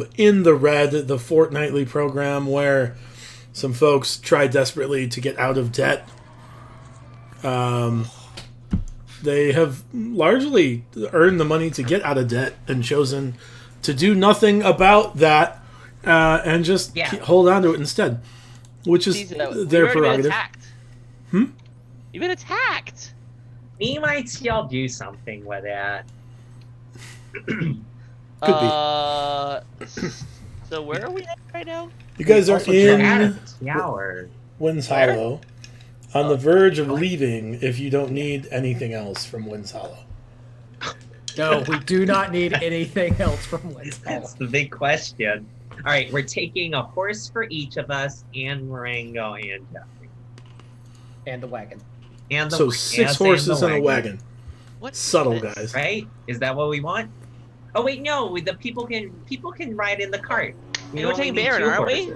of in the red, the fortnightly program where some folks try desperately to get out of debt. They have largely earned the money to get out of debt and chosen to do nothing about that and just hold on to it instead, which is their prerogative. You've been attacked. We might still do something with it. Could be. So where are we at right now? You guys are in Tower. Winds Hollow, on the verge of leaving if you don't need anything else from Winds Hollow. No, we do not need anything else from Winds Hollow. That's the big question. All right, we're taking a horse for each of us, and Marengo and Jeffrey. And the wagon. And the, so 6 horses and a wagon. What's subtle, this? guys? Right? Is that what we want? Oh wait, no. The people can ride in the cart. We're taking Baron, aren't we?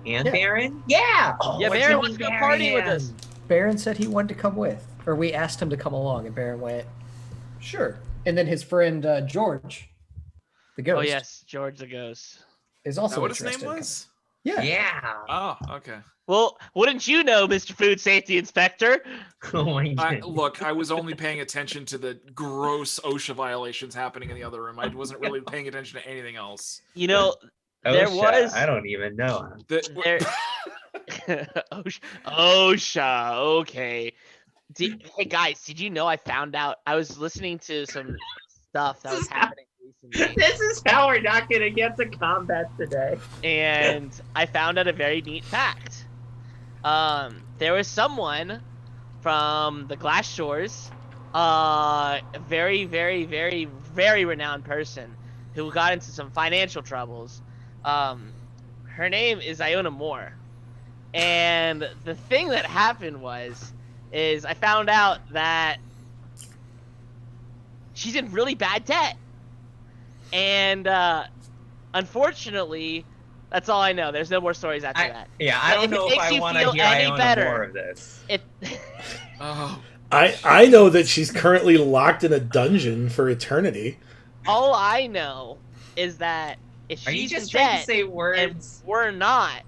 And Baron? Yeah. Oh, yeah, Baron wants to go party with us. Baron said he wanted to come with, or we asked him to come along, and Baron went, sure. And then his friend George, the ghost. Oh yes, George the ghost. Is also what his name was? Yeah. Yeah. Oh, okay. Well, wouldn't you know, Mr. Food Safety Inspector? Oh my God. Look, I was only paying attention to the gross OSHA violations happening in the other room. I wasn't really paying attention to anything else. You know, there was. I don't even know. There... OSHA. Okay. Hey guys, did you know I found out? I was listening to some stuff that was happening recently. This is how we're not gonna get to combat today. And I found out a very neat fact. There was someone from the Glass Shores, a very, very, very, very renowned person who got into some financial troubles. Her name is Iona Moore. And the thing that happened is I found out that she's in really bad debt. And unfortunately, that's all I know. There's no more stories after that. Yeah, I don't know if I want to hear Iona more of this. Oh. I know that she's currently locked in a dungeon for eternity. All I know is that if Are you she's just in trying debt to say and words? we're not,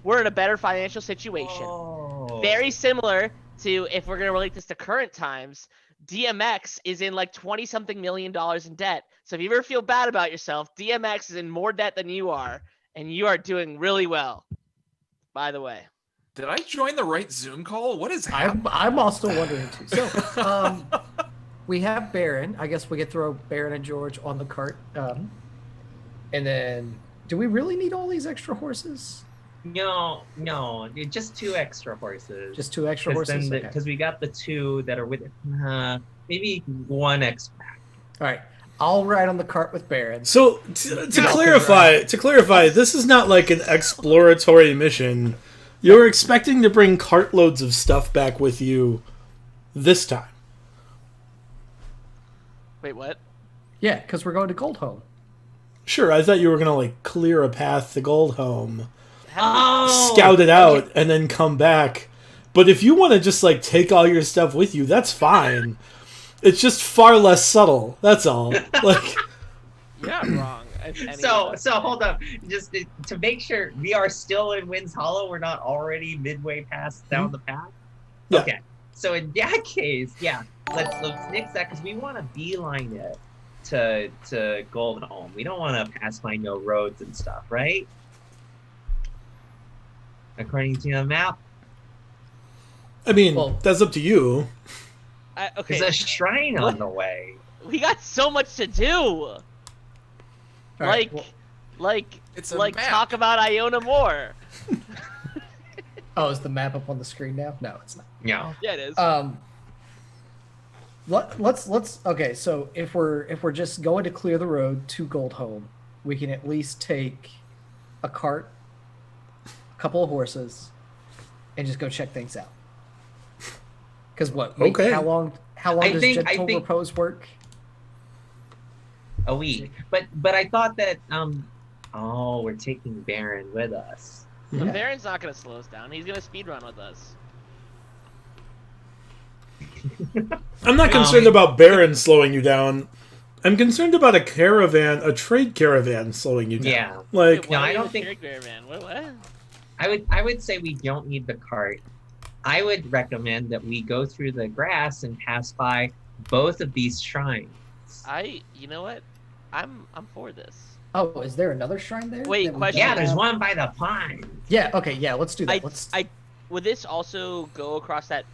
we're in a better financial situation. Oh. Very similar to, if we're going to relate this to current times, DMX is in like 20-something million dollars in debt. So if you ever feel bad about yourself, DMX is in more debt than you are, and you are doing really well, by the way. Did I join the right Zoom call? What is happening? I'm also wondering too. So we have Baron. I guess we could throw Baron and George on the cart. And then, do we really need all these extra horses? No, just 2 extra horses. Just 2 extra horses? Because we got the 2 that are with it. Maybe 1 X-Pack. All right. I'll ride on the cart with Baron. So, to clarify, this is not like an exploratory mission. You're expecting to bring cartloads of stuff back with you this time. Wait, what? Yeah, because we're going to Goldhome. Sure, I thought you were going to, like, clear a path to Goldhome. Oh! Scout it out, and then come back. But if you want to just, like, take all your stuff with you, that's fine. It's just far less subtle. That's all. Like, You're not wrong. So hold up. Just to make sure we are still in Winds Hollow, we're not already midway past down the path? Yeah. Okay. So in that case, yeah, let's nix that because we want to beeline it to Goldhome. We don't want to pass by no roads and stuff, right? According to the map. I mean, that's up to you. Okay. There's a shrine on the way. We got so much to do. Right, It's a like map. talk about Iona more. Oh, is the map up on the screen now? No, it's not. No. Yeah, it is. Let's okay. So if we're just going to clear the road to Goldhome, we can at least take a cart, a couple of horses, and just go check things out. Because Okay. How long does gentle repose work? A week. But I thought that we're taking Baron with us. But Yeah. Baron's not gonna slow us down. He's gonna speedrun with us. I'm not concerned about Baron slowing you down. I'm concerned about a trade caravan slowing you down. Yeah. Like, Wait, No, what I do you don't mean think- caravan? What? I would say we don't need the cart. I would recommend that we go through the grass and pass by both of these shrines. You know what? I'm for this. Oh, is there another shrine there? Wait, that we question. don't Yeah, there's have? one by the pond. Yeah. Okay. Yeah. Let's do that. Let's. Would this also go across that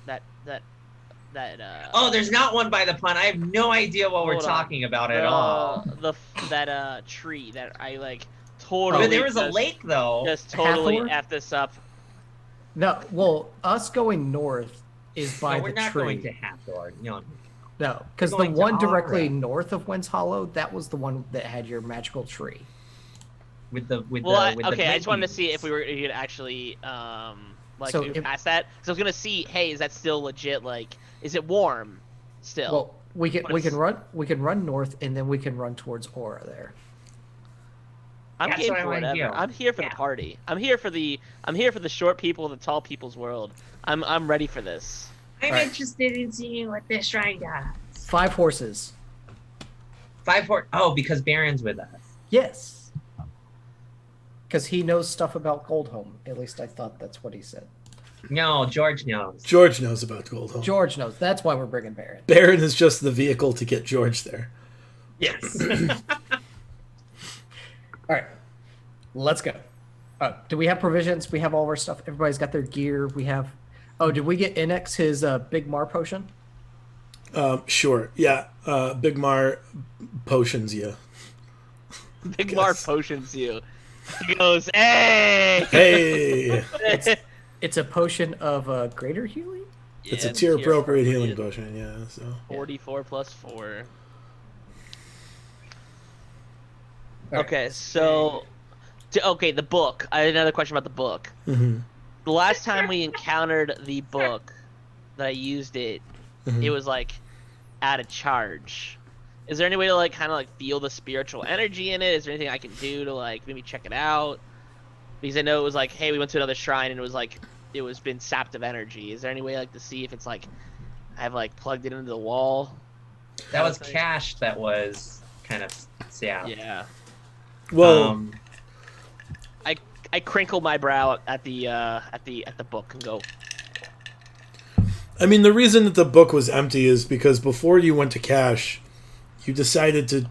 Oh, there's not one by the pond. I have no idea what we're Hold on. talking about at all. That tree that I like Oh, totally. there was a just- lake though. Just totally Hathor? f this up. No. Well, us going north is by No, we're the not tree. going to Hathor. No. No, because the going to one directly Agra. north of Wind's Hollow, that was the one that had your magical tree. With the Okay, I just wanted to blinkies. see if you could actually So move if- past that. So I was gonna see, hey, is that still legit? Like, is it warm still? Well, we can What we can run north and then we can run towards Aura there. I'm That's game what I for wanna whatever. hear. I'm here for Yeah. the party. I'm here for the short people, the tall people's world. I'm ready for this. I'm Alright. interested in seeing what this shrine does. 5 horses. 5 4. Oh, because Baron's with us. Yes. Because he knows stuff about Goldholm. At least I thought that's what he said. No, George knows. George knows about Goldholm. George knows. That's why we're bringing Baron. Baron is just the vehicle to get George there. Yes. All right, let's go. Do we have provisions? We have all of our stuff. Everybody's got their gear. We have. Oh, did we get Inex his Big Mar potion? Sure. Yeah. Big Mar potions you. Big Mar potions you. He goes, hey! Hey! It's a potion of greater healing. It's Yeah, a tier appropriate healing appropriate. potion, yeah. So 44 plus 4. All right. Okay, so the book. I had another question about the book. mhm, The last time we encountered the book that I used it, mhm. it was like out of charge. Is there any way to like kind of like feel the spiritual energy in it? Is there anything I can do to like maybe check it out? Because I know it was like, hey, we went to another shrine and it was like it was been sapped of energy. Is there any way like to see if it's like I've like plugged it into the wall? That was Cash that was kind of sad. Yeah. Well, I crinkle my brow at the book and go, I mean, the reason that the book was empty is because before you went to Cache, you decided to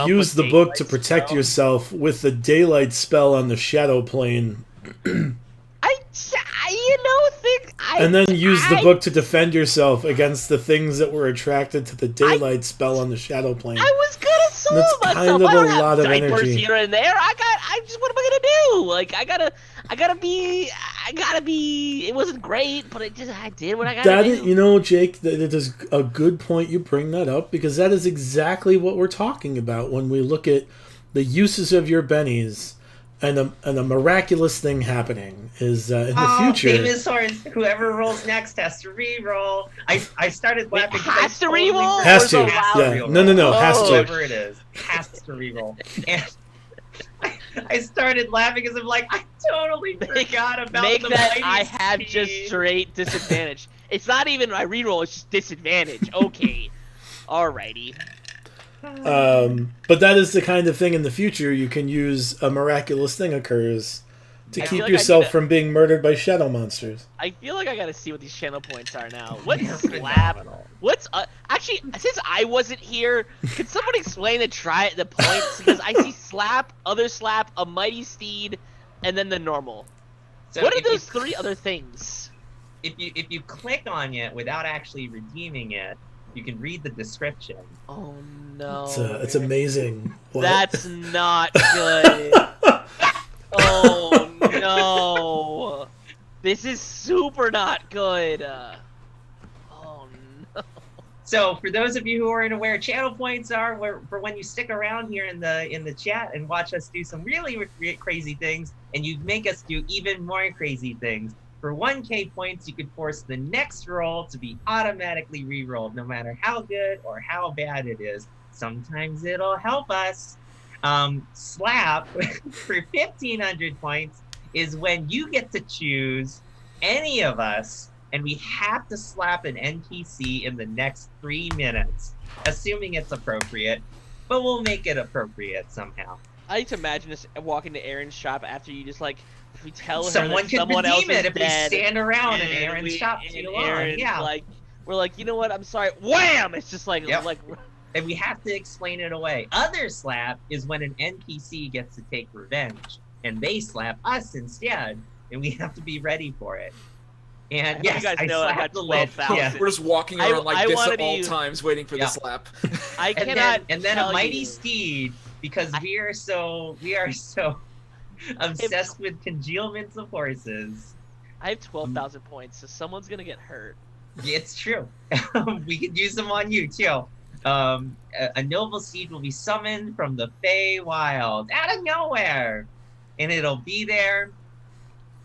use the book to protect yourself with the daylight spell on the shadow plane, and then use the book to defend yourself against the things that were attracted to the daylight spell on the shadow plane. I was gonna solve That's myself. kind of I don't a have lot of diapers energy. here and there. What am I gonna do? Like I gotta be. It wasn't great, but I did what I gotta That do. is, you know, Jake, that it is a good point you bring that up, because that is exactly what we're talking about when we look at the uses of your bennies and a miraculous thing happening is in the future. Famous horse. Whoever rolls next has to re-roll. I started Wait, laughing. 'cause has I to totally re-roll? Has Or to, is it allowed? yeah. No, has to. Whatever it is, has to re-roll. And I started laughing because I'm like, I totally forgot about Make the that mighty I have just steed. straight disadvantage. It's not even my reroll. It's just disadvantage. Okay, alrighty. But that is the kind of thing in the future you can use a miraculous thing occurs to I keep feel like I yourself need to- from being murdered by shadow monsters. I feel like I gotta see what these channel points are now. What's They're slap? phenomenal. What's actually, since I wasn't here, could someone explain the points? Because I see slap, other slap, a mighty steed, and then the normal. So What are if you- those 3 other things? If you click on it without actually redeeming it, you can read the description. Oh no. It's amazing. What? That's not good. Oh no. This is super not good. Oh no. So for those of you who aren't aware, channel points are for when you stick around here in the chat and watch us do some really crazy things, and you make us do even more crazy things. For 1K points, you could force the next roll to be automatically re-rolled, no matter how good or how bad it is. Sometimes it'll help us. Slap for 1,500 points is when you get to choose any of us and we have to slap an NPC in the next 3 minutes, assuming it's appropriate, but we'll make it appropriate somehow. I like to imagine us walking to Aaron's shop after you just like, if we tell her Someone that could someone else redeem it is if we dead, stand around in and Aaron's shop and too long. Aaron's Yeah. like, we're like, you know what? I'm sorry. Wham! It's just like, Yep. like And we have to explain it away. Other slap is when an NPC gets to take revenge, and they slap us instead, and we have to be ready for it. And I yes, hope you guys I know I got slapped the lid. 12,000. Yeah. We're just walking I- around like I this wanna at all be- times, waiting for Yeah. the slap. I And cannot. then tell a mighty you. steed, because we are so obsessed with congealments of horses. I have 12,000 points, so someone's gonna get hurt. It's true. We could use them on you too. A noble steed will be summoned from the Feywild out of nowhere, and it'll be there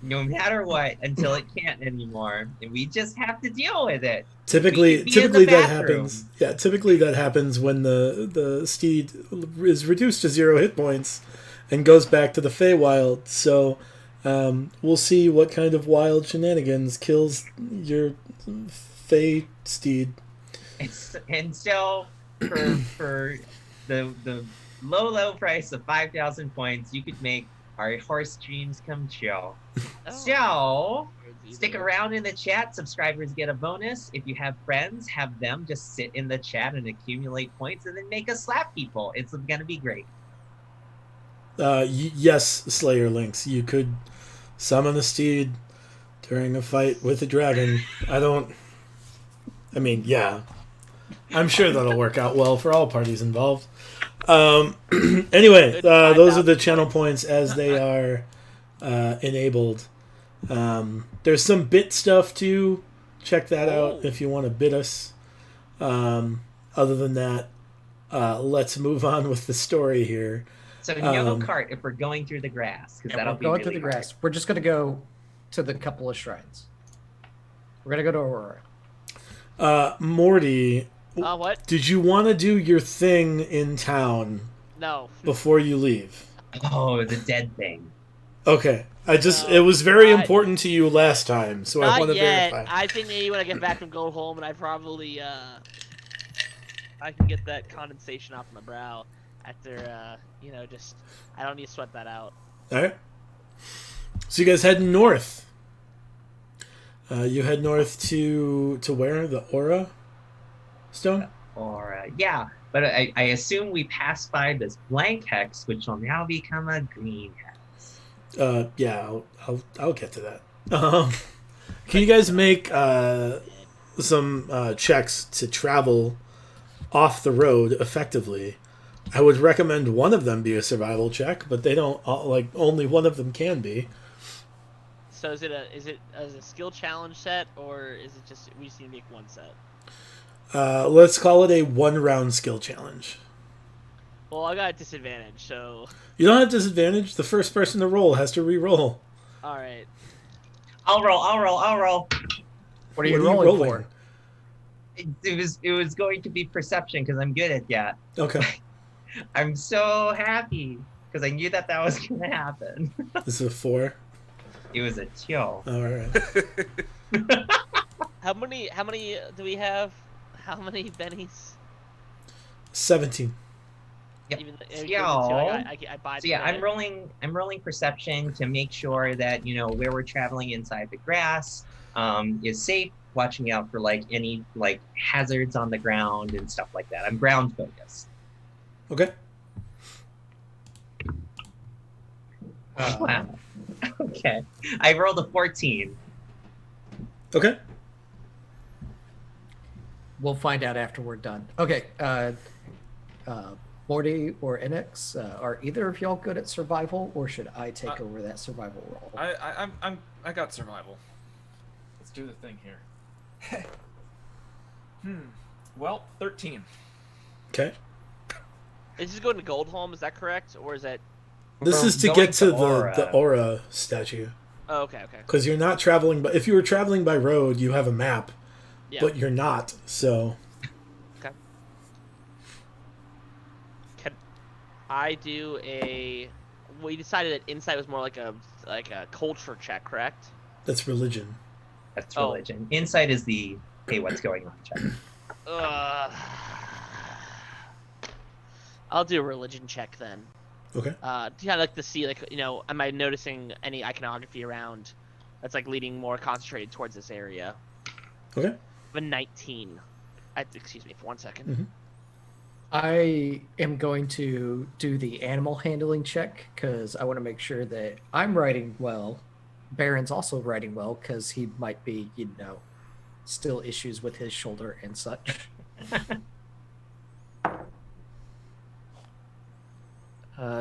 no matter what until it can't anymore, and we just have to deal with it. Typically We could be in the that bathroom. happens. Yeah, typically that happens when the steed is reduced to 0 hit points and goes back to the Feywild. So we'll see what kind of wild shenanigans kills your Fey steed. And so for the low price of 5,000 points, you could make our horse dreams come true. So stick around in the chat. Subscribers get a bonus. If you have friends, have them just sit in the chat and accumulate points, and then make us slap people. It's gonna be great. Yes, Slayer Lynx, you could summon a steed during a fight with a dragon. Yeah. I'm sure that'll work out well for all parties involved. Anyway, those are the channel points as they are enabled. There's some bit stuff too. Check that out if you want to bid us. Other than that, let's move on with the story here. So no cart if we're going through the grass, because that'll be going really through the hard. grass. We're just gonna go to the couple of shrines. We're gonna go to Aurora. Morty, what? did you want to do your thing in town No. before you leave? Oh, the dead thing. Okay. It was very not- important to you last time, so I want Not to yet. verify. I think maybe when I get back from Gold Home, and I probably I can get that condensation off my brow after just I don't need to sweat that out. All right. So you guys head north. You head north to where? The Aura Stone? Or yeah, but I assume we pass by this blank hex, which will now become a green hex. Yeah, I'll get to that. Can you guys make some checks to travel off the road effectively? I would recommend one of them be a survival check, but they don't only one of them can be. So is it a skill challenge set, or is it just we just need to make one set? Let's call it a 1-round skill challenge. Well, I got a disadvantage, so You don't have disadvantage. The first person to roll has to re-roll. all right. I'll roll. What are you rolling for? It was going to be perception because I'm good at that. Okay. I'm so happy because I knew that was going to happen. This is a 4. It was a 2. All right. How many do we have? How many bennies? 17. Yep. Even I buy So yeah, I'm rolling perception to make sure that where we're traveling inside the grass is safe. Watching out for any hazards on the ground and stuff like that. I'm ground focused. Okay. Wow. Okay. I rolled a 14. Okay. We'll find out after we're done. Okay. Morty or Enix, are either of y'all good at survival, or should I take over that survival role? I got survival. Let's do the thing here. Well, 13. Okay. Is this going to Gold Home? Is that correct, or is that? This We're is to going get to to Aura. the Aura statue. Oh, okay. Because you're not traveling, but if you were traveling by road, you have a map, Yeah. but you're not. So Okay. Can I do a? We decided that insight was more like a culture check, correct? that's religion. That's religion. Insight is the hey, what's going on check. I'll do a religion check then. Okay. To kind of like to see, like, am I noticing any iconography around that's like leading more concentrated towards this area? Okay. A 19. Excuse me for 1 second. Mm-hmm. I am going to do the animal handling check because I want to make sure that I'm riding well. Baron's also riding well because he might be, still issues with his shoulder and such.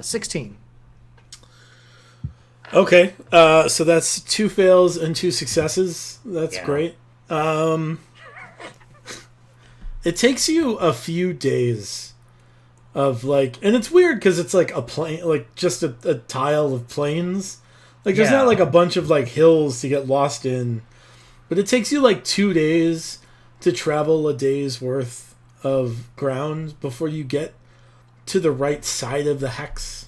16. Okay, so that's 2 fails and 2 successes. That's great. It takes you a few days of and it's weird because it's like a plain, like just a tile of plains. Like there's not like a bunch of like hills to get lost in, but it takes you like 2 days to travel a day's worth of ground before you get to the right side of the hex.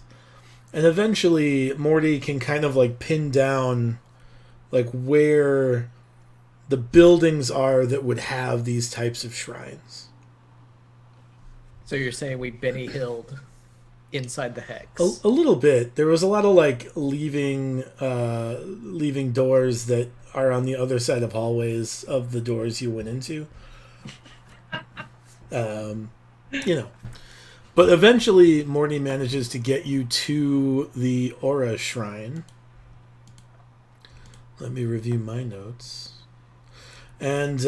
And eventually Morty can kind of like pin down like where the buildings are that would have these types of shrines. So you're saying we Benny Hilled inside the hex? A little bit. There was a lot of like leaving doors that are on the other side of hallways of the doors you went into. But eventually Morty manages to get you to the Aura Shrine. Let me review my notes. And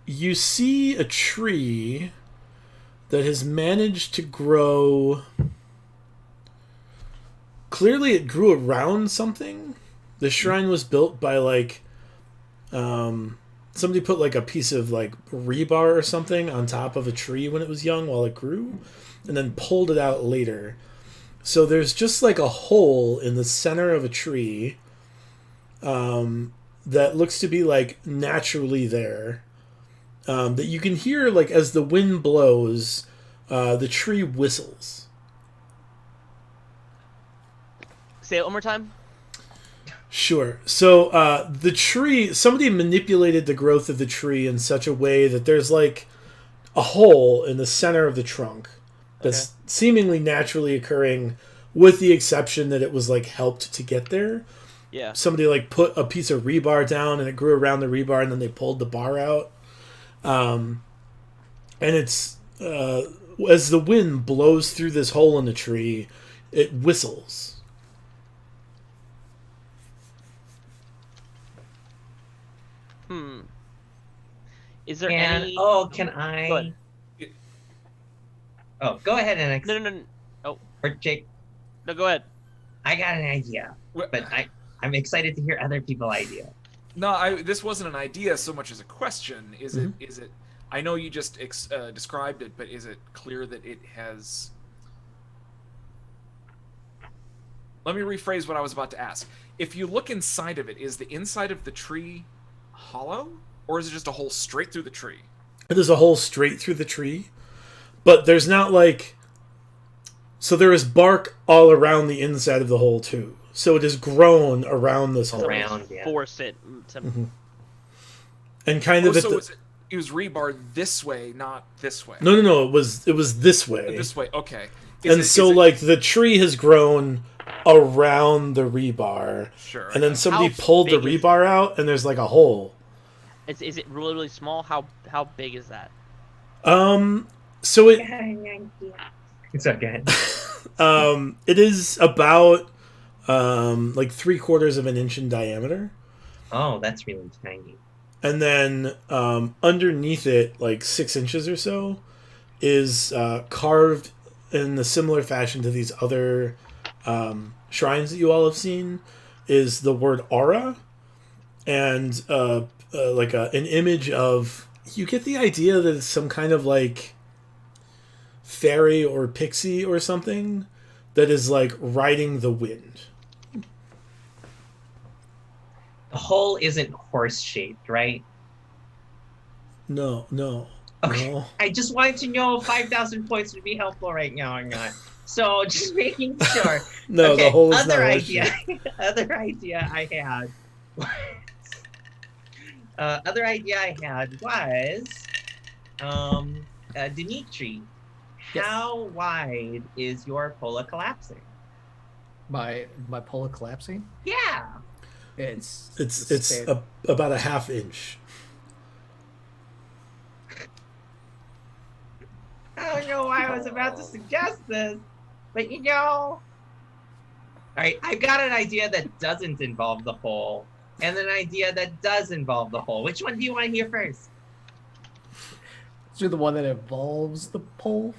you see a tree that has managed to grow. Clearly it grew around something. The shrine was built by somebody put like a piece of like rebar or something on top of a tree when it was young while it grew, and then pulled it out later. So there's just like a hole in the center of a tree that looks to be like naturally there, that you can hear like as the wind blows, the tree whistles. Say it one more time. Sure. So the tree, somebody manipulated the growth of the tree in such a way that there's like a hole in the center of the trunk that's seemingly naturally occurring, with the exception that it was like helped to get there. Yeah. Somebody like put a piece of rebar down and it grew around the rebar, and then they pulled the bar out. And it's as the wind blows through this hole in the tree, it whistles. Is there any? Oh, can I? Go ahead. Oh, go ahead and No. Oh, or Jake. no, go ahead. I got an idea, but I'm excited to hear other people's idea. No, this wasn't an idea so much as a question. Is Mm-hmm. it? I know you just described it, but is it clear that it has? Let me rephrase what I was about to ask. If you look inside of it, is the inside of the tree hollow, or is it just a hole straight through the tree? There's a hole straight through the tree, but there's not like... So there is bark all around the inside of the hole too. So it has grown around this hole. Force it to... Mm-hmm. And kind of... So it was rebarred this way, not this way? No. It was this way. This way, okay. The tree has grown around the rebar. Sure. And then somebody pulled the rebar out, and there's like a hole. Is it really, really small? How big is that? So it... It's okay. It is about like 3/4 of an inch in diameter. Oh, that's really tiny. And then underneath it, like 6 inches or so, is carved in a similar fashion to these other shrines that you all have seen, is the word aura, and like an image of... You get the idea that it's some kind of like fairy or pixie or something that is like riding the wind. The hole isn't horse-shaped, right? No. Okay. No. I just wanted to know if 5,000 points would be helpful right now or not. So just making sure. No, okay, the hole is other not idea. Other idea I had. Other idea I had was, Dimitri, Yes. how wide is your pola collapsing? My pola collapsing. Yeah. It's about a half inch. I don't know why I was about to suggest this, but you know. All right, I've got an idea that doesn't involve the hole, and an idea that does involve the hole. Which one do you want to hear first? Do the one that involves the pole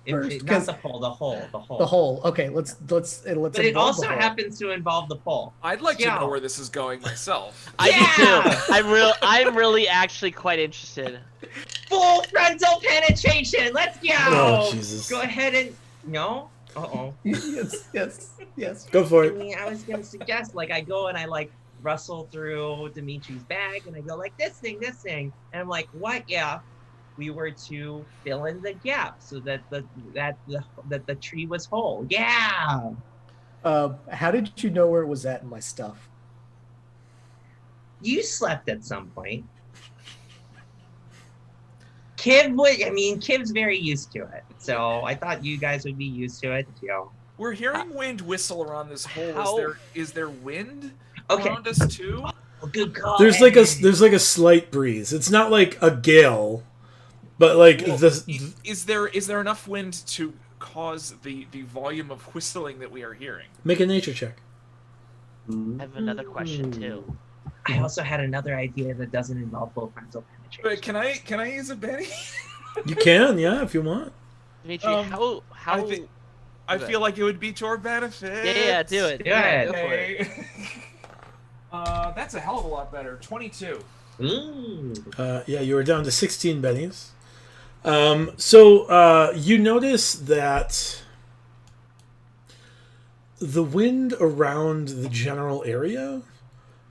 first, Not the pole, the hole. The hole. Okay, let's. But it also happens to involve the pole. I'd like to know where this is going myself. I do too. I'm really actually quite interested. Full frontal penetration. Let's go. Oh, Jesus. Go ahead and no. Yes. Go for I it. mean, I was gonna suggest I go and I rustle through Dimitri's bag and I go this thing, and I'm like, what if we were to fill in the gap so that the tree was whole? Yeah. How did you know where it was at in my stuff? You slept at some point. Kiv's very used to it, so I thought you guys would be used to it too. We're hearing wind whistle around this hole. Is there wind around us too? Oh, good call. There's like a slight breeze. It's not like a gale, but is there enough wind to cause the volume of whistling that we are hearing? Make a nature check. I have another question too. I also had another idea that doesn't involve full frontal penetration. But can I use a Benny? You can, yeah, if you want. Dimitri, how? I feel like it would be to our benefit. Yeah, do it. Yeah, go for it. That's a hell of a lot better. 22. Ooh. Yeah, you were down to 16 bennies. So you notice that the wind around the general area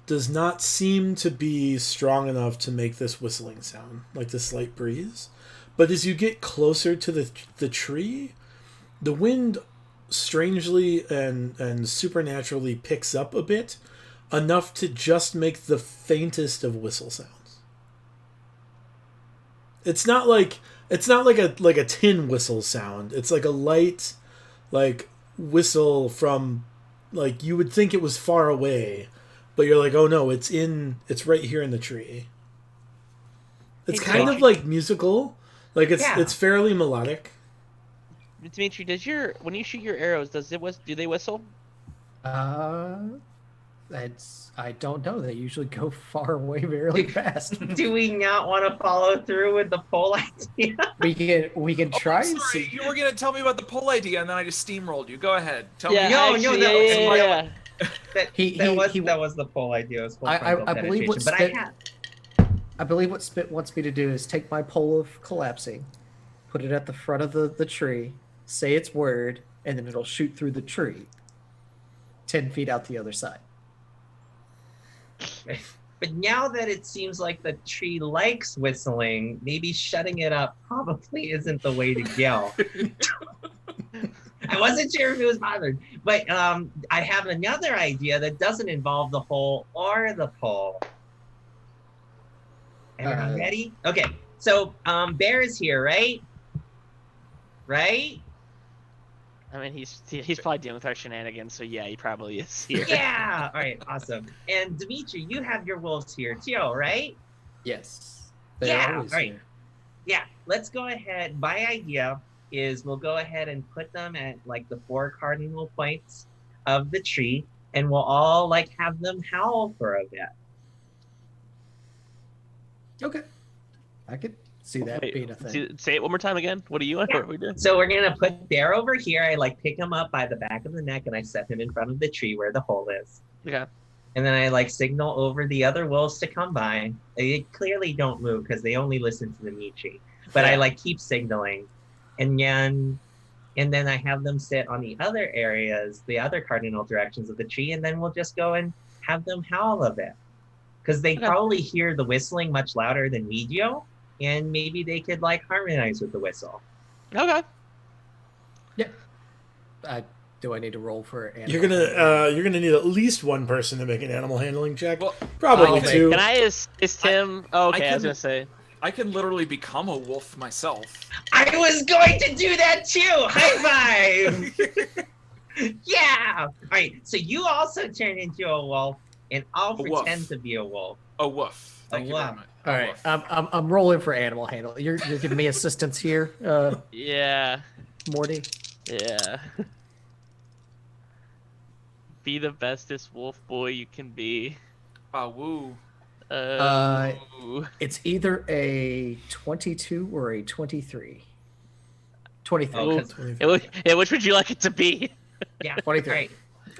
does not seem to be strong enough to make this whistling sound, like the slight breeze. But as you get closer to the tree, the wind strangely and supernaturally picks up a bit, enough to just make the faintest of whistle sounds. It's not like a tin whistle sound. It's like a light, whistle from, you would think it was far away, but you're like, oh no, it's right here in the tree. It's kind of musical, it's fairly melodic. Dimitri, when you shoot your arrows, do they whistle? I don't know. They usually go far away very fast. Do we not want to follow through with the pole idea? We can try and sorry, see. You were gonna tell me about the pole idea, and then I just steamrolled you. Go ahead. Tell me. That was the pole idea. I believe what Spit wants me to do is take my pole of collapsing, put it at the front of the tree, say its word, and then it'll shoot through the tree 10 feet out the other side. But now that it seems like the tree likes whistling, maybe shutting it up probably isn't the way to go. I wasn't sure if it was bothered, but I have another idea that doesn't involve the hole or the pole. Everyone ready? Okay, so Bear is here, right? Right? I mean, he's probably dealing with our shenanigans, so yeah, he probably is here. Yeah! All right, awesome. And Dimitri, you have your wolves here too, right? Yes. Yeah, all right. Yeah, let's go ahead. My idea is we'll go ahead and put them at the 4 cardinal points of the tree, and we'll all have them howl for a bit. Okay. I could see that being a thing. Say it one more time again. What are you on? Yeah. What are we doing? So we're gonna put Bear over here. I pick him up by the back of the neck and I set him in front of the tree where the hole is. Okay. And then I signal over the other wolves to come by. They clearly don't move because they only listen to the Dimitri. But I keep signaling. And then I have them sit on the other areas, the other cardinal directions of the tree, and then we'll just go and have them howl a bit. Because they probably hear the whistling much louder than we do, and maybe they could harmonize with the whistle. Okay. Yeah. I do I need to roll for animal? You're gonna need at least one person to make an animal handling check. Well, Probably okay. two. Can I assist him? Oh, okay, I was gonna say. I can literally become a wolf myself. I was going to do that too. High five. Yeah. All right. So you also turn into a wolf, and I'll pretend to be a wolf. A woof. Thank you very much. All right, I'm rolling for animal handle. You're giving me assistance here, Yeah. Morty. Yeah. Be the bestest wolf boy you can be. Woo. It's either a 22 or a 23. 23. Oh, 'cause- Which would you like it to be? Yeah. 23. All right.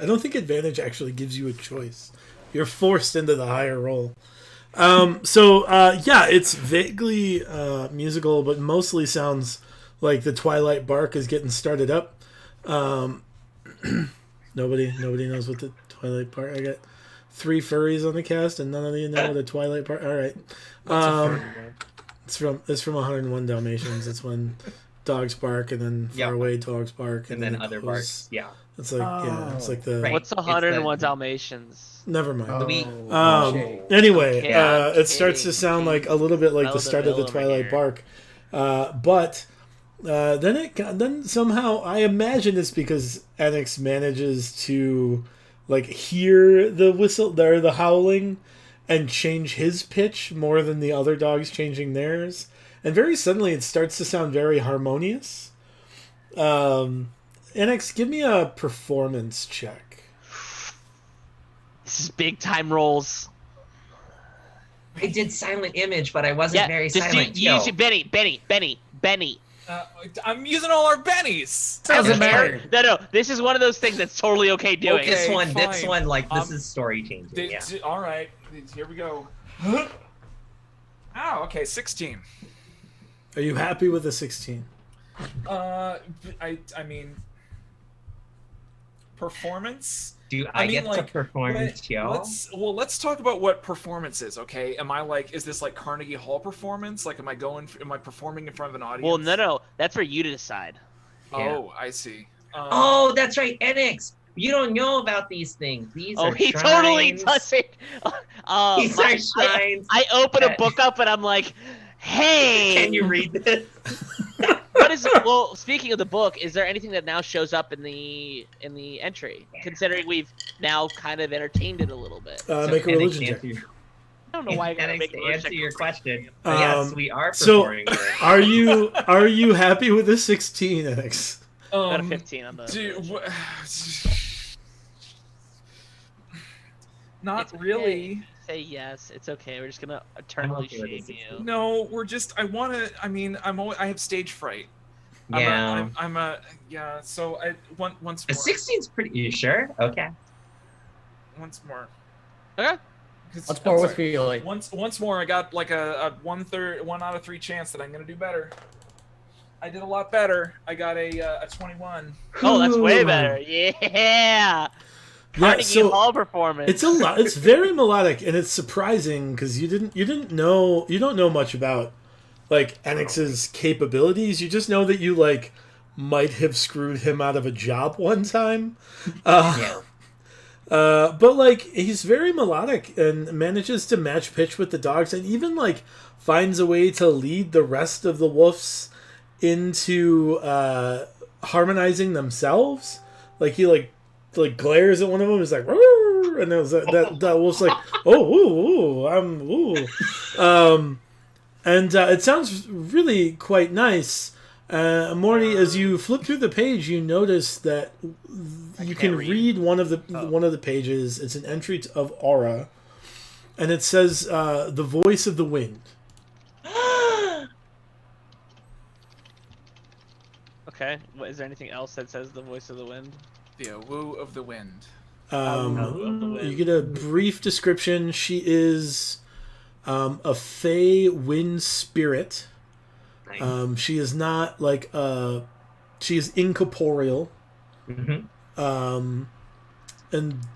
I don't think advantage actually gives you a choice. You're forced into the higher roll. Yeah, it's vaguely musical, but mostly sounds like the Twilight Bark is getting started up. Nobody knows what the Twilight Bark. I got 3 furries on the cast, and none of you know what a Twilight Bark. All right, it's from 101 Dalmatians. It's when dogs bark, and then far away dogs bark, And then it other goes. barks. Yeah. It's like it's like the. Right. What's 101 Dalmatians? Never mind. Oh, Anyway, Okay, I'm it starts to sound like a little bit like the start of the Twilight Bark, but then somehow I imagine it's because Enix manages to like hear the whistle or the howling and change his pitch more than the other dogs changing theirs, and very suddenly it starts to sound very harmonious. Enix, give me a performance check. This is big time rolls. I did silent image, but I wasn't very just silent. use your Benny. I'm using all our bennies. Doesn't matter. No. This is one of those things that's totally okay doing. Okay. This one, fine. like this is story changing. Yeah. All right, here we go. Oh, okay, 16. Are you happy with a 16? I mean, performance. Do I get to perform, Joe? Let's talk about what performance is, okay? Is this like Carnegie Hall performance? Like, am I performing in front of an audience? Well, no, that's for you to decide. Oh, I see. Oh, that's right, Enix. You don't know about these things. These are he shrines. totally doesn't. These are shrines. I open a book up and I'm like, hey. Can you read this? What is it? Well, speaking of the book, is there anything that now shows up in the entry? Considering we've now kind of entertained it a little bit. Make a religion check. I don't know why I gotta Enix, make to a religion answer check. your question. Yes, we are So, performing. are you happy with the 16, Enix? Got a 15 on the. Not It's okay. really. Say yes. It's okay. We're just gonna eternally okay with shame this. you. No, I have stage fright. Yeah. So once A more. 16's pretty. You sure? Okay. Once more. Okay. Let's more with Feely. Once more, I got like a 1 out of 3 chance that I'm gonna do better. I did a lot better. I got a 21. Oh, that's way better. Yeah. Carnegie Hall performance. It's a lot. It's very melodic, and it's surprising because you don't know much about like Enix's capabilities. You just know that you like might have screwed him out of a job one time. But like he's very melodic and manages to match pitch with the dogs, and even like finds a way to lead the rest of the wolves into harmonizing themselves. Like he like glares at one of them. He's like, "Rrr," and that wolf's like, "Oh, I'm ooh," and it sounds really quite nice. Morty, as you flip through the page, you notice that you can read one of the pages. It's an entry of Aura, and it says the voice of the wind. Okay. Is there anything else that says the voice of the wind? The woo of the wind. You get a brief description. She is a fey wind spirit. Nice. She is not like she is incorporeal, and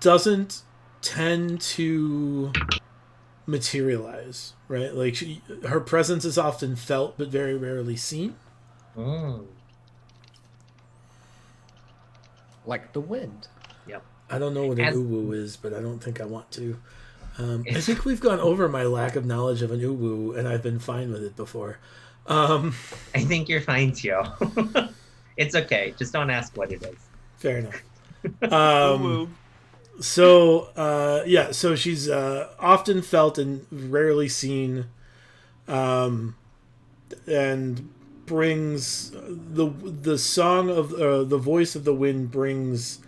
doesn't tend to materialize. Right, like her presence is often felt but very rarely seen. like the wind. Yep. I don't know what an uwu is, but I don't think I want to. I think we've gone over my lack of knowledge of an uwu, and I've been fine with it before. I think you're fine, too. It's okay. Just don't ask what it is. Fair enough. So she's often felt and rarely seen, and brings the song of the voice of the wind brings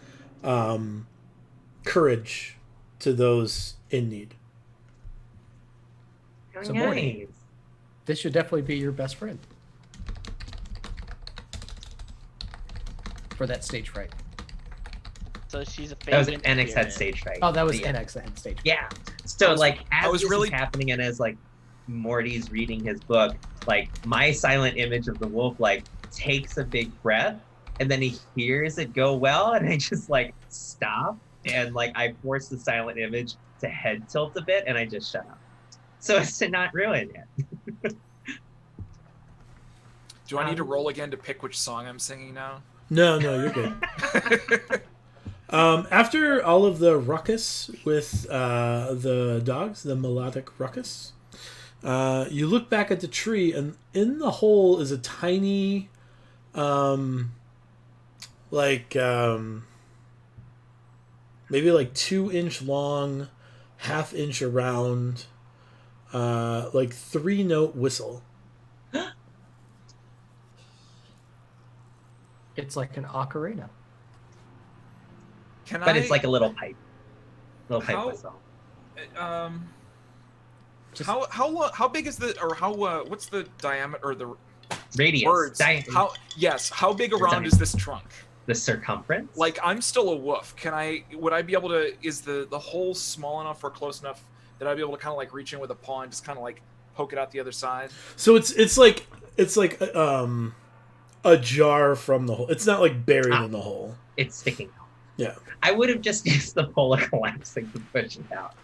courage to those in need. So Morty, this should definitely be your best friend for that stage fright. So she's a That was favorite. NX had stage fright. Oh, that was Yeah. NX that had stage fright. Yeah. So like as this really is happening and as like Morty's reading his book, like my silent image of the wolf like takes a big breath and then he hears it go well and I just like stop and like I force the silent image to head tilt a bit and I just shut up. So as to not ruin it. Do I need to roll again to pick which song I'm singing now? No, you're good. After all of the ruckus with the dogs, the melodic ruckus, you look back at the tree, and in the hole is a tiny, maybe like 2-inch long, 1/2 inch around, like 3-note whistle. It's like an ocarina. But it's like a little pipe. Little pipe How- whistle. How big is the or how what's the diameter or the Radius. words? How big around is this trunk? The circumference? Like I'm still a wolf. Would I be able to? Is the hole small enough or close enough that I'd be able to kind of like reach in with a paw and just kind of like poke it out the other side? So it's like a jar from the hole. It's not like buried in the hole. It's sticking out. Yeah. I would have just used the polar collapsing to push it out.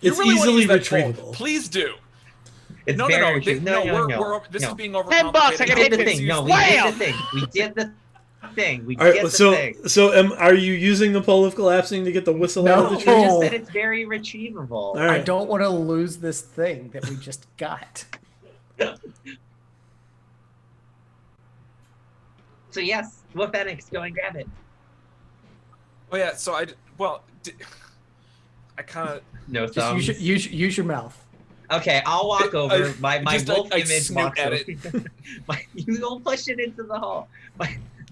It's really wanna easily use that pole? retrievable. Please do. It's No. very This is being over. $10, I We can did the hit thing. No, we Wham! did the thing. We did the thing. We All right, did the so thing. are you using the pole of collapsing to get the whistle out of the You tree? just said it's very retrievable. All right. I don't want to lose this thing that we just got. So yes, Wolf Enix, go and grab it. Oh yeah. So I kind of No Just thumbs. use your mouth. Okay, I'll walk over. My wolf I image snoop walks at over. it. You don't push it into the hole.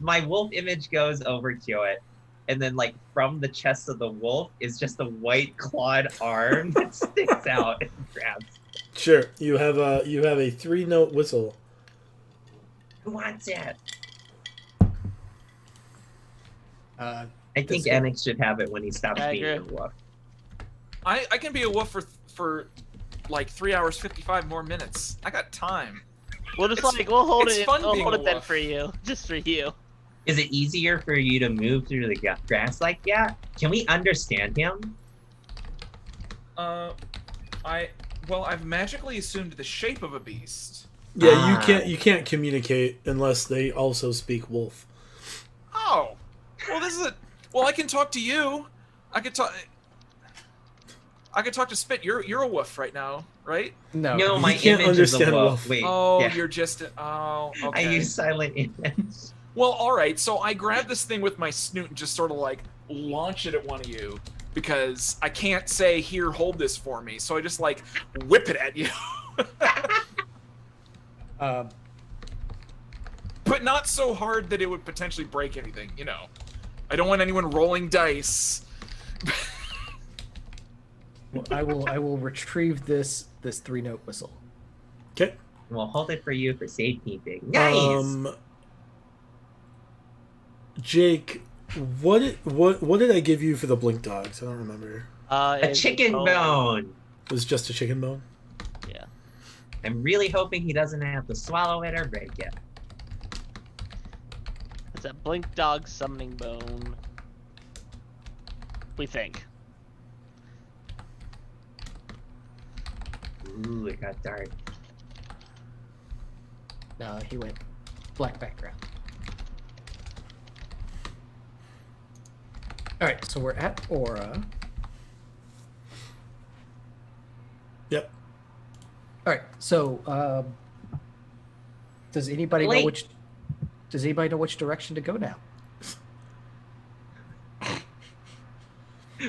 My wolf image goes over to it, and then like from the chest of the wolf is just a white clawed arm that sticks out and grabs. Sure. You have a 3-note whistle. Who wants it? Uh, I think Enix should have it when he stops I being a agree. wolf. I can be a wolf for like 3 hours 55 more minutes. I got time. We'll just It's- we'll hold it's it. fun We'll being hold a it then wolf. for you, just for you. Is it easier for you to move through the grass like that? Can we understand him? I've magically assumed the shape of a beast. Yeah, you can't communicate unless they also speak wolf. Oh, well, well, I can talk to you. I could talk to Spit. You're a wolf right now, right? no. No, my can't image is a understand wolf. wolf. Wait, Oh, yeah. you're just. Oh, I okay. use silent image. Well, all right. So I grab this thing with my snoot and just sort of like launch it at one of you because I can't say, "Here, hold this for me." So I just like whip it at you, but not so hard that it would potentially break anything. You know, I don't want anyone rolling dice. Well, I will retrieve this 3-note whistle. Okay. We'll hold it for you for safekeeping. Nice. Jake, what did I give you for the blink dogs? I don't remember. A It's chicken bone. It was just a chicken bone. Yeah. I'm really hoping he doesn't have to swallow it or break it. It's a blink dog summoning bone. We think. Ooh, it got dark. No, he went black background. All right, so we're at Aura. Yep. All right, so does anybody know which? Does anybody know which direction to go now?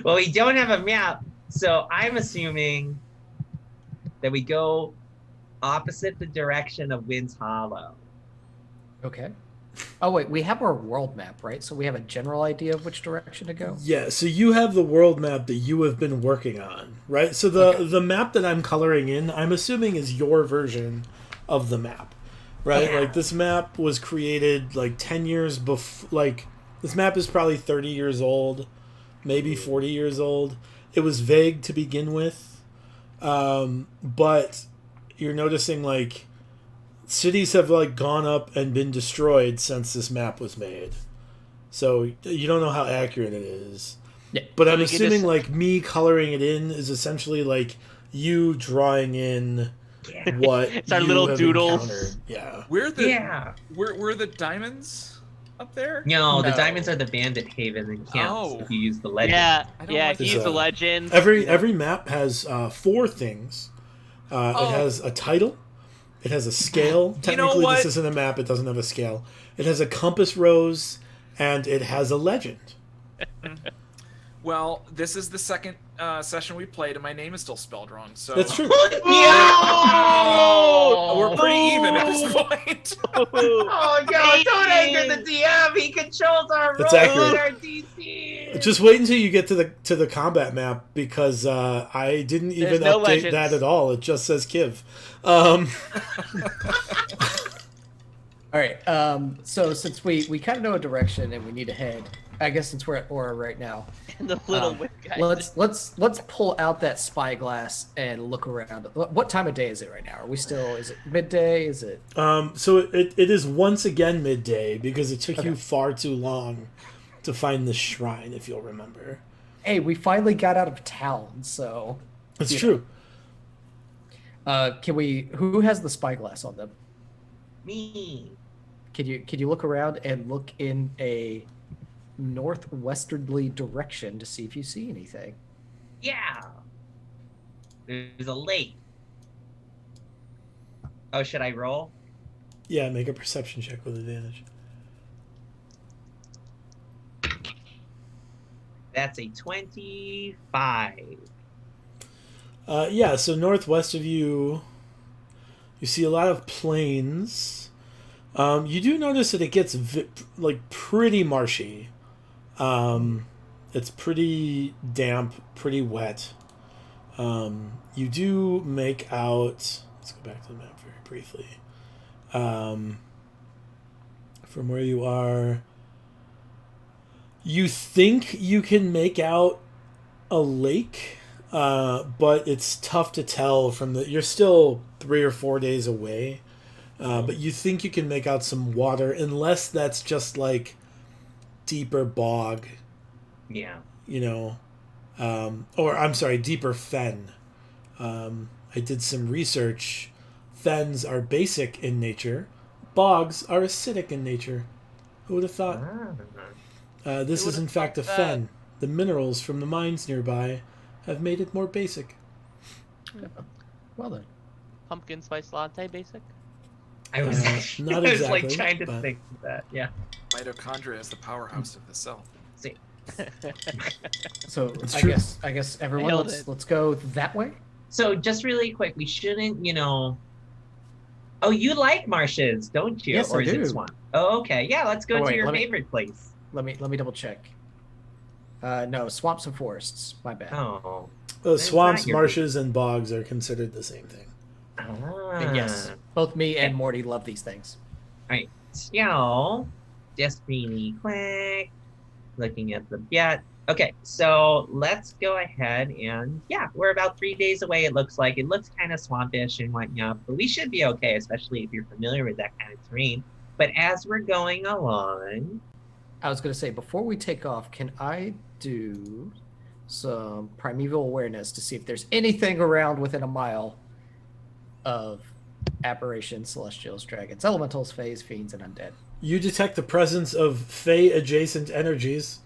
Well, we don't have a map, so I'm assuming that we go opposite the direction of Wind's Hollow. Okay. Oh wait, we have our world map, right? So we have a general idea of which direction to go. Yeah, so you have the world map that you have been working on, right? So the map that I'm coloring in, I'm assuming is your version of the map, right? Yeah. Like this map was created like 10 years before. Like this map is probably 30 years old, maybe 40 years old. It was vague to begin with, but you're noticing like cities have like gone up and been destroyed since this map was made. So you don't know how accurate it is. Yeah. But I'm assuming like me coloring it in is essentially like you drawing in what It's our you little have doodles. encountered. Yeah. Where the Yeah. where the diamonds up there? No, the No. diamonds are the bandit haven and camps Oh. if you use the legend. Yeah, I don't yeah. like If you this, use the uh, legend, Every map has 4 things. It Oh. has a title. It has a scale. You know Technically, what? this isn't a map. It doesn't have a scale. It has a compass rose, and it has a legend. Well, this is the second session we played, and my name is still spelled wrong. So That's true. Oh, we're pretty even at this point. Oh, no, don't anger the DM. He controls our That's rolls accurate. and our DC. Just wait until you get to the combat map because I didn't even no update legends. that at all. It just says Kiv. All right. So since we kind of know a direction and we need to head, I guess since we're at Aura right now, and the little whip guy. let's pull out that spyglass and look around. What time of day is it right now? Are we still? Is it midday? Is it? So it is once again midday because it took you Okay. far too long to find the shrine, if you'll remember. Hey, we finally got out of town, so It's You true. can we? Who has the spyglass on them? Me. Can you look around and look in a northwesterly direction to see if you see anything? Yeah. There's a lake. Oh, should I roll? Yeah, make a perception check with advantage. That's a 25. Yeah, so northwest of you, you see a lot of plains. You do notice that it gets pretty marshy. It's pretty damp, pretty wet. You do make out. Let's go back to the map very briefly. From where you are, you think you can make out a lake, but it's tough to tell from the. You're still 3 or 4 days away, but you think you can make out some water, unless that's just like deeper bog. Yeah. You know, or I'm sorry, deeper fen. I did some research. Fens are basic in nature. Bogs are acidic in nature. Who would have thought? This Who is in would've fact a thought fen. The minerals from the mines nearby have made it more basic. Well then, Pumpkin spice latte, basic. I was, not I was like exactly, trying to but- think of that. Yeah. Mitochondria is the powerhouse of the cell. See. so It's I true. guess everyone Nailed let's it. let's go that way. So just really quick, we shouldn't, Oh, you like marshes, don't you? Yes, or I is do. it swamp? Oh, okay. Yeah, let's go Oh, to wait, your let me- favorite place. Let me double check. No, swamps and forests. My bad. Oh. Swamps, not your- marshes, and bogs are considered the same thing. And yes, both me and Morty love these things. Alright. Just really quick. Looking at the Okay, so let's go ahead and we're about 3 days away. It looks like it looks kind of swampish and whatnot, but we should be okay, especially if you're familiar with that kind of terrain. But as we're going along, I was gonna say before we take off, can I do some primeval awareness to see if there's anything around within a mile of aberrations, celestials, dragons, elementals, fays, fiends, and undead? You detect the presence of Fey adjacent energies.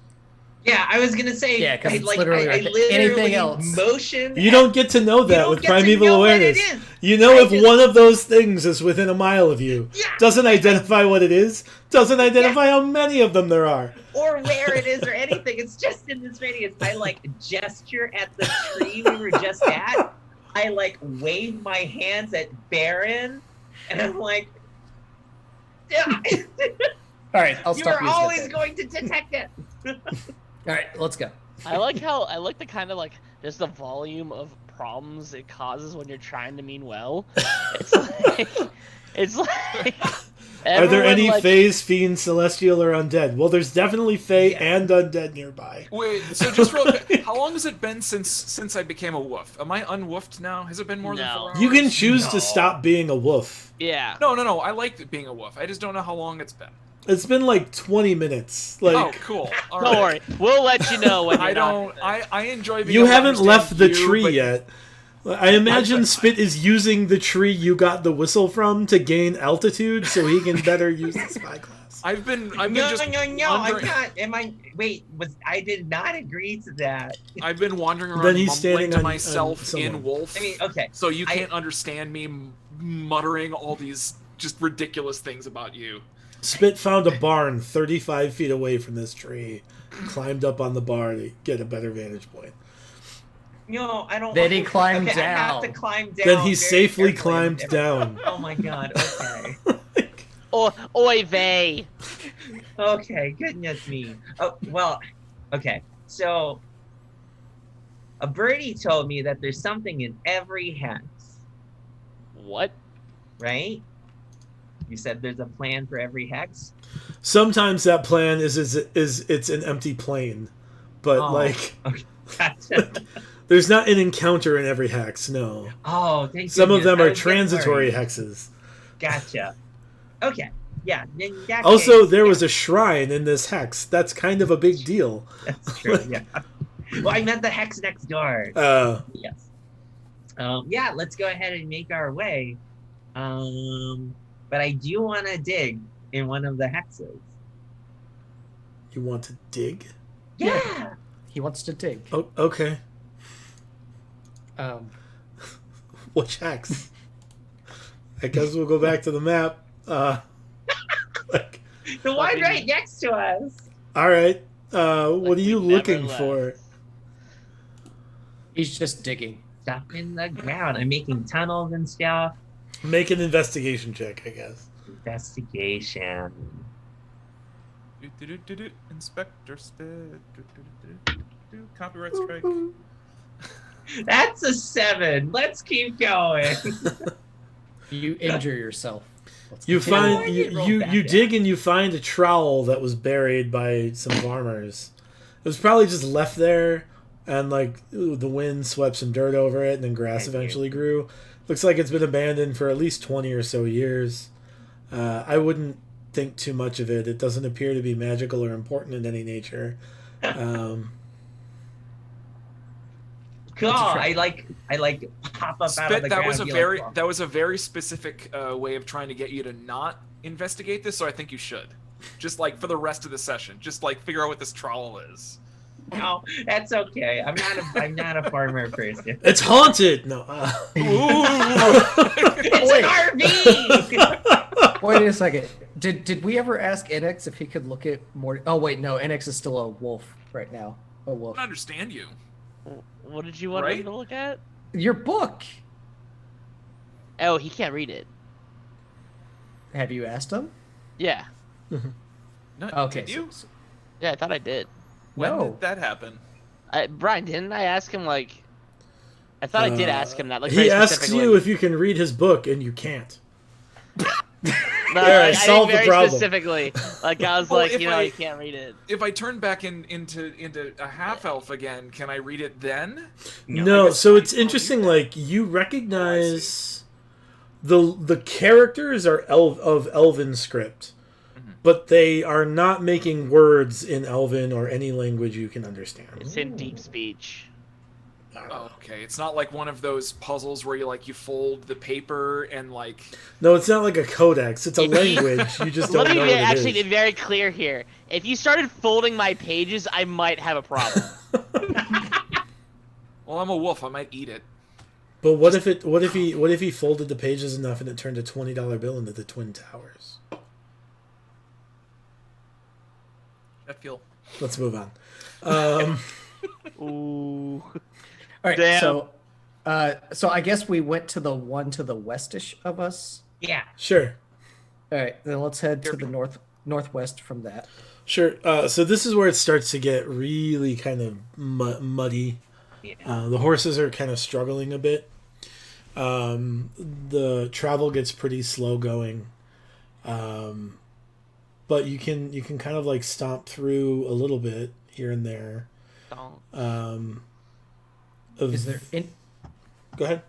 Yeah, I was gonna say. Yeah, 'cause I, it's like, literally I like literally anything else. motion. You don't get to know that with primeval awareness. You know if one of those things is within a mile of you. Yeah. Doesn't identify what it is. Doesn't identify how many of them there are. Or where it is or anything. It's just in this radius. I like gesture at the tree we were just at. I like wave my hands at Baron, and I'm like, yeah. All right, I'll You stop are using always it. going to detect it. All right, let's go. I like the kind of like just the volume of problems it causes when you're trying to mean well. It's like Are there any like, Fays, Fiends, Celestial, or Undead? Well, there's definitely Fae and Undead nearby. Wait, so just real quick, how long has it been since I became a wolf? Am I unwoofed now? Has it been more than 4 hours? You can choose to stop being a wolf. Yeah. No, I like being a wolf. I just don't know how long it's been. It's been like 20 minutes. Like, oh, cool. All Don't right. worry, we'll let you know when you're I don't. not. I enjoy being. you able to haven't left the understand you, tree but- yet. I imagine Spit is using the tree you got the whistle from to gain altitude so he can better use the spyglass. I've been No, just I'm wandering- not. Am I? Wait, I did not agree to that. I've been wandering around Then he's mumbling standing to on myself someone. in wolf. I mean, okay. So you can't understand me muttering all these just ridiculous things about you. Spit found a barn 35 feet away from this tree, climbed up on the bar to get a better vantage point. No, I don't. Then he climbed I have to down. climb down. Then he very safely carefully. climbed down. Oh my god. Okay. Oy vey. Okay. Goodness me. Oh well. Okay. So a birdie told me that there's something in every hex, What? right? You said there's a plan for every hex. Sometimes that plan is it's an empty plane, but Oh. like Okay. Gotcha. there's not an encounter in every hex. No, Oh, thank some of goodness. them I are was getting transitory worried. hexes. Gotcha. Okay. Yeah. In that Also, case, there yeah, was a shrine in this hex. That's kind of a big deal. That's true. Yeah. Well, I meant the hex next door. Yes. Yeah, let's go ahead and make our way. But I do want to dig in one of the hexes. You want to dig? Yeah. He wants to dig. Oh, okay. Um, Which hex? I guess we'll go back to the map. Like, The one right next to us. all right. What are you we never looking left. for? he's just digging. Stuff in the ground. I'm making tunnels and stuff. Make an investigation check, I guess. Investigation. Inspector Spit. Copyright strike. That's a 7. Let's keep going. You injure yourself. Let's You continue. find I you get rolled you, back you in. dig and you find a trowel that was buried by some farmers. It was probably just left there, and like the wind swept some dirt over it, and then grass Thank you. eventually grew. Looks like it's been abandoned for at least 20 or so years. I wouldn't think too much of it. It doesn't appear to be magical or important in any nature. Cool. try. I like pop up out of Spit. the That ground. was a and be very like, that was a very specific way of trying to get you to not investigate this. So I think you should, just like for the rest of the session, just like figure out what this trowel is. no, that's okay. I'm not a farmer person. It's haunted. No. It's Wait. an RV. Wait a second. Did we ever ask NX if he could look at more? Oh wait, no. NX is still a wolf right now. A I wolf. don't understand you. What did you want Right? him to look at? Your book. Oh, he can't read it. Have you asked him? Yeah. No, Okay. Did you? Yeah, I thought I did. When No. did that happen? Brian, didn't I ask him like? I thought I did ask him that. Like He very asks specifically. you if you can read his book, and you can't. No, There, I I solved the very problem. specifically. Like I was Well, like, if you know, I- you can't read it. If I turn back into a half elf again, can I read it then? No, guess so I it's can't interesting. do that. Like you recognize the characters are of Elven script, but they are not making words in Elven or any language you can understand. It's in deep speech. Oh, okay, it's not like one of those puzzles where you fold the paper and like. No, it's not like a codex. It's a language. You just don't Let know me what actually it be is. very clear here. If you started folding my pages, I might have a problem. Well, I'm a wolf. I might eat it. But what if he folded the pages enough and it turned a $20 bill into the Twin Towers? I feel. Let's move on. Ooh. All right, Damn. so I guess we went to the one to the westish of us. Yeah. Sure. All right, then let's head to the northwest from that. Sure. So this is where it starts to get really kind of muddy. Yeah. The horses are kind of struggling a bit. The travel gets pretty slow going. But you can kind of like stomp through a little bit here and there. Is there Go ahead.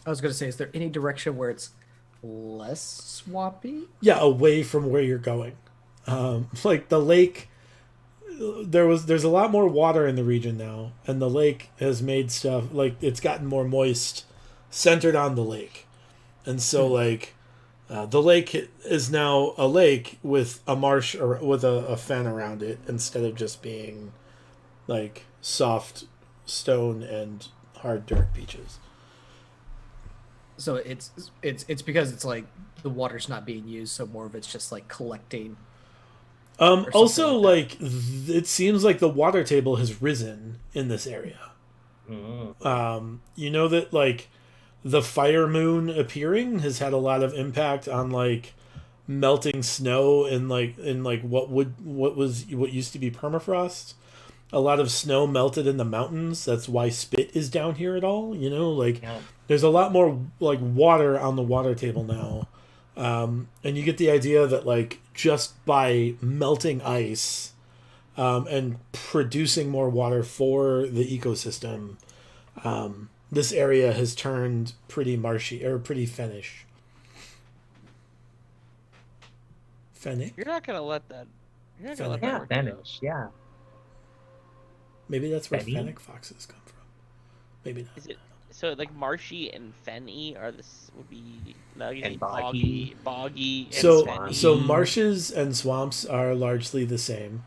I was going to say, is there any direction where it's less swampy? Yeah, away from where you're going. Like the lake, there's a lot more water in the region now, and the lake has made stuff like it's gotten more moist, centered on the lake, and so like the lake is now a lake with a marsh or with a fen around it instead of just being like soft stone and hard dirt beaches. So it's because it's like the water's not being used, so more of it's just like collecting. Also, like it seems like the water table has risen in this area. You know that like the fire moon appearing has had a lot of impact on like melting snow and like what used to be permafrost. A lot of snow melted in the mountains. That's why Spit is down here at all. You know, like there's a lot more like water on the water table now. And you get the idea that like just by melting ice and producing more water for the ecosystem, this area has turned pretty marshy or pretty fennish. Fennic? You're not gonna let that. You're not gonna let Yeah, that work. Vanish. Yeah. Maybe that's where Fenny? fennec foxes come from. Maybe not. Is it so like marshy and fenny are this would be no you And need boggy. boggy and So fenny. so marshes and swamps are largely the same.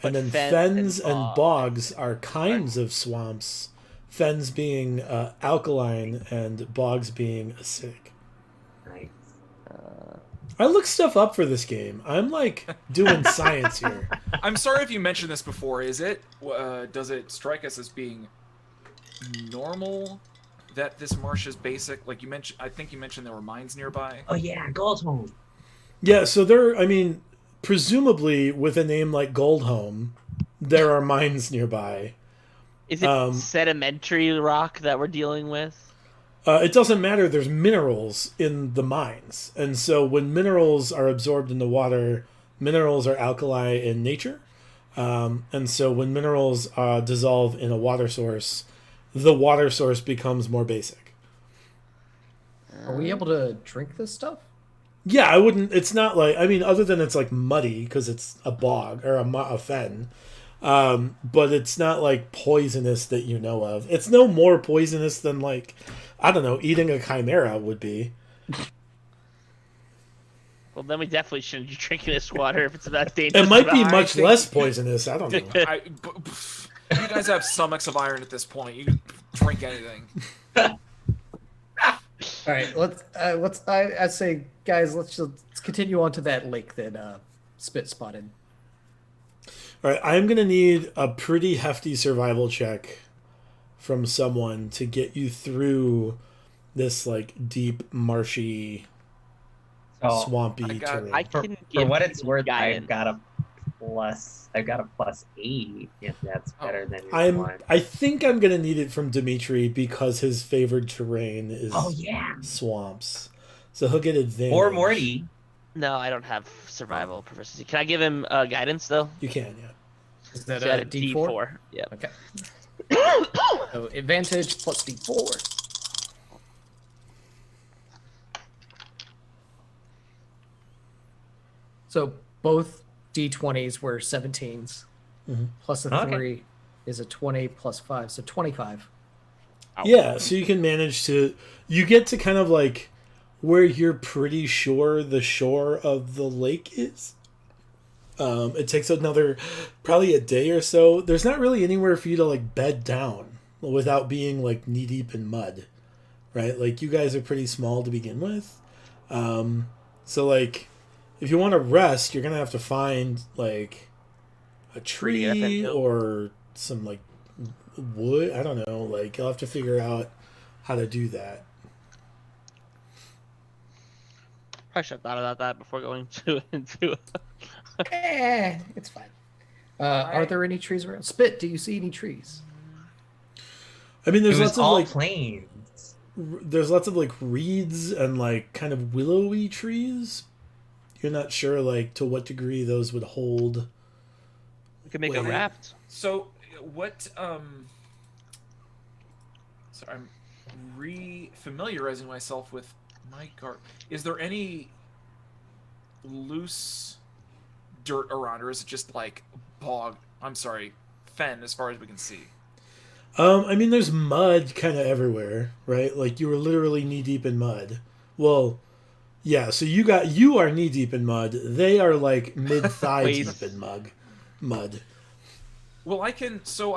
But And then fens fens and and bogs are kinds of swamps. Fens being alkaline and bogs being acidic. Nice. I look stuff up for this game. I'm like doing science here. I'm sorry if you mentioned this before. Is it? Does it strike us as being normal that this marsh is basic? Like you mentioned, I think you mentioned there were mines nearby. Oh yeah, Goldholm. Yeah, so I mean, presumably with a name like Goldholm, there are mines nearby. Is it sedimentary rock that we're dealing with? It doesn't matter. There's minerals in the mines. And so when minerals are absorbed in the water, minerals are alkali in nature. And so when minerals dissolve in a water source, the water source becomes more basic. Are we able to drink this stuff? Yeah, I wouldn't. It's not like, I mean, other than it's like muddy because it's a bog or a fen. But it's not like poisonous that you know of. It's no more poisonous than like, I don't know, eating a chimera would be. Well, then we definitely shouldn't be drinking this water if it's that dangerous. It might be I much think- less poisonous. I don't know. You guys have stomachs of iron at this point. You can drink anything. All right, I say, guys, let's continue on to that lake that Spit spotted. All right, I'm going to need a pretty hefty survival check from someone to get you through this like deep, marshy, swampy terrain. I For can give what it's people worth, guidance. I've got a +8 if that's better than your I'm one. I think I'm gonna need it from Dimitri because his favored terrain is Oh yeah. swamps. So he'll get advantage. Or Morty. No, I don't have survival proficiency. Can I give him guidance though? You can, yeah. Is that So at a D4? Yeah. Okay. So advantage plus D4. So both D20s were 17s. Mhm. Plus a Okay. 3 is a 20 plus 5, so 25. Yeah, so you can manage to... You get to kind of like where you're pretty sure the shore of the lake is. It takes another probably a day or so. There's not really anywhere for you to like bed down without being like knee deep in mud, right? Like you guys are pretty small to begin with. So like if you want to rest, you're gonna have to find like a tree or some like wood. I don't know. Like you'll have to figure out how to do that. I should have thought about that before going into. It's fine. Are there any trees around? Spit, do you see any trees? I mean, there's lots of like plains. There's lots of like reeds and like kind of willowy trees. You're not sure like to what degree those would hold. We could make a raft. So what? Sorry, I'm re-familiarizing myself with my garden. Is there any loose dirt around, or is it just like bog? I'm sorry, fen, as far as we can see. I mean, there's mud kind of everywhere, right? Like you were literally knee deep in mud. Well, yeah. So you are knee deep in mud. They are like mid thigh deep in mud. Well, I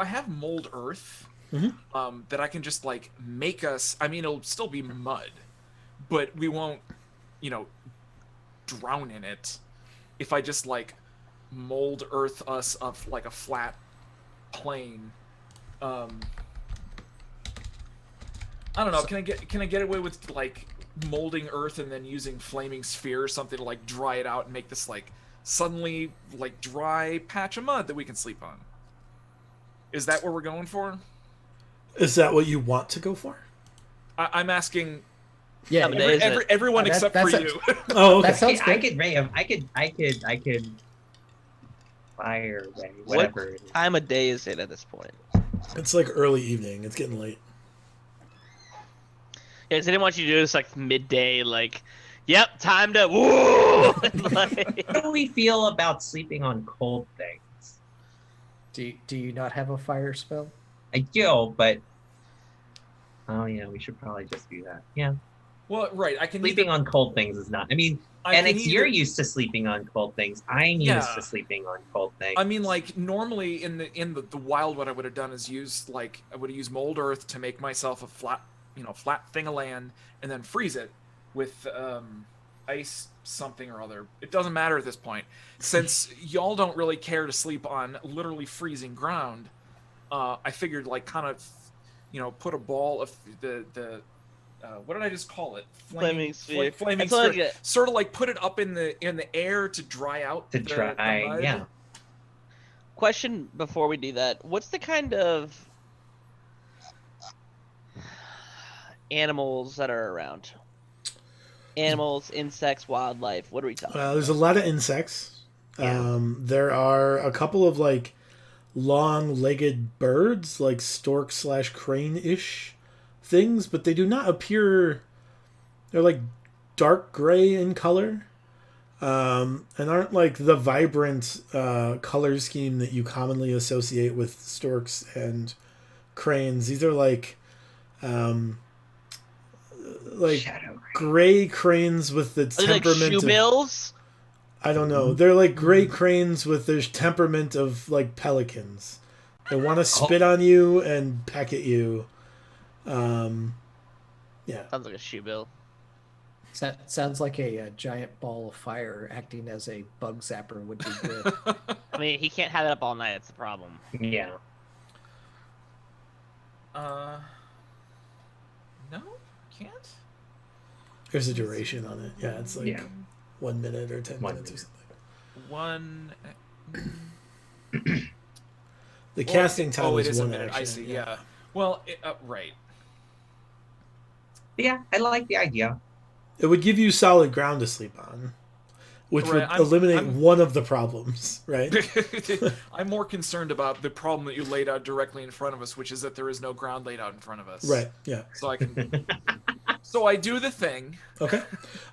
have mold earth. Mm-hmm. That I can just like make us. I mean, it'll still be mud, but we won't, drown in it. If I just like mold earth us up like a flat plane. I don't know. Can I get away with like molding earth and then using flaming sphere or something to like dry it out and make this like suddenly like dry patch of mud that we can sleep on? Is that what we're going for? Is that what you want to go for? I'm asking. Yeah, everyone except for you. Oh, okay. That sounds good. I could fire away, whatever. What time of day is it at this point? It's like early evening. It's getting late. Yeah, because I didn't want you to do this like midday, like, yep, time to woo. Like, How do we feel about sleeping on cold things? Do you not have a fire spell? I do, but oh yeah, we should probably just do that. Yeah. Well, right. I can Sleeping on cold things is not. I mean, you're used to sleeping on cold things. I'm used to sleeping on cold things. I mean, like normally in the wild, what I would have done is I would have used mold earth to make myself a flat thing of land, and then freeze it with ice something or other. It doesn't matter at this point, since y'all don't really care to sleep on literally freezing ground. I figured like kind of, put a ball of the what did I just call it? Flaming sphere. Flaming sphere. Sort of like put it up in the air to dry out. To dry, the mud. Yeah. Question before we do that: what's the kind of animals that are around? Animals, insects, wildlife. What are we talking about? There's a lot of insects. Yeah. There are a couple of like long-legged birds, like stork/crane-ish things, but they do not appear. They're like dark gray in color, and aren't like the vibrant color scheme that you commonly associate with storks and cranes. These are like gray cranes with the temperament like shoebills? I don't know. They're like gray cranes with their temperament of like pelicans. They want to spit on you and peck at you. Yeah. Sounds like a shoebill. Sounds like a giant ball of fire acting as a bug zapper would be good. I mean, he can't have it up all night. That's the problem. Yeah. No, can't. There's a duration on it. Yeah, it's like 1 minute or 10 minutes or something. The casting time is 1 minute. I see. Yeah. Well, right. Yeah, I like the idea. It would give you solid ground to sleep on, which would eliminate one of the problems, right? I'm more concerned about the problem that you laid out directly in front of us, which is that there is no ground laid out in front of us. Right, yeah. So I can... So I do the thing. Okay.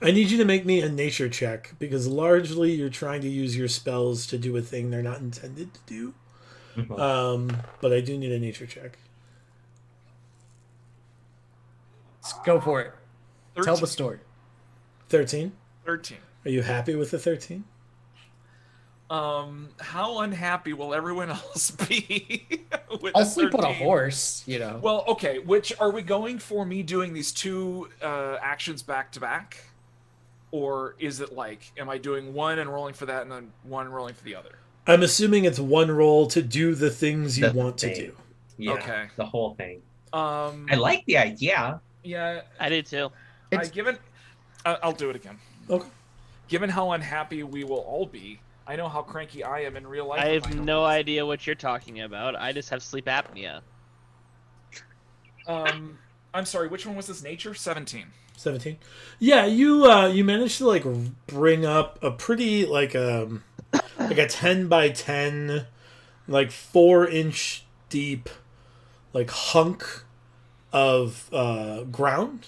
I need you to make me a nature check, because largely you're trying to use your spells to do a thing they're not intended to do. But I do need a nature check. Go for it. 13. Tell the story. 13. 13. Are you happy with the 13? How unhappy will everyone else be with I'll the sleep on a 13? horse, you know. Well, okay. Which are we going for? Me doing these two actions back to back, or is it like, am I doing one and rolling for that, and then one rolling for the other? I'm assuming it's one roll to do the things you want to do. Yeah, Okay. the whole thing. I I like the idea. Yeah. I do too. I'll do it again. Okay. Given how unhappy we will all be, I know how cranky I am in real life. I if have don't no do this. idea what you're talking about. I just have sleep apnea. I'm sorry. Which one was this? Nature 17. 17. Yeah, you managed to like bring up a pretty like a 10 by 10 like 4-inch deep like hunk of ground.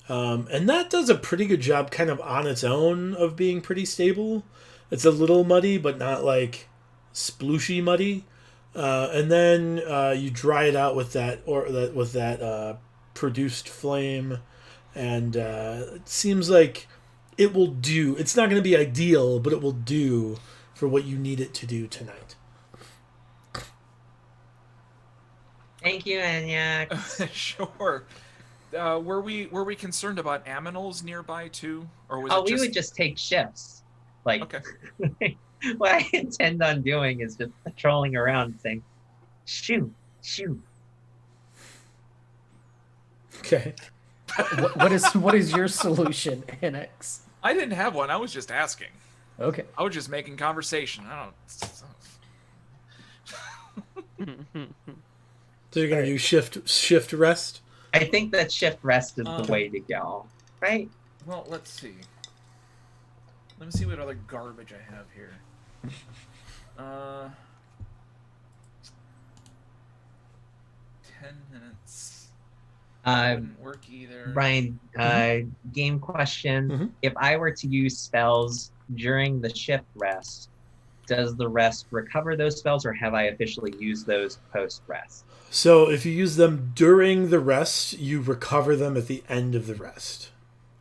And that does a pretty good job kind of on its own of being pretty stable. It's a little muddy, but not like splooshy muddy. And then you dry it out with that produced flame, and it seems like it will do. It's not going to be ideal, but it will do for what you need it to do tonight. Thank you, Anya. Sure. Were we concerned about aminals nearby too, or was We would just take shifts. Like, Okay. what I intend on doing is just patrolling around saying, shoot, shoot. Okay. What is your solution, Annex? I didn't have one. I was just asking. Okay. I was just making conversation. I don't. So you're going to do shift rest? I think that shift rest is the Okay. way to go, right? Well, let's see. Let me see what other garbage I have here. 10 minutes. Wouldn't work either. Ryan, game question. Mhm. If I were to use spells during the shift rest, does the rest recover those spells, or have I officially used those post rest? So if you use them during the rest, you recover them at the end of the rest.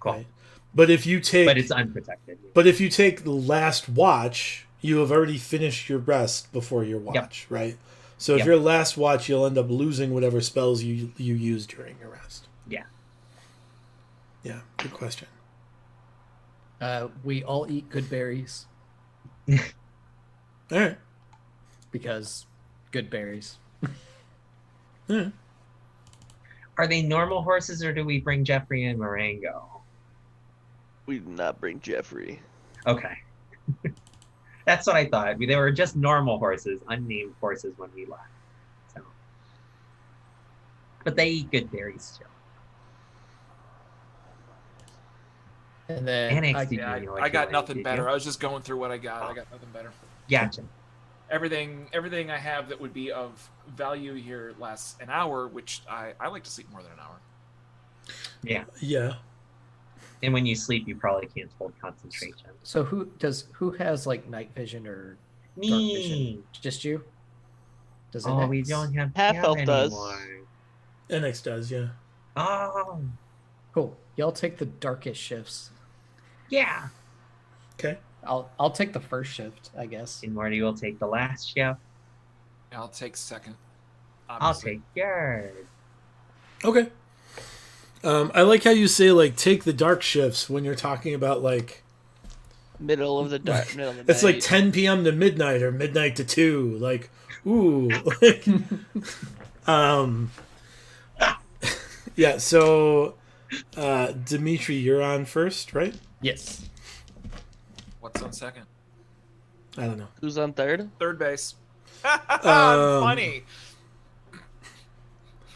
Cool. Right? But if you take But it's unprotected. But if you take the last watch, you have already finished your rest before your watch, right? So if Yep. your last watch, you'll end up losing whatever spells you use during your rest. Yeah. Yeah, good question. We all eat good berries All right. because good berries. All right. Are they normal horses, or do we bring Jeffrey and Marengo? We did not bring Jeffrey. Okay. That's what I thought. They were just normal horses, unnamed horses when we left. So. But they eat good berries too. And then Annex, I, did Yeah, you I got like nothing it, better. did I was just going through what I got. I got nothing better. you? Gotcha. Everything I have that would be of value here lasts an hour, which I like to sleep more than an hour. Yeah. Yeah. And when you sleep, you probably can't hold concentration. so who has like night vision or dark Me. vision? Just you? Does it? Oh, we don't have Half Cam elf does. anymore. NX does, yeah. Oh, Cool. Y'all take the darkest shifts. yeah. Okay. I'll take the first shift, I guess. And Morty will take the last shift. I'll take second. I'll Obviously. take yours. Okay. I like how you say like take the dark shifts when you're talking about like Middle of the middle of the it's like night. 10 p.m. to midnight or midnight to 2. Like, ooh. Like, yeah, so Dimitri, you're on first, right? Yes. What's on second? I don't know. Who's on third? Third base. Um, Funny.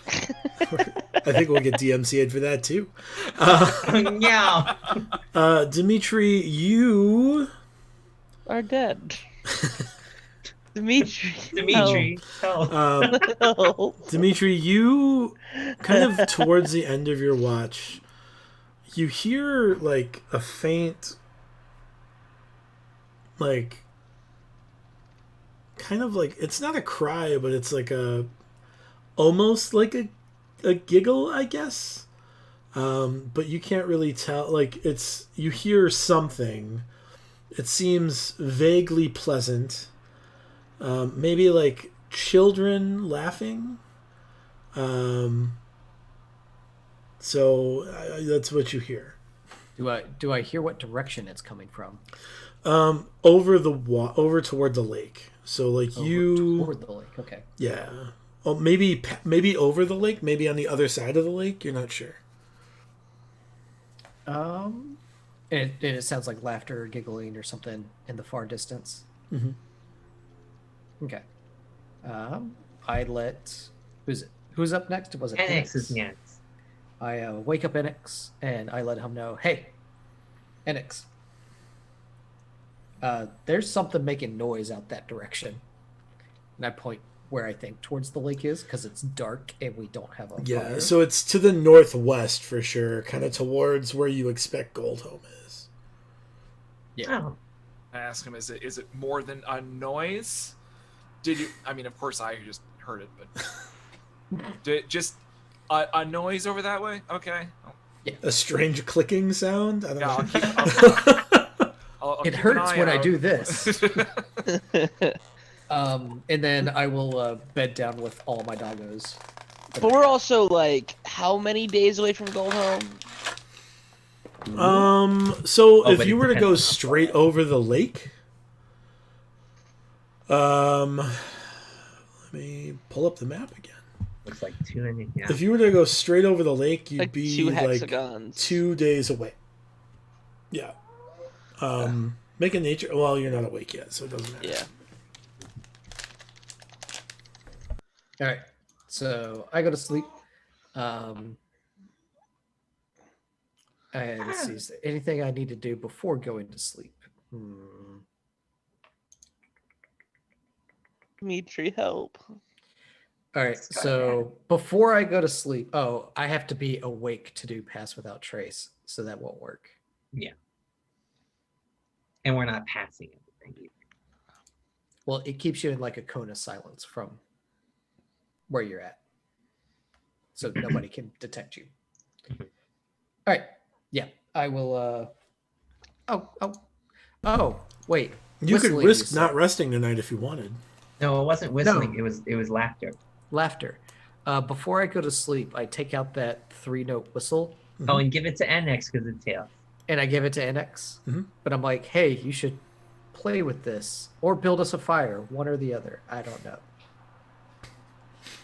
I think we'll get DMCA'd for that too. Yeah. Dimitri, you Are dead. Dimitri. Dimitri. Oh. No. Dimitri, you kind of towards the end of your watch, you hear like a faint, like, kind of like, it's not a cry, but it's like almost like a giggle, I guess. but you can't really tell. Like you hear something. It seems vaguely pleasant. Maybe like children laughing. So that's what you hear. Do I hear what direction it's coming from? Over toward the lake. So like toward the lake. Okay. Yeah. Oh, maybe over the lake. Maybe on the other side of the lake. You're not sure. And it sounds like laughter or giggling or something in the far distance. Mm-hmm. Okay. I let who's up next? Was it NX is next. I wake up Enix and I let him know, hey, Enix, there's something making noise out that direction. And I point where I think towards the lake is because it's dark and we don't have a fire. So it's to the northwest for sure, kind of towards where you expect Goldhome is. Yeah. Oh. I ask him, is it more than a noise? Did you? I mean, of course, I just heard it, but just a noise over that way. Okay. Yeah. A strange clicking sound. I don't know. I'll it hurts when I do this. And then I will bed down with all my doggos. But we're also like how many days away from Goldhome? So if you were to go straight over the lake, let me pull up the map again. Looks like 2 and yeah. If you were to go straight over the lake, you'd Like be 2 like hexagons. 2 days away. Yeah. Make a nature. Well, you're not awake yet, so it doesn't matter. Yeah. All right. So I go to sleep. And let's see, is there anything I need to do before going to sleep? Dimitri, help. All right. So before I go to sleep, I have to be awake to do Pass Without Trace, so that won't work. Yeah. And we're not passing anything either. Well, it keeps you in like a cone of silence from where you're at, so nobody can detect you. All right. Yeah, I will. Oh, wait. You could Whistling, risk you not said. resting tonight if you wanted. No, it wasn't whistling. No. It was laughter. Laughter. Before I go to sleep, I take out that 3-note whistle Oh, and give it to NX because it's tails. and I give it to NX. Mhm. But I'm like, hey, you should play with this or build us a fire, one or the other. I don't know.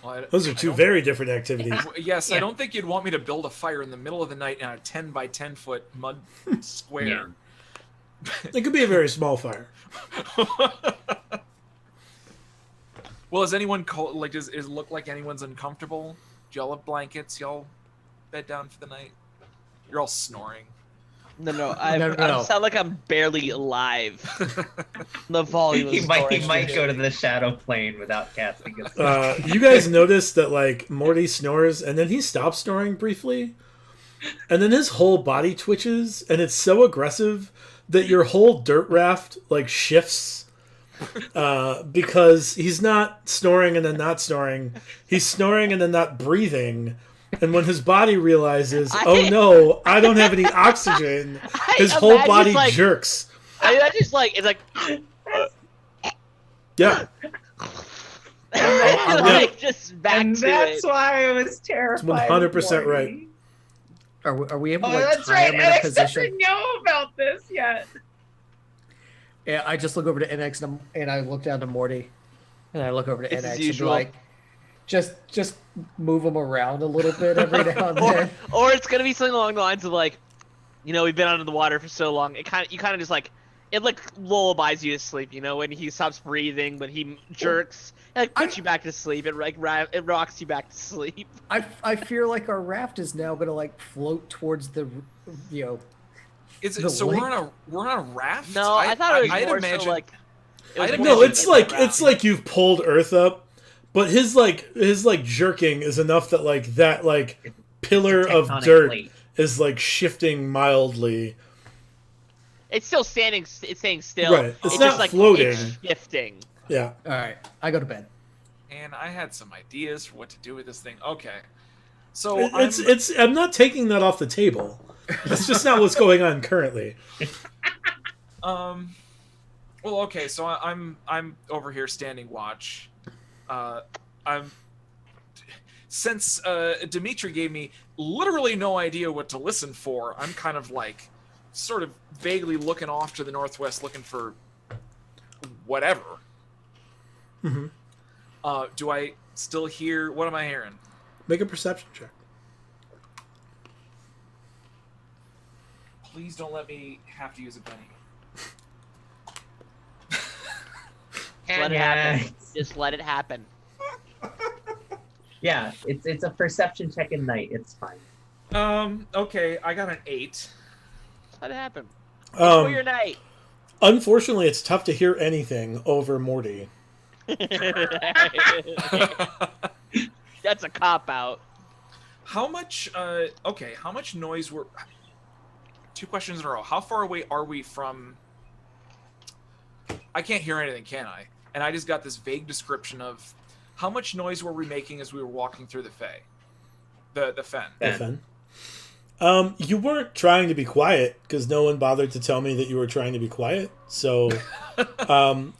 Well, Those are two very different activities. Yes, Yeah. I don't think you'd want me to build a fire in the middle of the night in a 10 by 10 foot mud square. It could be a very small fire. Well, is anyone cold? Like, does it look like anyone's uncomfortable? Do y'all have blankets? Y'all bed down for the night? You're all snoring. No, I No. sound like I'm barely alive. The volume. He is might go to the shadow plane without casting a spell. You guys notice that like Morty snores and then he stops snoring briefly, and then his whole body twitches, and it's so aggressive that your whole dirt raft like shifts because he's not snoring and then not snoring. He's snoring and then not breathing. And when his body realizes, oh no, I don't have any oxygen, his whole body jerks. I just like it's like Yeah. like just back And to that's it. why I was terrified. 100% right. Are we able Oh, to like, that's tie right. him in a NX position? doesn't know about this yet. Yeah, I just look over to NX and I look down to Morty, and I look over to It's as NX and be usual. like, just move him around a little bit every now and then. Or it's gonna be something along the lines of like, you know, we've been under the water for so long. You kind of just like it like lullabies you to sleep. You know, when he stops breathing, but he jerks, it like puts you back to sleep. It like it rocks you back to sleep. I fear like our raft is now gonna like float towards the, Is The it, so lake? we're on a raft? No, I thought it was I'd more imagine, so like. It was I'd more No, imagine so it's like you've pulled Earth up, but his jerking is enough that that pillar of Tectonic dirt plate. is like shifting mildly. It's still standing. It's staying still. Right, it's It's not just like floating. It's shifting. Yeah. all right, I go to bed. And I had some ideas for what to do with this thing. Okay. So I'm not taking that off the table. That's just not what's going on currently. Well, okay, so I'm over here standing watch. Since Dimitri gave me literally no idea what to listen for, I'm kind of like sort of vaguely looking off to the northwest, looking for whatever. Mm-hmm. Do I still hear? What am I hearing? Make a perception check. Please don't let me have to use a penny. Let it happen. Just let it happen. Yeah, it's a perception check in night. It's fine. Okay, I got an 8. Let it happen. Enjoy your night. Unfortunately, it's tough to hear anything over Morty. That's a cop out. How much? Okay, how much noise were? 2 questions in a row. How far away are we from? I can't hear anything, can I? And I just got this vague description of how much noise were we making as we were walking through the Fae, the fen. The fen. You weren't trying to be quiet because no one bothered to tell me that you were trying to be quiet. So,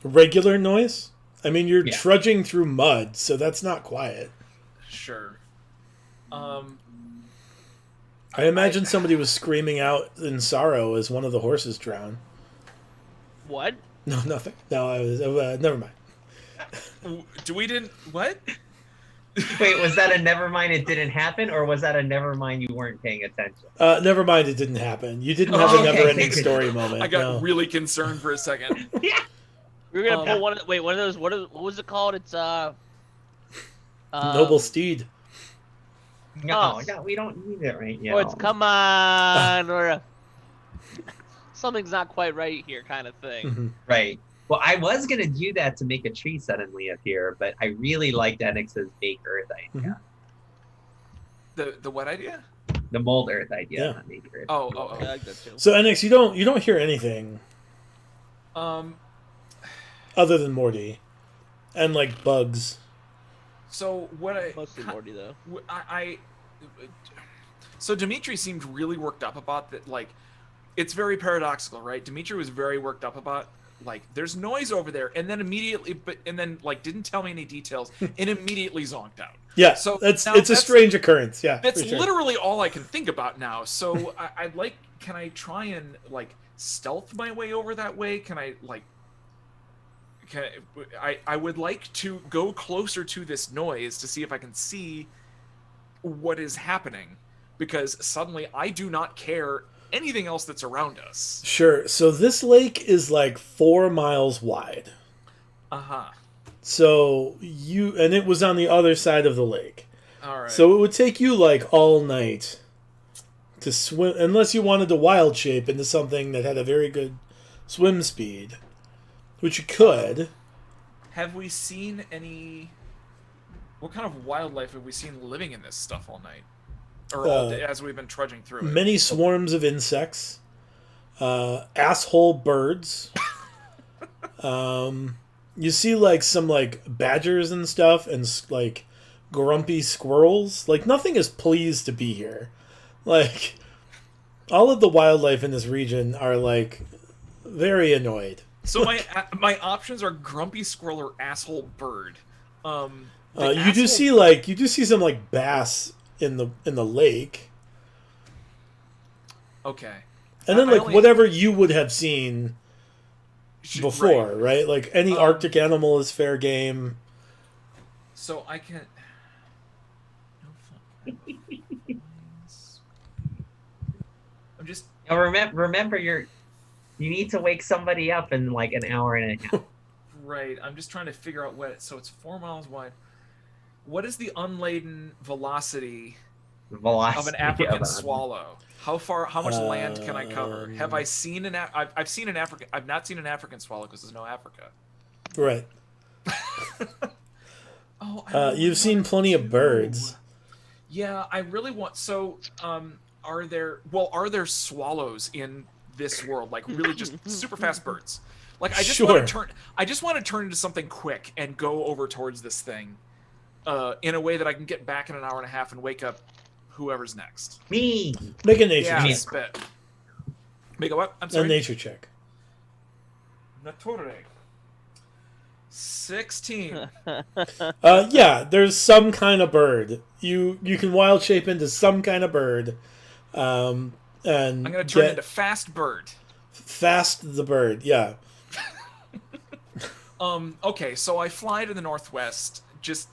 regular noise. I mean, you're trudging through mud, so that's not quiet. Sure. I imagine somebody was screaming out in sorrow as one of the horses drowned. What? No, nothing. No, I was. Never mind. What? Wait, was that a never mind it didn't happen, or was that a never mind you weren't paying attention? Never mind it didn't happen. You didn't have a never-ending story moment. I got really concerned for a second. Yeah. We were gonna pull one of those. What was it called? It's Noble Steed. No, we don't need it right now. Or it's come on, or something's not quite right here, kind of thing. Mm-hmm. Right. Well, I was gonna do that to make a tree suddenly appear, but I really liked Enix's fake Earth idea. Mm-hmm. The what idea? The mold Earth idea. Yeah. Not maybe Earth. Oh, I like that too. So Enix, you don't hear anything other than Morty and like bugs. So what I Mostly Morty though. So Dimitri seemed really worked up about that. Like, it's very paradoxical, right? Dimitri was very worked up about, like, there's noise over there, and then like didn't tell me any details, and immediately zonked out. Yeah, so it's a strange occurrence. Yeah, that's for sure. literally all I can think about now. So I'd like, can I try and like stealth my way over that way? Can I like? I would like to go closer to this noise to see if I can see what is happening, because suddenly I do not care anything else that's around us. Sure. So this lake is like 4 miles wide. Uh-huh. So and it was on the other side of the lake. All right. So it would take you like all night to swim, unless you wanted to wild shape into something that had a very good swim speed, which you could. Have we seen any? What kind of wildlife have we seen living in this stuff all night, or all day as we've been trudging through it? Many swarms of insects, asshole birds. You see like some like badgers and stuff, and like grumpy squirrels. Like nothing is pleased to be here. Like all of the wildlife in this region are like very annoyed. So my options are grumpy squirrel or asshole bird. You do see some like bass in the lake. Okay. And then whatever you would have seen before, right? Like any Arctic animal is fair game. So I can. I'm just. Now remember, you need to wake somebody up in like an hour and a half. Right. I'm just trying to figure out what. So it's 4 miles wide. What is the unladen velocity of an African swallow? How much land can I cover? Have I seen I've seen an African. I've not seen an African swallow because there's no Africa. Right. You've seen plenty of birds. Yeah, I really want. So, are there swallows in this world? Like really, just super fast birds. Like I just want to turn into something quick and go over towards this thing, in a way that I can get back in an hour and a half and wake up whoever's next. Me. Make a nature Yeah, check. Spit. Make a what? I'm A sorry. nature check. Nature. 16. Yeah, there's some kind of bird. You can wild shape into some kind of bird. And I'm gonna turn get into Fast Bird. Fast the bird, yeah. Okay, so I fly to the northwest. Just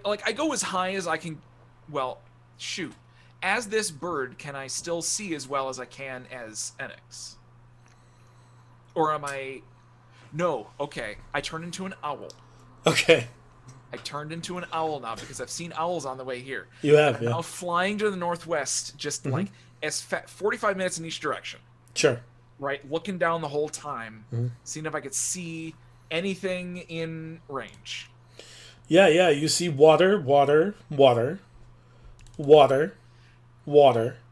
like I go as high as I can. Well, shoot. As this bird, can I still see as well as I can as Enix? Or am I? No. Okay, I turned into an owl. Okay. I turned into an owl now because I've seen owls on the way here. You have, I'm yeah. now flying to the northwest, just like as 45 minutes in each direction. Sure. Right, looking down the whole time, seeing if I could see anything in range. Yeah, you see water.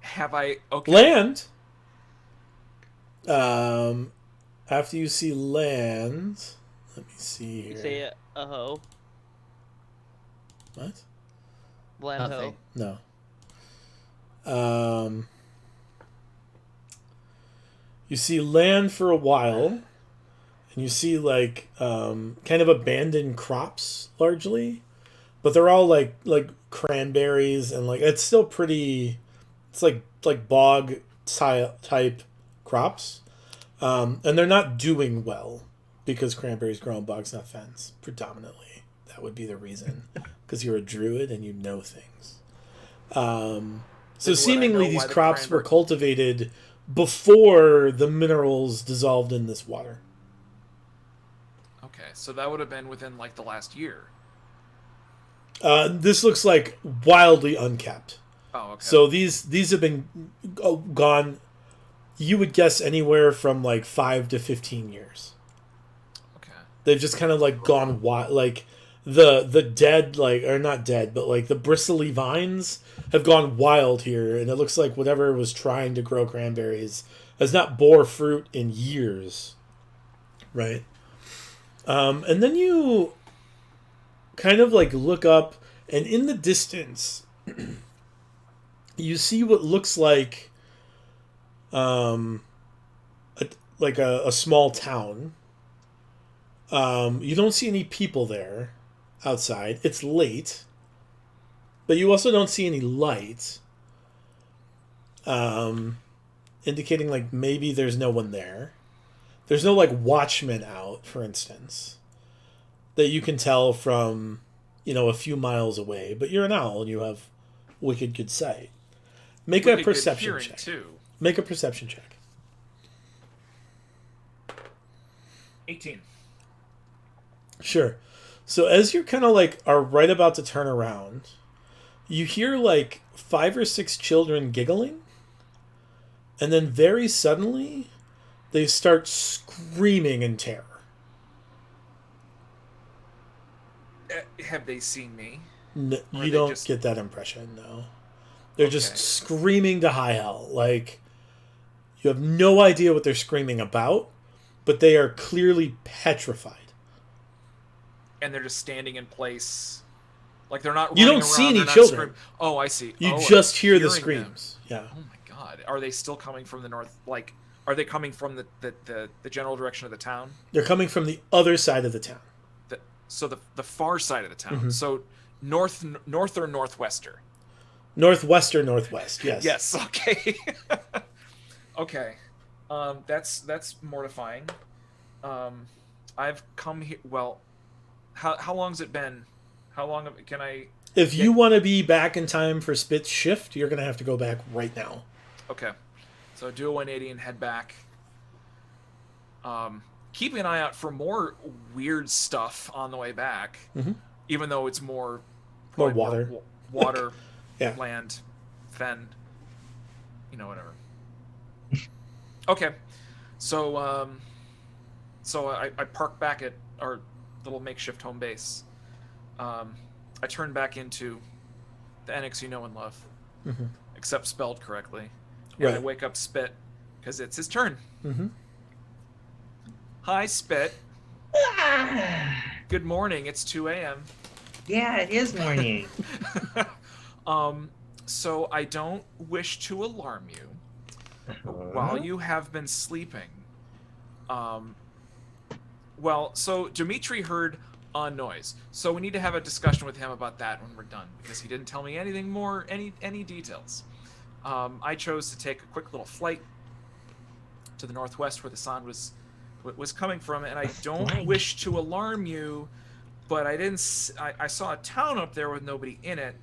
Have I? Okay. Land. After you see land, let me see here. Say a ho. What? Land ho. Nothing. No. You see land for a while, and you see like kind of abandoned crops largely, but they're all like cranberries and like it's still pretty. It's like bog type crops, and they're not doing well because cranberries grow in bogs, not fens. Predominantly, that would be the reason, because you're a druid and you know things. So seemingly these crops were cultivated before the minerals dissolved in this water. Okay, so that would have been within like the last year. This looks like wildly unkept. Oh, okay. So these have been gone. You would guess anywhere from like 5 to 15 years. Okay. They've just kind of like gone wild. Like the dead, like, or not dead, but like the bristly vines have gone wild here, and it looks like whatever was trying to grow cranberries has not bore fruit in years. Right. And then you kind of like look up, and in the distance, you see what looks like a small town. You don't see any people there outside. It's late, but you also don't see any light, indicating like maybe there's no one there. There's no like watchman out, for instance, that you can tell from, a few miles away. But you're an owl and you have wicked good sight. Make a perception check. Too. Make a perception check. 18. Sure. So as you kind of like are right about to turn around, you hear like 5 or 6 children giggling, and then very suddenly they start screaming in terror. Have they seen me? No, you don't get that impression, no. They're just screaming to high hell. Like, you have no idea what they're screaming about, but they are clearly petrified. And they're just standing in place. Like, they're not You running don't see around, any they're not children. screaming. Oh, I see. You I'm just hear the hearing screams. them. Yeah. Oh my god. Are they still coming from the north? Like, are they coming from the general direction of the town? They're coming from the other side of the town. So the far side of the town. Mm-hmm. So north or northwester? Northwest, yes. Yes, okay. Okay. That's mortifying. I've come here. Well, how long's it been? How long can I? If you want to be back in time for Spit's shift, you're going to have to go back right now. Okay. So do a 180 and head back. Keeping an eye out for more weird stuff on the way back, even though it's more water. Water, yeah. Land, fen, whatever. Okay. So I park back at our little makeshift home base. I turn back into the Enix you know and love, except spelled correctly. And Right. I wake up Spit because it's his turn. Mm-hmm. Hi, Spit. Good morning. It's 2 a.m. Yeah, it is morning. So I don't wish to alarm you. While you have been sleeping, so Dimitri heard a noise. So we need to have a discussion with him about that when we're done, because he didn't tell me anything more, any details. I chose to take a quick little flight to the northwest where the sound was coming from, and I don't wish to alarm you, but I saw a town up there with nobody in it,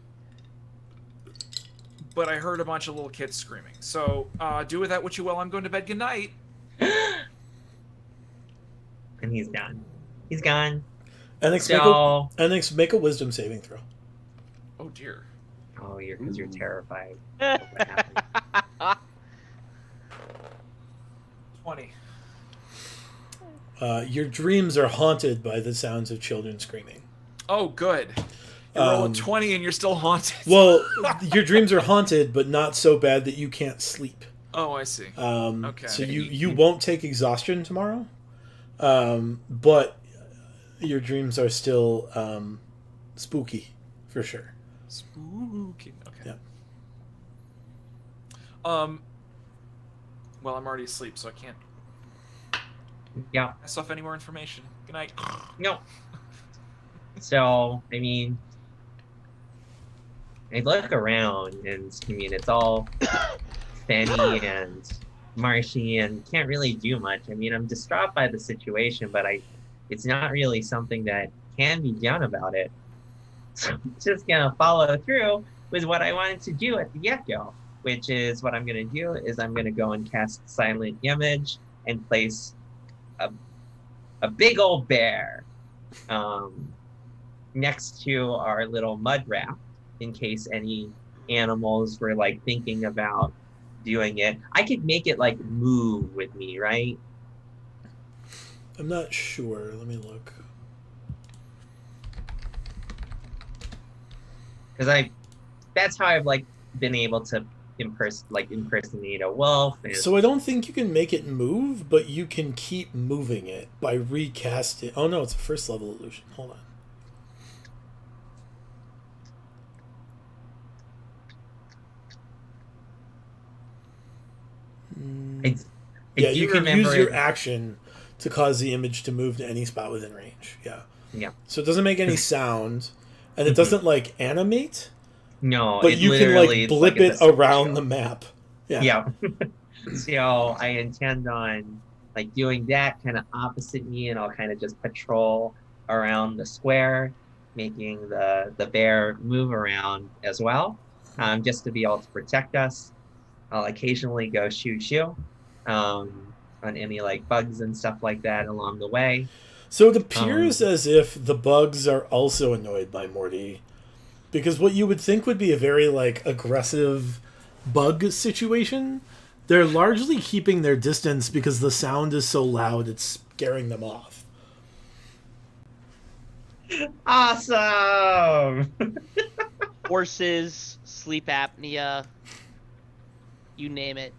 but I heard a bunch of little kids screaming. So do with that what you will. I'm going to bed. Good night. And he's gone. He's gone. Enix, make a wisdom saving throw. Oh dear. Oh, because you're terrified. 20. Your dreams are haunted by the sounds of children screaming. Oh, good. You roll a 20 and you're still haunted. Well, your dreams are haunted, but not so bad that you can't sleep. Oh, I see. Okay. So you won't take exhaustion tomorrow, but your dreams are still spooky, for sure. Spooky. Okay. Yeah. Well, I'm already asleep, so I can't. Yeah. Pass off any more information. Good night. No. So, I mean, I look around, and I mean, it's all fenny and marshy, and can't really do much. I mean, I'm distraught by the situation, but it's not really something that can be done about it. So I'm just gonna follow through with what I wanted to do at the get-go, which is what I'm gonna do is I'm gonna go and cast Silent Image and place a big old bear next to our little mud raft in case any animals were like thinking about doing it. I could make it like move with me, right? I'm not sure. Let me look. Because that's how I've like been able to impersonate a wolf. So I don't think you can make it move, but you can keep moving it by recasting. Oh no, it's a first level illusion. Hold on. You can use your action to cause the image to move to any spot within range. Yeah. Yeah. So it doesn't make any sound, and it doesn't like animate. No, but you can like blip it around the map. Yeah. Yeah. So I intend on like doing that kind of opposite me, and I'll kind of just patrol around the square, making the bear move around as well, just to be able to protect us. I'll occasionally go shoo on any like bugs and stuff like that along the way. So it appears as if the bugs are also annoyed by Morty, because what you would think would be a very like aggressive bug situation, they're largely keeping their distance because the sound is so loud it's scaring them off. Awesome. Horses, sleep apnea, you name it.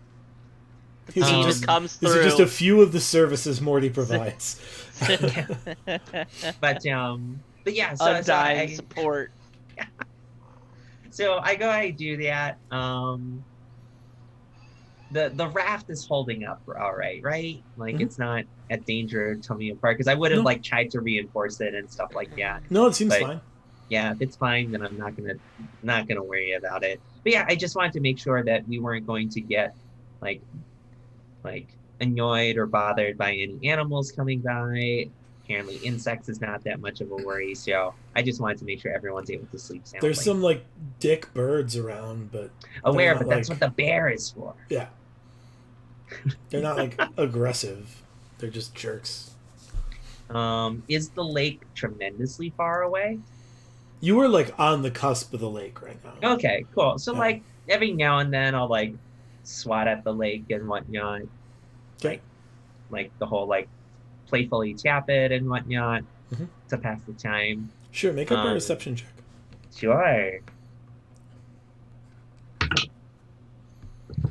These are just a few of the services Morty provides. But yeah, so undying support. So I go ahead and do that. The raft is holding up all right? Like it's not at danger to me apart, because I would have like tried to reinforce it and stuff like that. No, it seems fine. Yeah, if it's fine, then I'm not gonna worry about it. But yeah, I just wanted to make sure that we weren't going to get like annoyed or bothered by any animals coming by. Apparently insects is not that much of a worry, so I just wanted to make sure everyone's able to sleep soundly. There's some like dick birds around, but that's what the bear is for. Yeah. They're not like aggressive. They're just jerks. Is the lake tremendously far away? You were like on the cusp of the lake right now. Okay, cool. So like every now and then I'll like swat at the lake and whatnot. Okay. Like the whole like playfully tap it and whatnot to pass the time. Sure, make a perception check. Sure.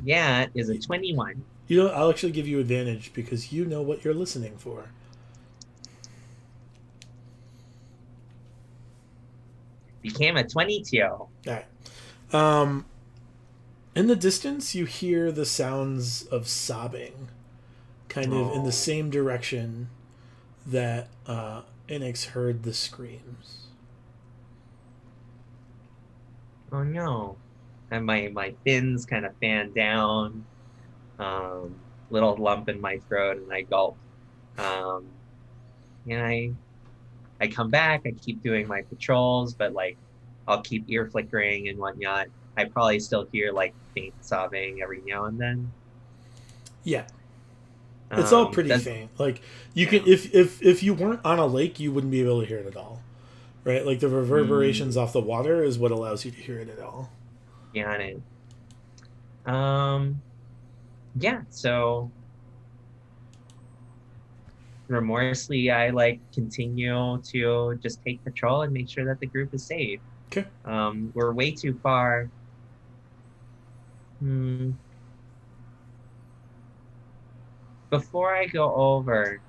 Yeah, it is a 21. You know, I'll actually give you advantage because you know what you're listening for. Became a 22. All right. In the distance, you hear the sounds of sobbing, kind of in the same direction that Enix heard the screams. Oh no. And my fins kind of fan down. Little lump in my throat, and I gulp. And I come back, I keep doing my patrols, but like I'll keep ear flickering and whatnot. I probably still hear like faint sobbing every now and then. Yeah. It's all pretty faint. Like you can if you weren't on a lake, you wouldn't be able to hear it at all. Right? Like the reverberations off the water is what allows you to hear it at all. Got it. Yeah, so remorselessly I like continue to just take patrol and make sure that the group is safe. Okay. We're way too far. Before I go over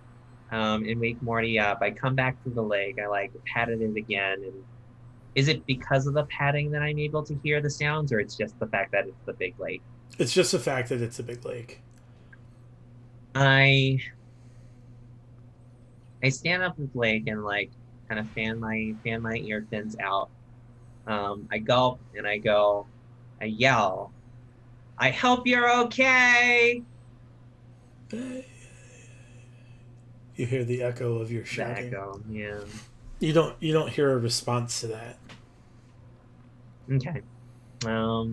and wake Morty up, I come back to the lake. I like patted it again. And is it because of the patting that I'm able to hear the sounds, or it's just the fact that it's the big lake? It's just the fact that it's a big lake. I stand up at the lake and like kind of fan my ear fins out. I gulp and I go, I yell, I hope you're okay. You hear the echo of your shouting. The echo, yeah. You don't hear a response to that. Okay. So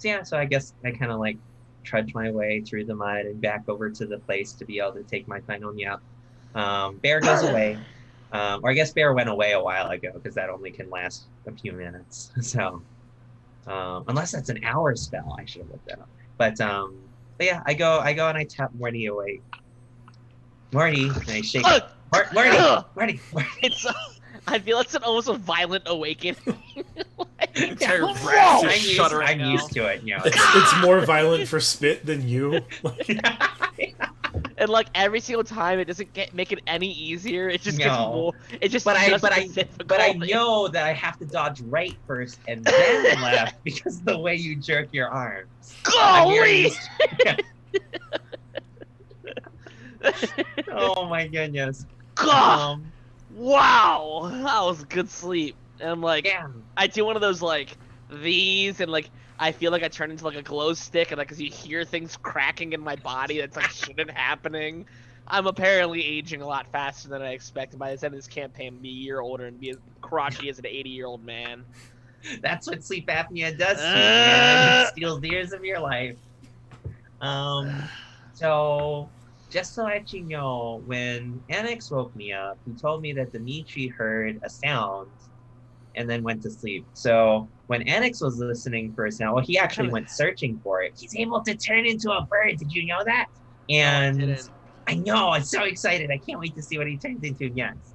yeah, so I guess I kind of like trudge my way through the mud and back over to the place to be able to take my final nap. Bear goes away. Or I guess Bear went away a while ago because that only can last a few minutes. So unless that's an hour spell, I should have looked that up. But yeah, I go and I tap Morty awake. Morty, and I shake. Morty. It's. I feel it's almost a violent awakening. Entire raft is shuddering. I'm used to it. You know. It's more violent for Spit than you. And like every single time, it doesn't make it any easier. It just gets more. It just. But I know that I have to dodge right first and then left because of the way you jerk your arms. Golly! Oh my goodness. God. Wow, that was good sleep. And like, Damn. I do one of those like these, and like I feel like I turn into like a glow stick, and like as you hear things cracking in my body that's like shouldn't happening. I'm apparently aging a lot faster than I expected. By the end of this campaign, be a year older and be as crotchety as an 80-year-old man. That's what sleep apnea does to you, man. It steals the years of your life. So just to let you know, when Enix woke me up, he told me that Dimitri heard a sound and then went to sleep. So when Enix was listening for a sound, well, he actually went searching for it. He's able to turn into a bird. Did you know that? And I know, I'm so excited. I can't wait to see what he turns into next.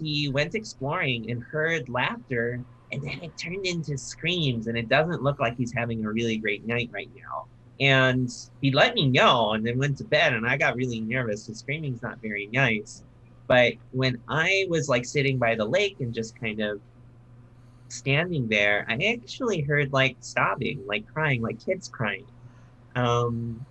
He went exploring and heard laughter, and then it turned into screams, and it doesn't look like he's having a really great night right now. And he let me know and then went to bed, and I got really nervous because screaming's not very nice. But when I was like sitting by the lake and just kind of standing there, I actually heard like sobbing, like crying, like kids crying.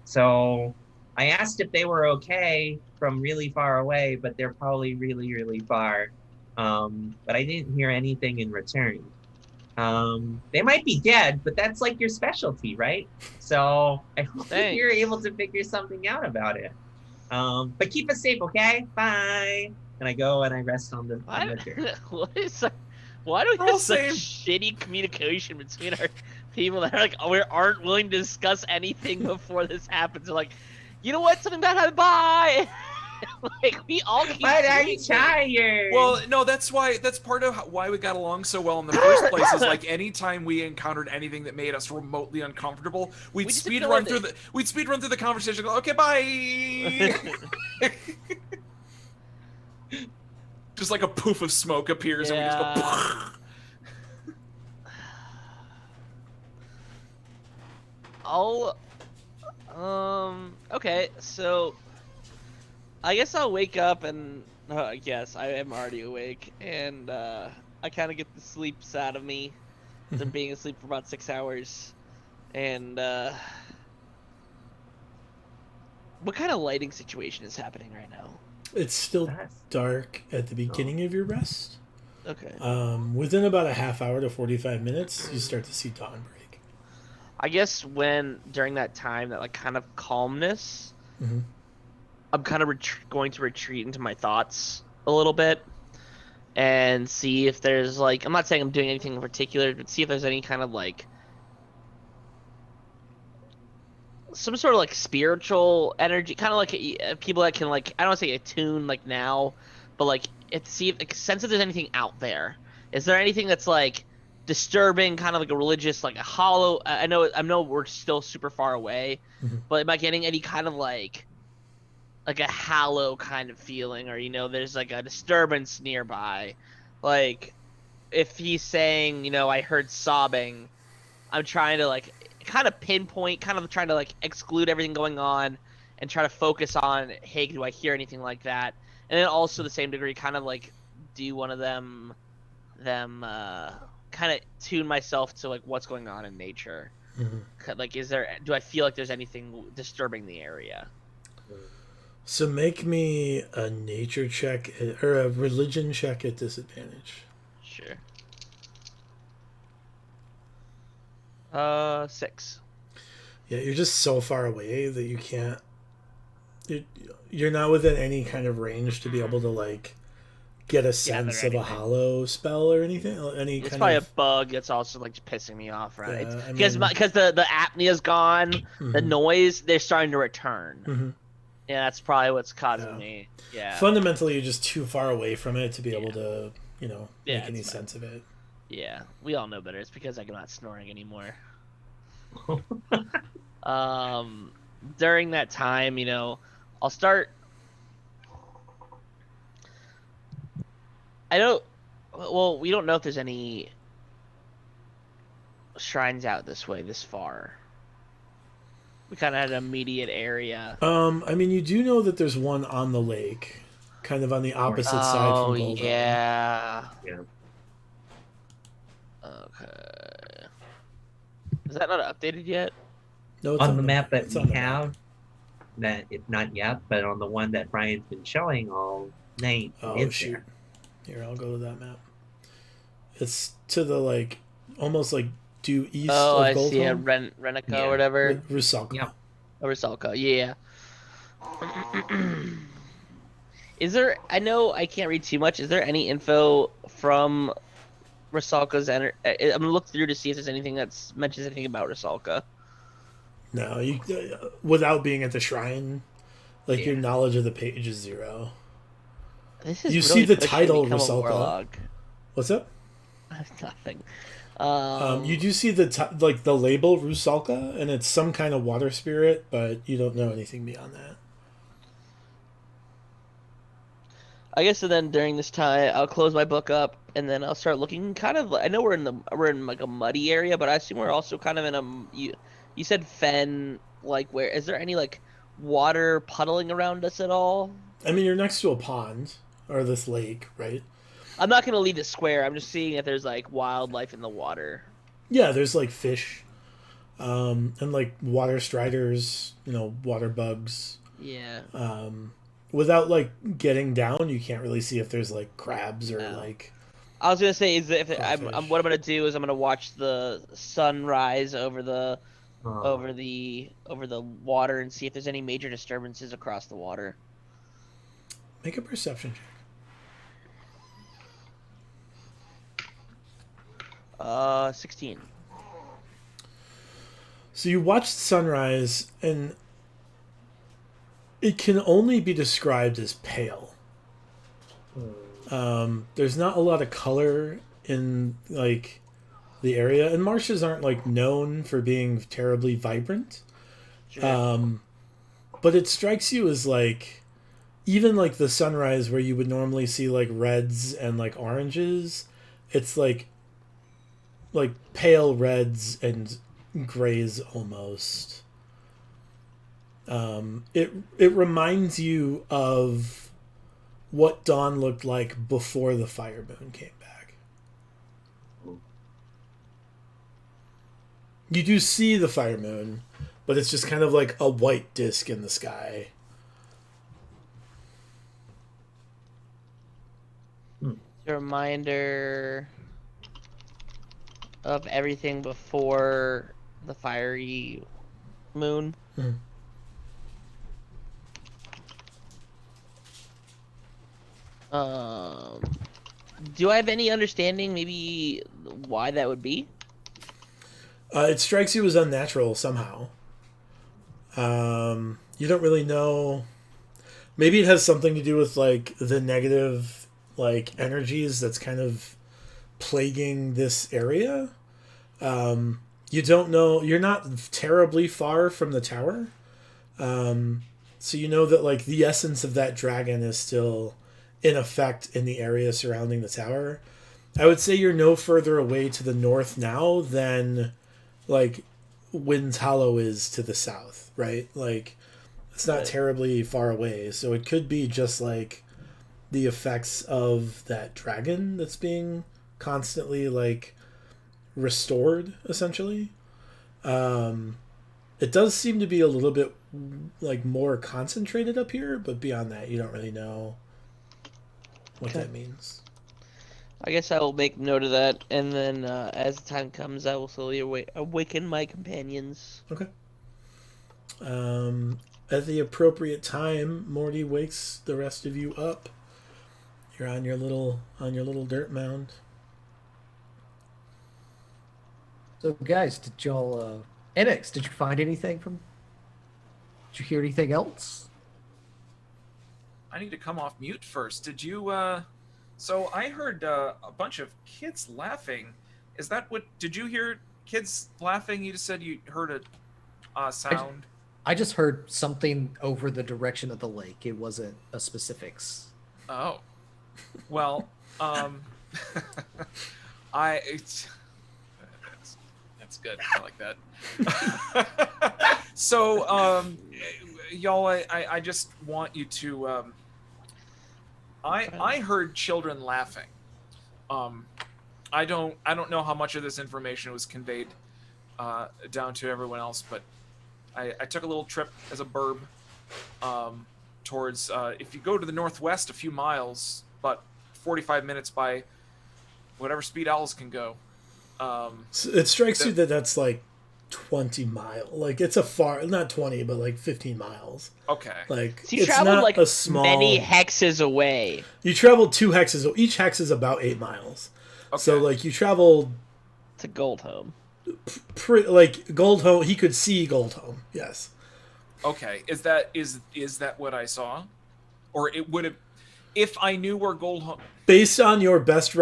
So I asked if they were okay from really far away, but they're probably really, really far. But I didn't hear anything in return. They might be dead, but that's like your specialty, right? So I hope you're able to figure something out about it. But keep us safe, okay? Bye. And I go and I rest on the dirt. What is that? Why do we have such shitty communication between our people that are like, we aren't willing to discuss anything before this happens? They're like, you know what? Something bad happened. Bye. Like we all keep. But I'm tired. Well, no, that's part of why we got along so well in the first place. Is like anytime we encountered anything that made us remotely uncomfortable, we'd speed run through the conversation. Go, okay, bye. Just like a poof of smoke appears, and we just go. Okay, so I guess I'll wake up and yes, I am already awake, and I kind of get the sleeps out of me, after being asleep for about 6 hours. And what kind of lighting situation is happening right now? It's still dark at the beginning of your rest. Okay. Within about a half hour to 45 minutes, you start to see dawn break. I guess during that time, that like kind of calmness, I'm kind of going to retreat into my thoughts a little bit and see if there's like, I'm not saying I'm doing anything in particular, but see if there's any kind of like some sort of like spiritual energy, kind of like people that can like, I don't want to say attune like now, but like see if like, sense if there's anything out there. Is there anything that's like disturbing, kind of like a religious, like a hollow? I know we're still super far away, but am I getting any kind of like a hollow kind of feeling, or there's like a disturbance nearby? Like if he's saying, I heard sobbing, I'm trying to like kind of pinpoint, kind of trying to like exclude everything going on and try to focus on, hey, do I hear anything like that? And then also the same degree, kind of like do one of them kind of tune myself to like what's going on in nature. Like, do I feel like there's anything disturbing the area? So make me a nature check or a religion check at disadvantage. Sure. 6. Yeah, you're just so far away that you can't. You're not within any kind of range to be able to like get a sense of a hollow spell or anything. It's probably a bug that's also like just pissing me off, right? Yeah, because the apnea's gone, the noise, they're starting to return. Yeah, that's probably what's causing me. Yeah. Fundamentally, you're just too far away from it to be able to, make any sense of it. Yeah, we all know better. It's because I'm not snoring anymore. During that time, I'll start. Well, we don't know if there's any shrines out this way, this far. We kind of had an immediate area. You do know that there's one on the lake, kind of on the opposite side from Goldhome. Oh, yeah. Okay. Is that not updated yet? No, it's on the map that we have. That it's not yet, but on the one that Brian's been showing all night. Oh shoot! Here, I'll go to that map. It's to the almost due east of Goldhome. Oh, I see. Renica or whatever. Rusalka. Yeah. Oh, Rusalka. Yeah. Is there? I know I can't read too much. Is there any info from Rusalka's? I'm gonna look through to see if there's anything that mentions anything about Rusalka. No, you without being at the shrine, your knowledge of the page is 0. This is you really see the title Rusalka. What's up? Nothing. You do see the label Rusalka, and it's some kind of water spirit, but you don't know anything beyond that. I guess so. Then during this time, I'll close my book up, and then I'll start looking. Kind of, I know we're in like a muddy area, but I assume we're also kind of in a. You said fen. Where is there any water puddling around us at all? You're next to a pond or this lake, right? I'm not gonna leave the square. I'm just seeing if there's wildlife in the water. Yeah, there's fish, and water striders, water bugs. Yeah. Without getting down, you can't really see if there's crabs or I was gonna say what I'm gonna do is I'm gonna watch the sunrise over the water and see if there's any major disturbances across the water. Make a perception check. 16. So you watch the sunrise, and it can only be described as pale. There's not a lot of color in the area, and marshes aren't known for being terribly vibrant. Sure. But it strikes you as even the sunrise where you would normally see reds and oranges, it's pale reds and grays almost. It reminds you of what dawn looked like before the fire moon came back. You do see the fire moon, but it's just kind of like a white disc in the sky. A reminder of everything before the fiery moon. Hmm. Do I have any understanding maybe why that would be? It strikes you as unnatural somehow. You don't really know. Maybe it has something to do with like the negative like energies that's kind of plaguing this area. You don't know. You're not terribly far from the tower, so you know that like the essence of that dragon is still in effect in the area surrounding the tower. I would say you're no further away to the north now than like Wind's Hollow is to the south, right? Like it's not terribly far away, so it could be just like the effects of that dragon that's being constantly like restored essentially. It does seem to be a little bit like more concentrated up here, but beyond that you don't really know what that means. I guess I will make note of that, and then as the time comes, I will slowly awaken my companions. Okay. At the appropriate time, Morty wakes the rest of you up. You're on your little dirt mound. So, guys, did y'all, Enix, did you find anything from? Did you hear anything else? I need to come off mute first. Did you? So I heard a bunch of kids laughing. Is that what? Did you hear kids laughing? You just said you heard a sound. I just heard something over the direction of the lake. It wasn't a specifics. Oh, well, that's good. I like that. So, y'all, I just want you to. I heard children laughing. I don't know how much of this information was conveyed down to everyone else, but I took a little trip as a burb towards. If you go to the northwest a few miles, but 45 minutes by whatever speed owls can go. So it strikes you that that's like 20 miles. Like it's a far, not 20, but like 15 miles. Okay. Like so you it's traveled not like a small. Many hexes away. You traveled 2 hexes. Each hex is about 8 miles. Okay. So like you traveled to Goldhome. Like Goldhome, he could see Goldhome. Yes. Okay. Is that what I saw, or it would have, if I knew where Goldhome. Based on your best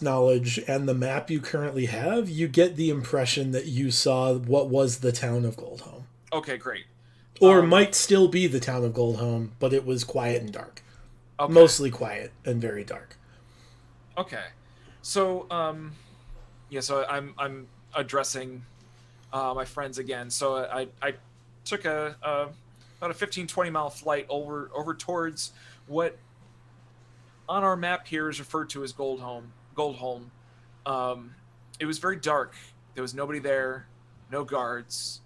knowledge and the map you currently have, you get the impression that you saw what was the town of Goldhome. Okay, great. Or might still be the town of Goldhome, but it was quiet and dark. Okay. Mostly quiet and very dark. Okay. So, so I'm addressing my friends again. So I took about a 15-20 mile flight over towards what on our map here is referred to as Goldhome. It was very dark. There was nobody there, no guards,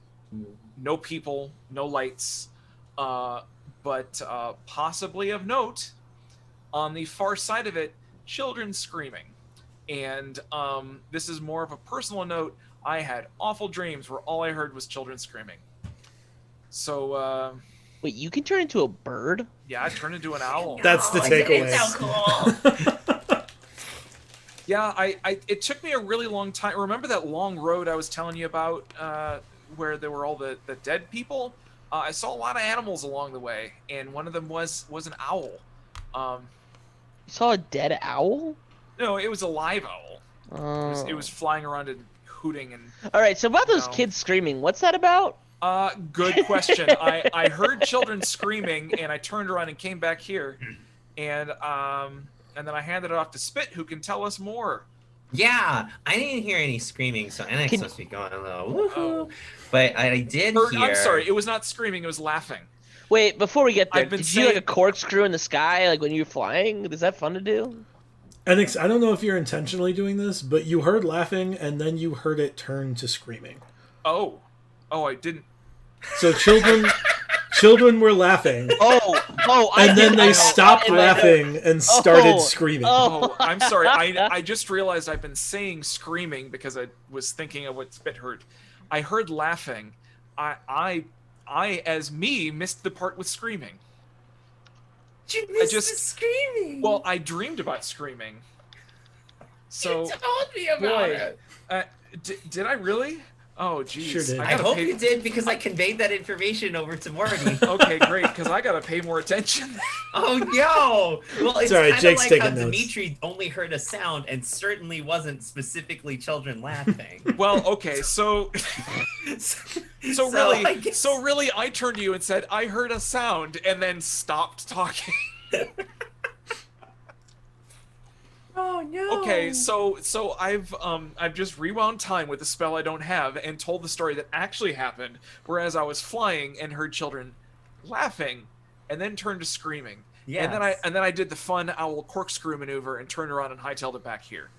no people, no lights. But possibly of note, on the far side of it, children screaming. And this is more of a personal note. I had awful dreams where all I heard was children screaming. So, wait, you can turn into a bird? Yeah, I turned into an owl. That's the takeaway. It's so cool. Yeah, it took me a really long time. Remember that long road I was telling you about where there were all the dead people? I saw a lot of animals along the way, and one of them was an owl. You saw a dead owl? No, it was a live owl. Oh. It was flying around and hooting and. All right, so about those kids screaming, what's that about? Good question. I heard children screaming, and I turned around and came back here, and then I handed it off to Spit, who can tell us more. Yeah, I didn't hear any screaming, so NX must be going a little woohoo. But I did hear. I'm sorry, it was not screaming; it was laughing. Wait, before we get there, did you do like a corkscrew in the sky, like when you were flying? Is that fun to do? Enix, I don't know if you're intentionally doing this, but you heard laughing and then you heard it turn to screaming. Oh, I didn't. So children were laughing. And then they stopped laughing and started screaming. Oh, I'm sorry. I just realized I've been saying screaming because I was thinking of what Spit heard. I heard laughing. I as me missed the part with screaming. You missed the screaming. Well, I dreamed about screaming. So you told me about it. Did I really? Oh, geez. Sure did. I hope you did because I conveyed that information over to Morty. Okay, great, because I gotta pay more attention. Oh no! Well, it's Sorry, kind Jake's of like how taking notes. Dimitri only heard a sound and certainly wasn't specifically children laughing. Well, okay, so really, I turned to you and said I heard a sound, and then stopped talking. Oh no! Okay, so I've just rewound time with a spell I don't have and told the story that actually happened, whereas I was flying and heard children laughing, and then turned to screaming. Yes. And then I did the fun owl corkscrew maneuver and turned around and hightailed it back here.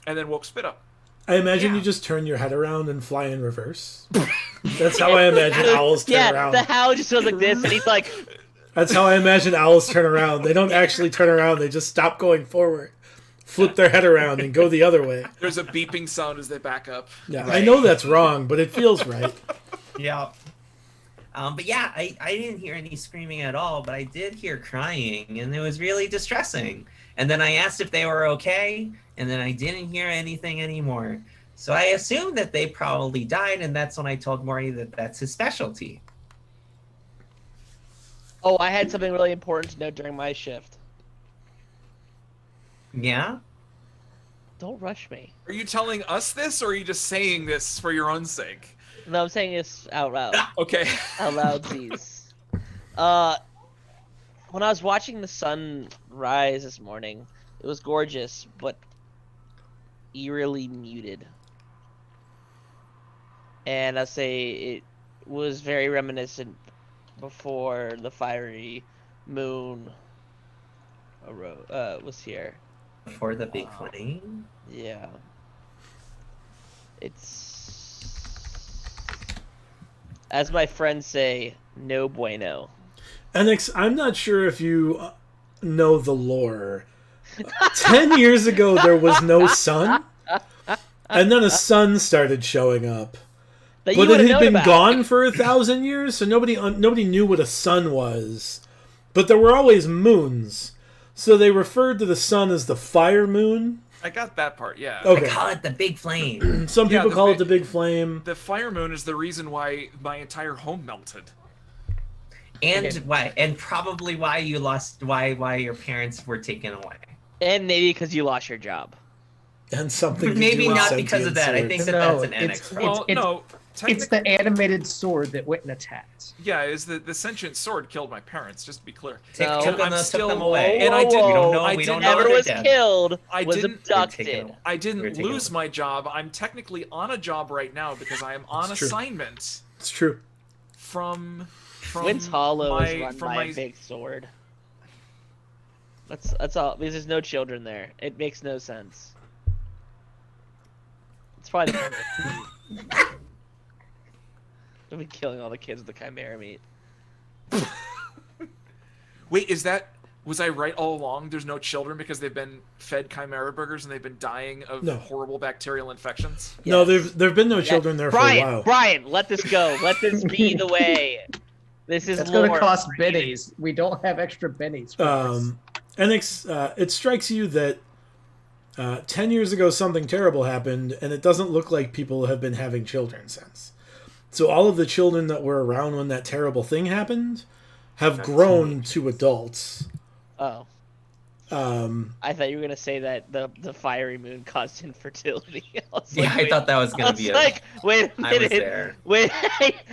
And then woke Spit up. I imagine you just turn your head around and fly in reverse. That's how I imagine owls turn around. The howl just goes like this, and he's like... That's how I imagine owls turn around. They don't actually turn around. They just stop going forward, flip their head around, and go the other way. There's a beeping sound as they back up. Yeah, right. I know that's wrong, but it feels right. Yeah. But yeah, I didn't hear any screaming at all, but I did hear crying, and it was really distressing. And then I asked if they were okay, and then I didn't hear anything anymore. So I assumed that they probably died, and that's when I told Maury that that's his specialty. Oh, I had something really important to know during my shift. Yeah? Don't rush me. Are you telling us this, or are you just saying this for your own sake? No, I'm saying this out loud. Okay. Out loud, please. When I was watching the sun rise this morning, it was gorgeous, but eerily muted. And I'll say it was very reminiscent before the fiery moon was here. Before the big flame? Yeah. It's, as my friends say, no bueno. Enix, I'm not sure if you know the lore. 10 years ago, there was no sun, and then a sun started showing up. But it had been gone for 1,000 years, so nobody knew what a sun was. But there were always moons, so they referred to the sun as the fire moon. I got that part, yeah. Okay. I call it the big flame. Some people call it the big flame. The fire moon is the reason why my entire home melted. And why? And probably why you lost. Why your parents were taken away. And maybe because you lost your job. And something. Maybe not because of that. I think that's an Enix problem. No. It's the animated sword that went and attacked. Yeah, is the sentient sword killed my parents, just to be clear. Took them away. And I didn't Never was killed. Was abducted. I didn't lose my job. I'm technically on a job right now because I am on assignment. It's true. From Wind's Hollow is run by a big sword. That's all. Because there's no children there. It makes no sense. It's probably the I'll be killing all the kids with the chimera meat. Wait, was I right all along? There's no children because they've been fed chimera burgers and they've been dying of horrible bacterial infections? Yes. No, there've been no children there for a while. Brian, let this go. Let this be the way. This is going to cost bennies. We don't have extra bennies. Enix, it strikes you that 10 years ago something terrible happened, and it doesn't look like people have been having children since. So all of the children that were around when that terrible thing happened have grown to adults. Oh. I thought you were gonna say that the fiery moon caused infertility. I thought that was gonna be wait a minute. I was there. Wait,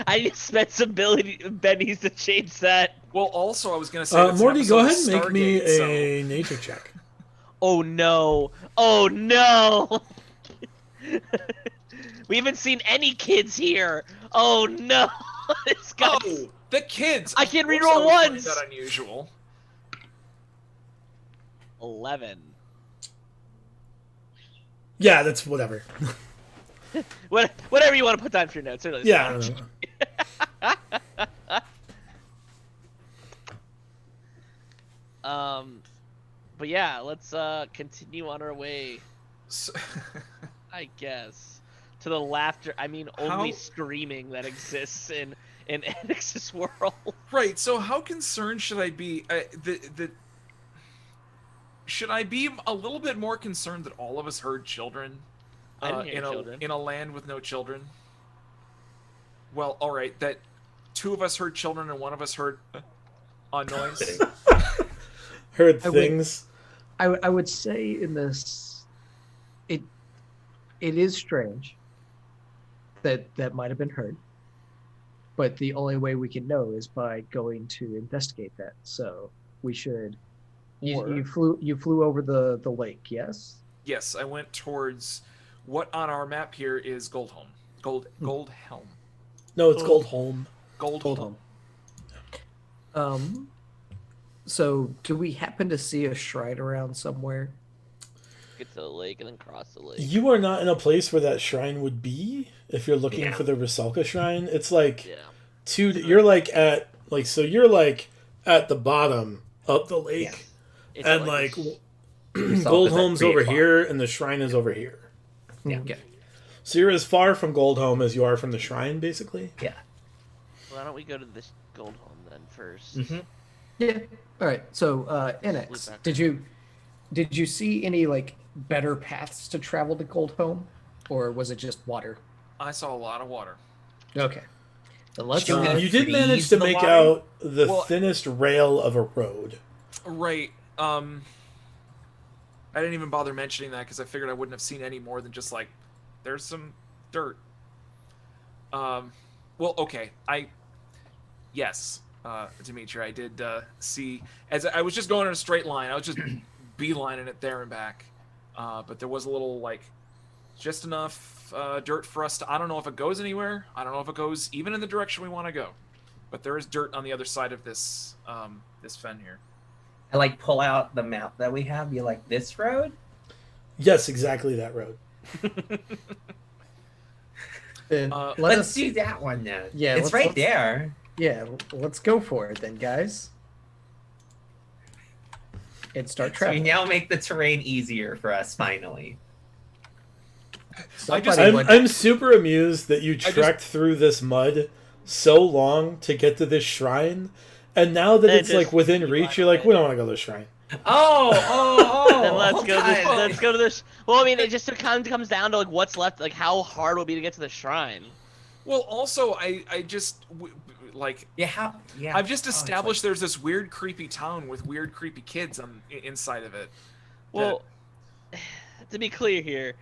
I need to spend some bennies to change that. Well, also I was gonna say. Morty, go ahead and make me a nature check. Oh no! Oh no! We haven't seen any kids here. Oh no! This guy's... Oh, the kids! I can reroll once. That unusual. 11. Yeah, that's whatever. Whatever you want to put down for your notes. Really, Yeah, I don't know. But yeah, let's continue on our way. So, I guess to the laughter. I mean, only How- screaming that exists in Enix's world. right. So how concerned should I be? Should I be a little bit more concerned that all of us heard children, I didn't hear children. in a land with no children? Well, all right. That 2 of us heard children and 1 of us heard a noise. Heard I would- things. I would say in this, it is strange that might have been heard, but the only way we can know is by going to investigate that. So we should. Or- You flew over the lake, yes? Yes, I went towards what on our map here is Goldhelm. Goldhelm. No, it's Goldholm. Goldhelm. So do we happen to see a shrine around somewhere? Get to the lake and then cross the lake. You are not in a place where that shrine would be. If you're looking for the Rusalka shrine, it's like Yeah. you're like at at the bottom of the lake. Yes. It's And like Goldholm's 3 over o'clock. here, and the shrine is over here. Yeah. Okay. So you're as far from Goldholm as you are from the shrine, basically. Yeah. why don't we go to this gold home then first? Mm-hmm. Yeah. All right. So, Loop Enix, back. did you see any like better paths to travel to Goldholm, or was it just water? I saw a lot of water. Okay. Then let's. Should we You did freeze manage to the make water? out the Well- thinnest rail of a road. Right. I didn't even bother mentioning that because I figured I wouldn't have seen any more than just like, there's some dirt. Well, okay. Yes, Dimitri, I did see, as I was just going in a straight line, I was just beelining it there and back. But there was a little, like, just enough dirt for us to, I don't know if it goes anywhere. I don't know if it goes even in the direction we want to go. But there is dirt on the other side of this, this fen here. I like pull out the map that we have. You like this road? Yes, exactly that road. Then Let Let's do that one then. Yeah, it's let's- right let's- there. Yeah, let's go for it then, guys. And start So we traveling. now make the terrain easier for us finally. Somebody I'm, would- I'm super amused that you just- trekked through this mud so long to get to this shrine, and now that Then it's just like within keep reach, on you're like, it. we don't want to go to the shrine. Oh. Then let's hold go. on. Let's go to this. Well, I mean, it just kind of comes down to like what's left, like how hard will it be to get to the shrine. Well, also, I just like Yeah. Yeah. I've just Oh, it's established there's this weird, creepy town with weird, creepy kids on inside of it. Well, to be clear here,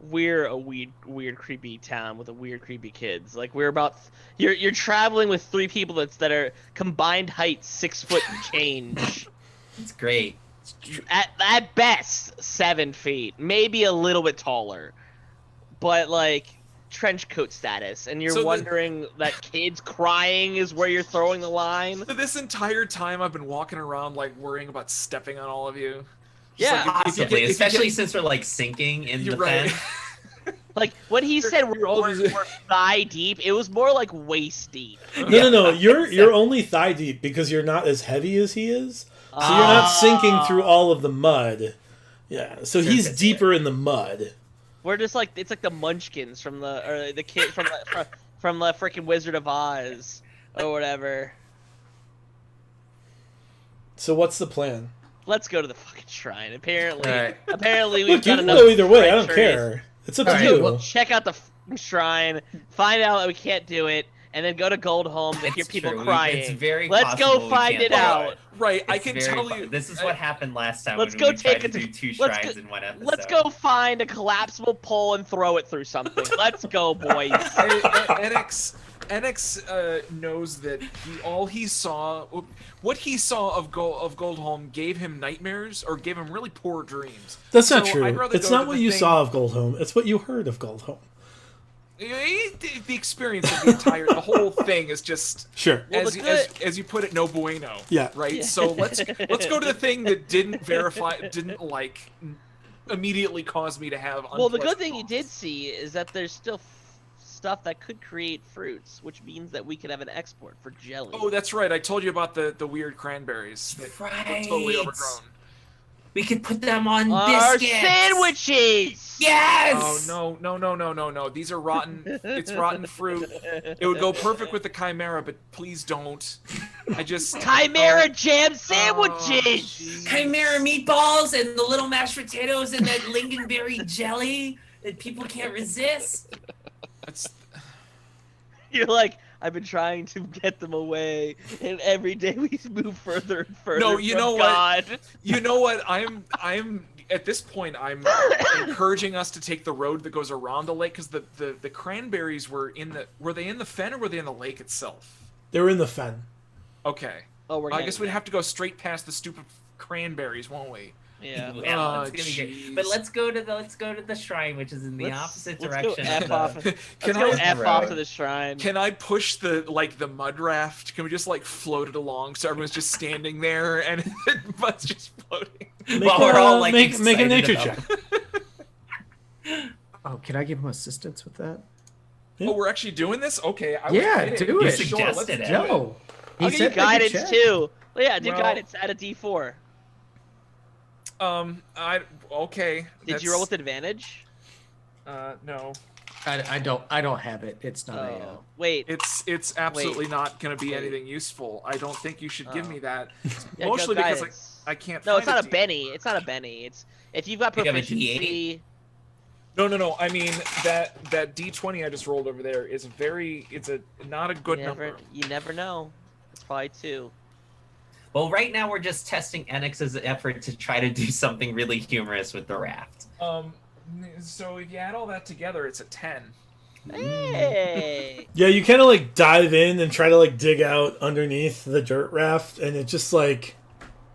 we're a weird, creepy town with a weird, creepy kids. Like we're about you're traveling with 3 people that are combined height 6 foot and change. It's great. At best 7 feet, maybe a little bit taller, but like trench coat status. And you're So wondering that kids crying is where you're throwing the line. So this entire time I've been walking around like worrying about stepping on all of you. Yeah, Just, like, if you Possibly, get- if you especially get- since we're like sinking in You're the right. fen. like when he said you're all we're just- thigh deep, it was more like waist deep. No. You're only thigh deep because you're not as heavy as he is, so you're not sinking through all of the mud. Yeah, so he's Surface deeper in the mud. We're just like it's like the Munchkins from the kid from the freaking Wizard of Oz or whatever. So what's the plan? Let's go to the fucking shrine. Apparently, Alright. Apparently we've Look, you got can enough. go either way. I don't treachery. care. It's up to Alright, you. well, Check out the fucking shrine. Find out that we can't do it, and then go to Goldholm and hear It's people true. crying. It's very Let's go possible we find can't it do out. Right, I It's can very tell fu- you. This is what happened last time. Let's when go we tried take it to to- do 2 let's shrines go- in one episode. Let's go find a collapsible pole and throw it through something. Let's go, boys. Enix knows that all he saw, what he saw of Goldholm gave him nightmares or gave him really poor dreams. That's not So true. I'd rather It's go not to what the you thing- saw of Goldholm. It's what you heard of Goldholm. The experience of the whole thing is just Sure. Well, as you put it, no bueno. Yeah. Right. Yeah. So let's go to the thing that didn't like immediately cause me to have. Well, the good unpleasant thing you thoughts. did see is that there's still stuff that could create fruits, which means that we could have an export for jelly. Oh, that's right. I told you about the weird cranberries that were totally Right. overgrown. We could put them on Our biscuits. sandwiches. Yes. Oh no! These are rotten. It's rotten fruit. It would go perfect with the chimera, but please don't. I just Chimera jam Oh, sandwiches. jeez. Chimera meatballs and the little mashed potatoes and that lingonberry jelly that people can't resist. That's, You're like, I've been trying to get them away, and every day we move further and further. No, you from know what? God. you know what? I'm at this point. I'm encouraging us to take the road that goes around the lake because the cranberries were they in the fen or were they in the lake itself? They were in the fen. Okay. Oh, we're. I getting guess we'd there. have to go straight past the stupid cranberries, won't we? Yeah. Yeah, Oh, it's gonna be jeez. good. But let's go to the shrine, which is in the opposite let's direction. Go F of off. the- Let's go F off to the shrine. Can I push the mud raft? Can we just float it along so everyone's just standing there and the mud's just floating? Make, While we're all, make a excited nature about check. Oh, can I give him assistance with that? Oh, we're actually doing this? Okay. I was Yeah, kidding. do Yeah, it. sure, let's Suggested it. do Joe. I'll give you said make a guidance check. too. Well, yeah, do Well- guidance. Add a D4. Okay. Did you roll with advantage? No. I don't have it. It's not a. Oh, wait. It's absolutely not going to be Wait. anything useful. I don't think you should give Oh. me that. Yeah, Mostly go because guidance. I can't No, find it's not a D- Benny. It's not a Benny. It's if you've got You have a proficiency. No. I mean that D20 I just rolled over there is not a good number. You never know. It's probably 2. Well, right now we're just testing Enix's effort to try to do something really humorous with the raft. So if you add all that together, it's a 10. Hey. Yeah, you kind of dive in and try to dig out underneath the dirt raft, and it's just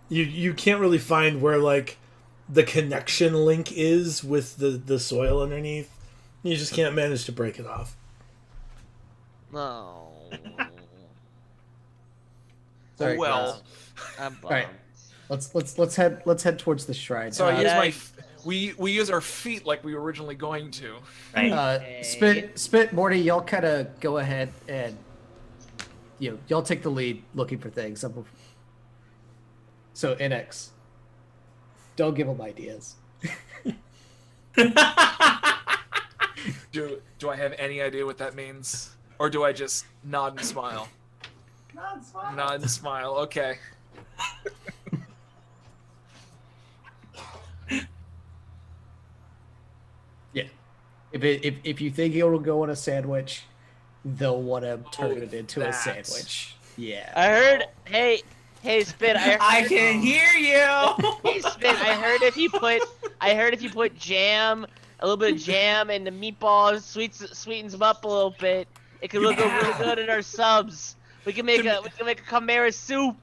you can't really find where the connection link is with the soil underneath. You just can't manage to break it off. No. Sorry, well. guys. I'm bummed. right. Let's head towards the shrine. So I use yeah. we use our feet like we were originally going to. Right. Spit, Morty, y'all kind of go ahead and y'all take the lead looking for things. So NX, don't give them ideas. Do I have any idea what that means, or do I just nod and smile? Nod and smile. Okay. Yeah. If you think it'll go on a sandwich, they'll want to turn it into a that. sandwich. Yeah. I heard. Hey, Spit. I can hear you. Hey, Spit. I heard if you put jam, a little bit of jam, and the meatballs, sweetens them up a little bit. It could look really good in our subs. We can make a chimera soup.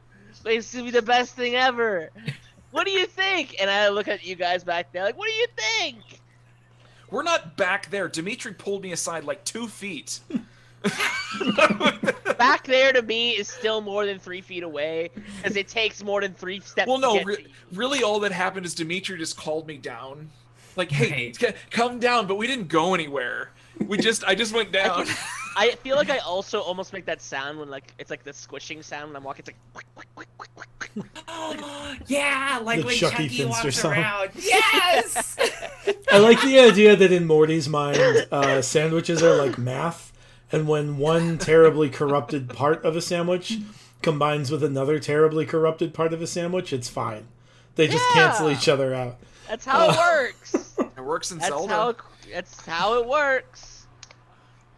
It's gonna be the best thing ever. What do you think? And I look at you guys back there, what do you think? We're not back there. Dimitri pulled me aside 2 feet. Back there to me is still more than 3 feet away, because it takes more than 3 steps. Well, no, to get to you. really, all that happened is Dimitri just called me down. Hey, come down, but we didn't go anywhere. I just went down. I feel like I also almost make that sound when it's the squishing sound when I'm walking. It's like quick, quick, quick, quick, quick, quick. Yeah, like The when Chucky Chucky Finster walks song. around. Yes. I like the idea that in Morty's mind, sandwiches are like math, and when one terribly corrupted part of a sandwich combines with another terribly corrupted part of a sandwich, it's fine. They just cancel each other out. That's how it works. It works in That's Zelda. That's how it works.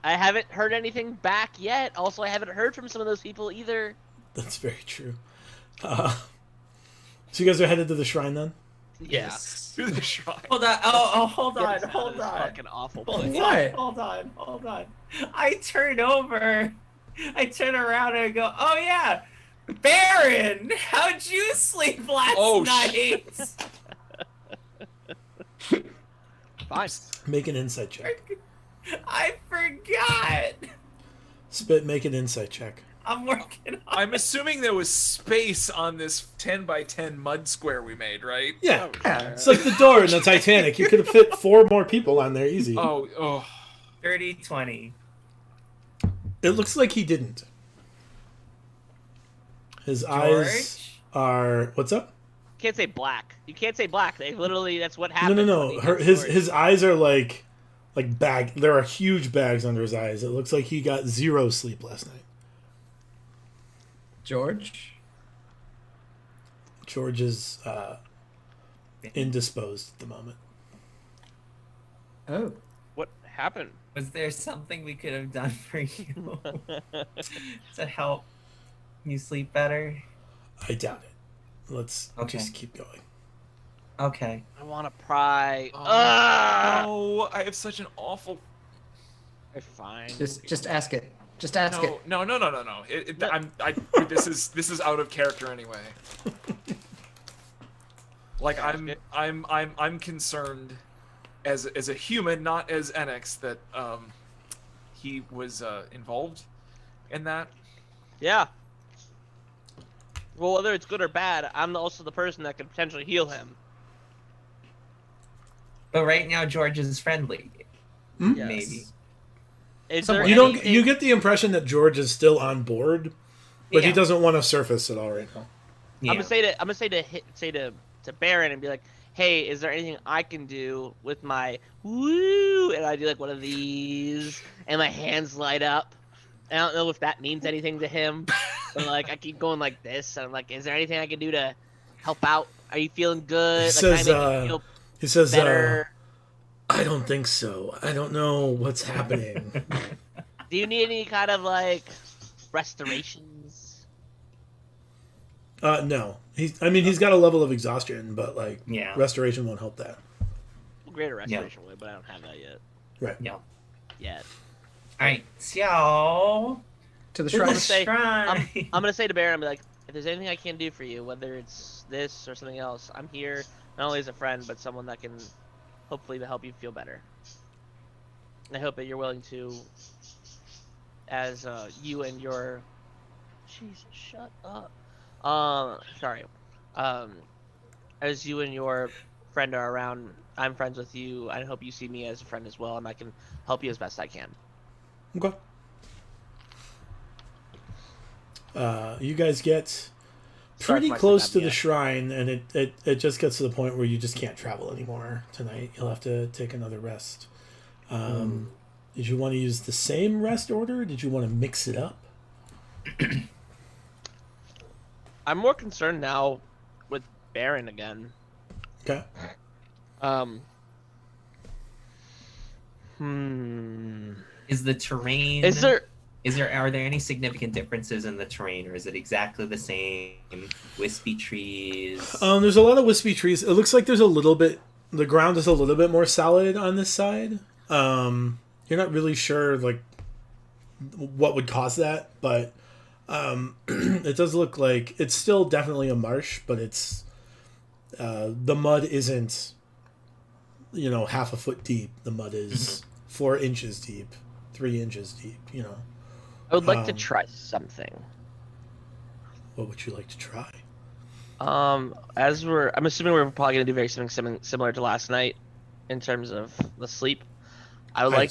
I haven't heard anything back yet. Also, I haven't heard from some of those people either. That's very true. So you guys are headed to the shrine then? Yes. To the shrine. Hold on. Oh, hold on. This Hold is on. Fucking awful. Hold place. What? on. Hold on. I turn over. I turn around and I go, oh yeah, Baron, how'd you sleep last night? Fine. Make an insight check. I forgot forgot. Spit, make an insight check. I'm working on I'm assuming there was space on this 10 by 10 mud square we made, right? Yeah. Yeah. It's like the door in the Titanic. You could have fit 4 more people on there easy. Oh. 30, 20. It looks like he didn't. His eyes George? are... What's up? Can't say black. You can't say black. They literally, that's what happened. No. His eyes are like bag. There are huge bags under his eyes. It looks like he got 0 sleep last night. George? George is indisposed at the moment. Oh. What happened? Was there something we could have done for you to help you sleep better? I doubt it. Let's Okay. just keep going. Okay. I want to pry. Oh, I have such an awful... They're fine. Just ask it. Just ask it. No. This is out of character anyway. Like I'm concerned as a human, not as Enix, that he was involved in that. Yeah. Well, whether it's good or bad, I'm also the person that could potentially heal him. But right now, George is friendly. Hmm? Yes. Maybe. Is there You don't. anything- You get the impression that George is still on board, but he Yeah. doesn't want to surface at all right now. Yeah. I'm gonna say to Baron and be like, hey, is there anything I can do with my woo? And I do like one of these, and my hands light up. I don't know if that means anything to him, but like I keep going like this, and I'm like, is there anything I can do to help out? Are you feeling good? He Like, says, can I make you feel He says, better? I don't think so. I don't know what's happening. Do you need any kind of like restorations? No. He's got a level of exhaustion, but like Yeah. restoration won't help that. Greater restoration would, but I don't have that yet. Right. Yeah. Yet. All right. So. To the To shrine. the say- shrine. I'm gonna say to Baron, I'm be like, if there's anything I can do for you, whether it's this or something else, I'm here not only as a friend, but someone that can hopefully help you feel better. And I hope that you're willing to, as you and your, Jesus, shut up. Sorry. As you and your friend are around, I'm friends with you. I hope you see me as a friend as well, and I can help you as best I can. Okay. You guys get pretty my close to Sabia. the shrine, and it just gets to the point where you just can't travel anymore tonight. You'll have to take another rest. Did you want to use the same rest order? Did you want to mix it up? I'm more concerned now with Baron again. Okay. Is the terrain? Is there? Are there any significant differences in the terrain, or is it exactly the same? Wispy trees. There's a lot of wispy trees. It looks like there's a little bit. The ground is a little bit more solid on this side. You're not really sure like what would cause that, but it does look like it's still definitely a marsh, but it's the mud isn't half a foot deep. The mud is 4 inches deep, 3 inches deep. I would like to try something. What would you like to try? I'm assuming we're probably gonna do very something similar to last night, in terms of the sleep. I would like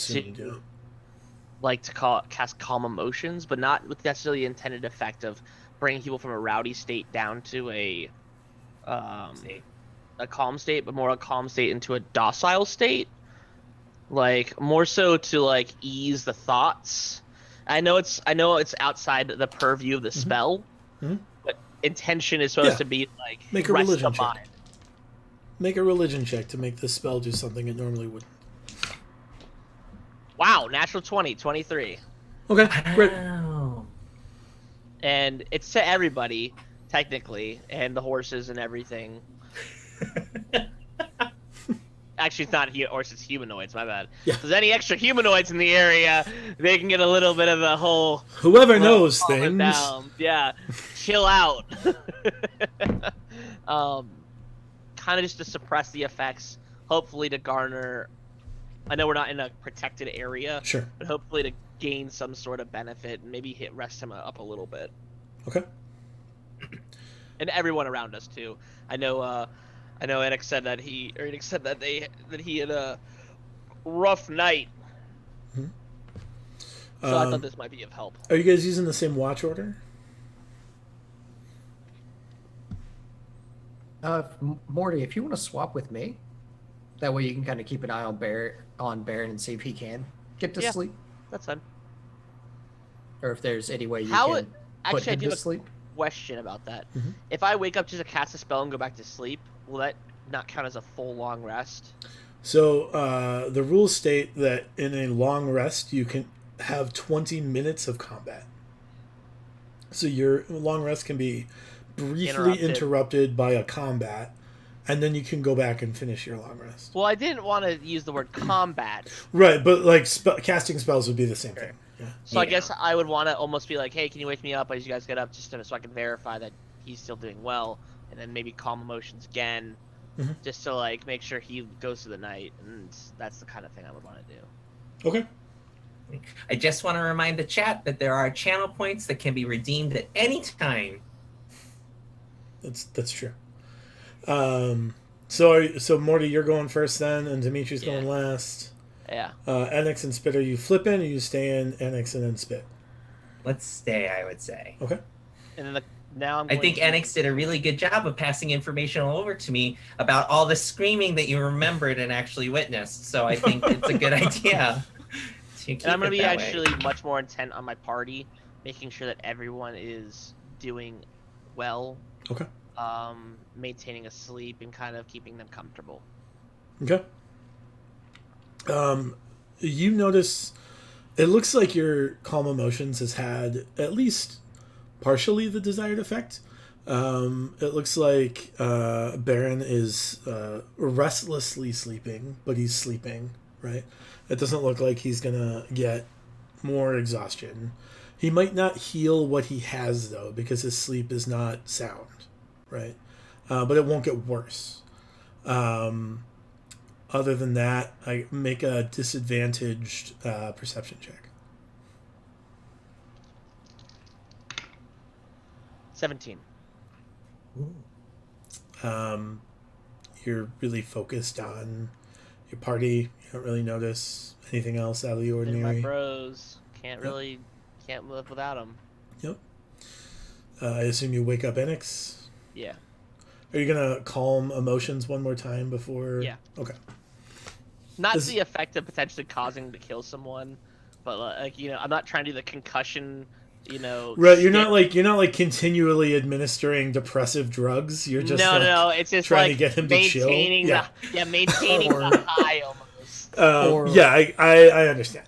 to cast calm emotions, but not with necessarily the intended effect of bringing people from a rowdy state down to a calm state, but more a calm state into a docile state. Like more so to like ease the thoughts. I know it's outside the purview of the spell, but intention is supposed to be like Make a rest religion the check. mind. Make a religion check to make this spell do something it normally wouldn't. Wow, natural 20, 23. Okay, great. Wow. And it's to everybody, technically, and the horses and everything. Actually, it's not horses, it's humanoids, my bad. Yeah. If there's any extra humanoids in the area, they can get a little bit of the whole... Whoever knows calm it things. down. Yeah, chill out. Kind of just to suppress the effects, hopefully to garner I know we're not in a protected area, Sure. but hopefully to gain some sort of benefit and maybe rest him up a little bit. Okay. And everyone around us too. I know Enoch said that he had a rough night. Mm-hmm. So I thought this might be of help. Are you guys using the same watch order? Morty, if you want to swap with me, that way you can kind of keep an eye on Baron and see if he can get to sleep, That's fine. or if there's any way you can put him to sleep. Question about that. Mm-hmm. If I wake up just to cast a spell and go back to sleep, will that not count as a full long rest? So the rules state that in a long rest you can have 20 minutes of combat. So your long rest can be briefly interrupted by a combat, and then you can go back and finish your long rest. Well, I didn't want to use the word combat. Right, but like casting spells would be the same thing. Yeah. So I guess I would want to almost be like, hey, can you wake me up as you guys get up, just so I can verify that he's still doing well, and then maybe calm emotions again, just to like make sure he goes through the night, and that's the kind of thing I would want to do. Okay. I just want to remind the chat that there are channel points that can be redeemed at any time. That's true. So Morty, you're going first then, and Dimitri's going last. Yeah. Enix and Spit, are you flipping, or you stay in Enix and then Spit? Let's stay, I would say. Okay. And then now I think Enix did a really good job of passing information over to me about all the screaming that you remembered and actually witnessed. So I think it's a good idea. And I'm going to be actually much more intent on my party, making sure that everyone is doing well. Okay. Maintaining a sleep and kind of keeping them comfortable. Okay. You notice it looks like your calm emotions has had at least partially the desired effect. It looks like Baron is restlessly sleeping, but he's sleeping, right? It doesn't look like he's gonna get more exhaustion. He might not heal what he has, though, because his sleep is not sound, right? But it won't get worse. Other than that, I make a disadvantaged perception check. 17. You're really focused on your party. You don't really notice anything else out of the ordinary. And my bros can't live without them. Yep. I assume you wake up Enix. Yeah. Are you gonna calm emotions one more time before? Yeah. Okay. Not the effect of potentially causing to kill someone, but like I'm not trying to do the concussion. Right. You're not like continually administering depressive drugs. You're just no. It's just trying like to get him to chill. Maintaining the high almost. I understand.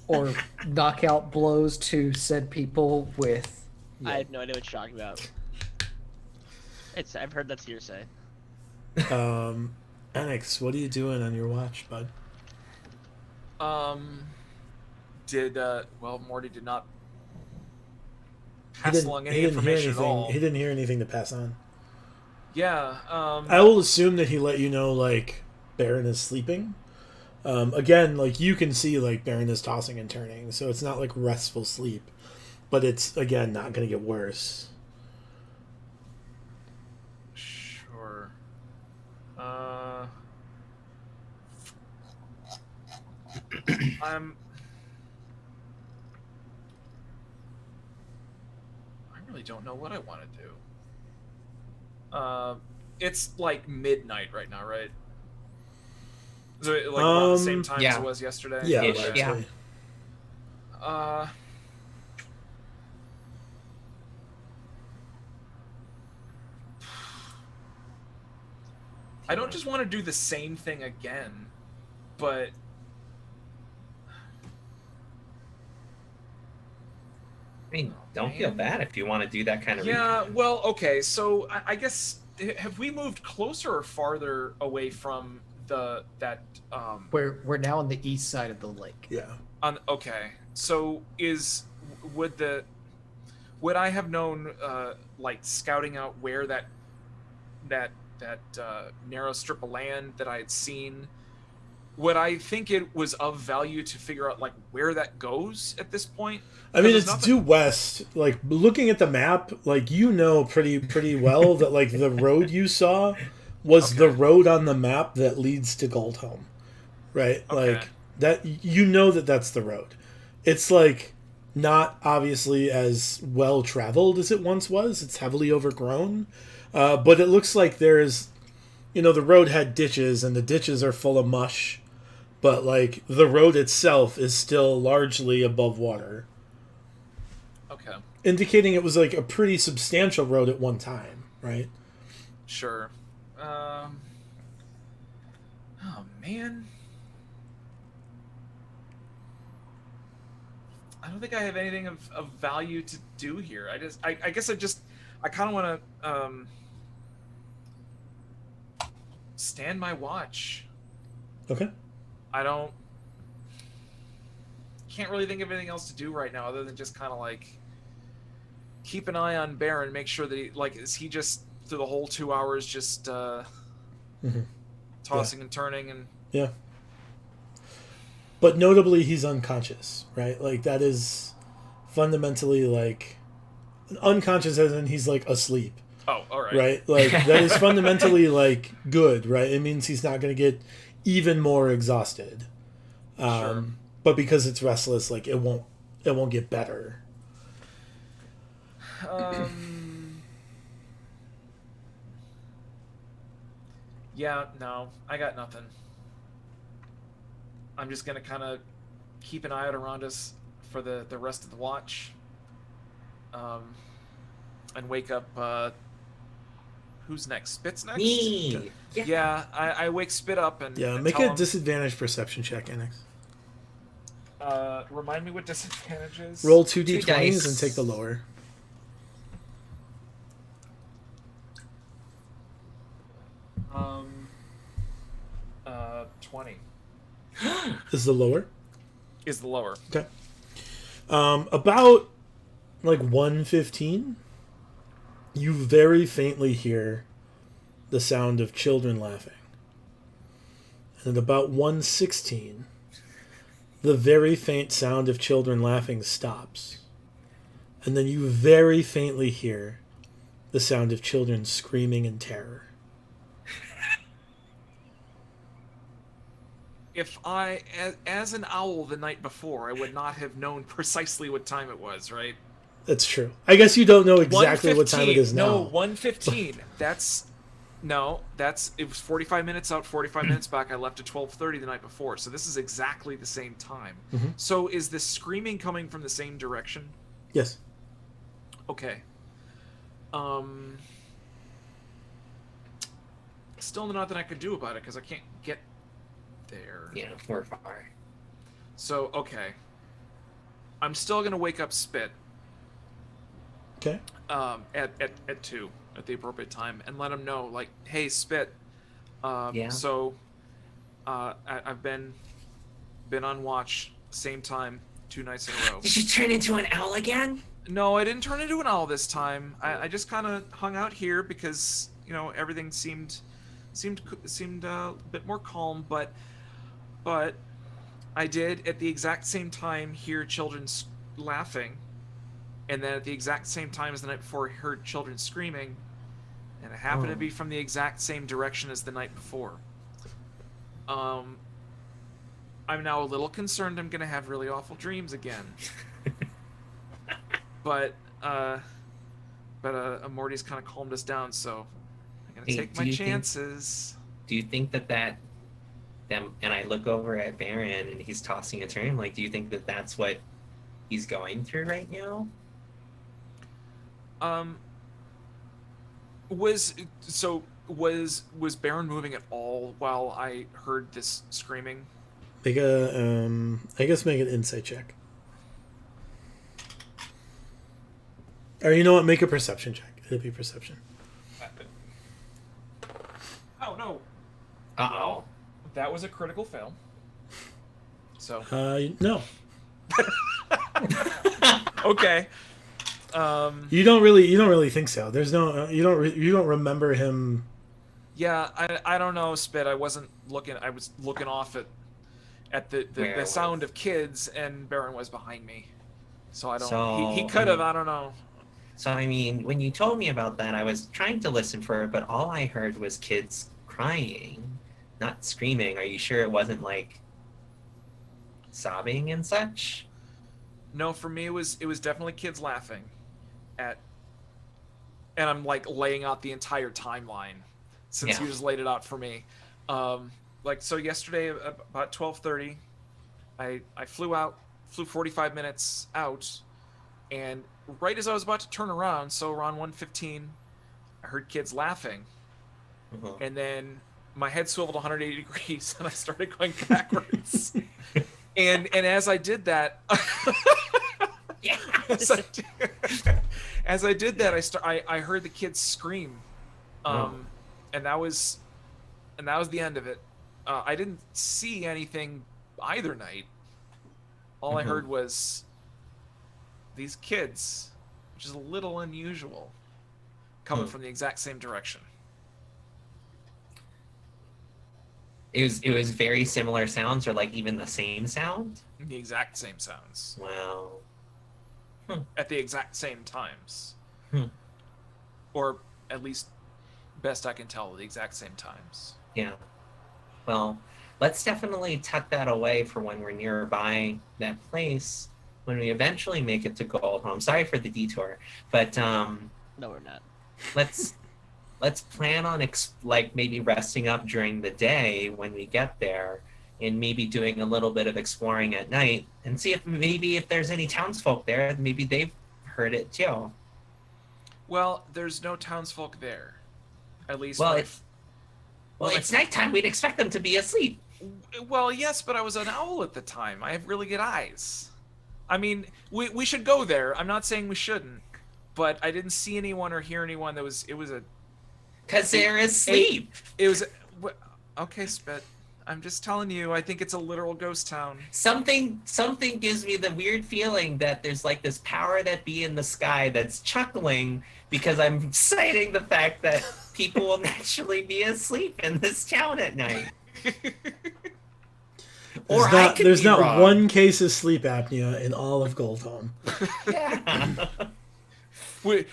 Or knockout blows to said people with. I have no idea what you're talking about. I've heard that's hearsay. Enix, what are you doing on your watch, bud? Morty did not pass along any information at all. He didn't hear anything to pass on. Yeah. I will assume that he let you know, like, Baron is sleeping. Again, like, you can see, like, Baron is tossing and turning, so it's not, like, restful sleep. But it's, again, not going to get worse. Sure. I really don't know what I want to do. It's like midnight right now, right? So like around the same time as it was yesterday? Yeah. Yeah. I don't just want to do the same thing again, but I mean, don't feel bad if you want to do that kind of. Yeah, well, okay. So I guess have we moved closer or farther away from that? We're now on the east side of the lake. Yeah. Okay. So would I have known like scouting out where that narrow strip of land that I had seen would I think it was of value to figure out like where that goes at this point? I mean, it's due west. Like looking at the map, like you know pretty well that like the road you saw was the road on the map that leads to Goldholm, right? Okay. Like that, you know that's the road. It's like not obviously as well traveled as it once was. It's heavily overgrown, but it looks like there's, you know, the road had ditches and the ditches are full of mush, but like the road itself is still largely above water. Okay. Indicating it was like a pretty substantial road at one time, right? Sure. Oh man. I don't think I have anything of value to do here. I guess I kind of want to stand my watch. Okay. Can't really think of anything else to do right now other than just kind of like keep an eye on Baron, make sure that is he just through the whole 2 hours just tossing and turning and But notably, he's unconscious, right? Like that is fundamentally like unconscious, as in he's like asleep. Oh, all right. Right, like that is fundamentally like good, right? It means he's not going to get even more exhausted. Sure. But because it's restless, like it won't get better. Yeah, no, I got nothing. I'm just gonna kind of keep an eye out around us for the rest of the watch, and wake up. Who's next? Spit's next. Me. Yeah, I wake Spit up and Make tell a him, disadvantage perception check, Annex. Remind me what disadvantage is. Roll 2d20s dice. and take the lower. 20 Is the lower? is the lower. Okay. About like 1:15, you very faintly hear the sound of children laughing. And at about 1:16, the very faint sound of children laughing stops. And then you very faintly hear the sound of children screaming in terror. If as an owl the night before, I would not have known precisely what time it was, right? That's true. I guess you don't know exactly what time it is now. No, 1:15. It was 45 minutes out, 45 minutes back. I left at 12:30 the night before, so this is exactly the same time. Mm-hmm. So is this screaming coming from the same direction? Yes. Okay. Still nothing I could do about it because I can't get there. Yeah, we're far. So, okay. I'm still gonna wake up Spit. Okay. At 2 at the appropriate time and let him know, like, hey, Spit. So, I've been on watch same time 2 nights in a row. Did you turn into an owl again? No, I didn't turn into an owl this time. I just kind of hung out here because everything seemed a bit more calm, but I did at the exact same time hear children laughing, and then at the exact same time as the night before I heard children screaming, and it happened to be from the exact same direction as the night before. I'm now a little concerned I'm gonna have really awful dreams again. But Morty's kind of calmed us down, so I'm gonna take my chances. Do you think that them? And I look over at Baron, and he's tossing a turn. Like, do you think that that's what he's going through right now? Was Baron moving at all while I heard this screaming? Make an insight check. Or you know what? Make a perception check. It'll be perception. Oh no! Uh-oh. That was a critical fail. So. No. Okay. You don't really think so. There's no. You don't remember him. Yeah, I don't know, Spit. I wasn't looking. I was looking off at at the sound of kids, and Baron was behind me. So I don't. So, he could have. I don't know. So I mean, when you told me about that, I was trying to listen for it, but all I heard was kids crying, not screaming. Are you sure it wasn't like sobbing and such? No, for me it was definitely kids laughing at, and I'm like laying out the entire timeline since you just laid it out for me. Like, so yesterday about 12:30, I flew 45 minutes out, and right as I was about to turn around, so around 1:15, I heard kids laughing, and then my head swiveled 180 degrees, and I started going backwards. and as I did that, as I did that, I heard the kids scream, and that was the end of it. I didn't see anything either night. All I heard was these kids, which is a little unusual, coming from the exact same direction. It was very similar sounds, or like even the same sound? The exact same sounds. Wow. At the exact same times. Or at least best I can tell, the exact same times. Yeah. Well, let's definitely tuck that away for when we're nearby that place, when we eventually make it to Goldhome. Sorry for the detour, but no, we're not. Let's plan on like maybe resting up during the day when we get there, and maybe doing a little bit of exploring at night, and see if there's any townsfolk there. Maybe they've heard it too. Well, there's no townsfolk there, at least. Well, it's nighttime. We'd expect them to be asleep. Well, yes, but I was an owl at the time. I have really good eyes. I mean, we should go there. I'm not saying we shouldn't, but I didn't see anyone or hear anyone. It was a. Because they're asleep. It was okay, Spit. I'm just telling you. I think it's a literal ghost town. Something gives me the weird feeling that there's like this power that be in the sky that's chuckling because I'm citing the fact that people will naturally be asleep in this town at night. There's not one case of sleep apnea in all of Goldhome. Yeah.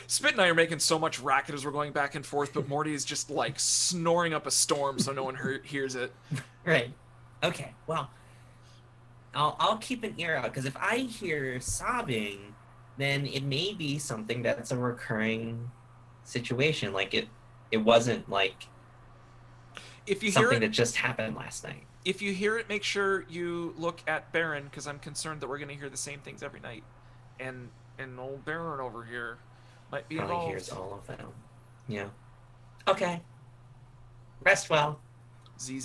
Spit and I are making so much racket as we're going back and forth, but Morty is just like snoring up a storm so no one hears it. Right. Okay. Well, I'll keep an ear out, because if I hear sobbing, then it may be something that's a recurring situation. Like it wasn't like if you something hear it, that just happened last night. If you hear it, make sure you look at Baron, because I'm concerned that we're going to hear the same things every night, and old Baron over here might be Probably involved. hears all of them. Yeah. Okay. Rest well. Z.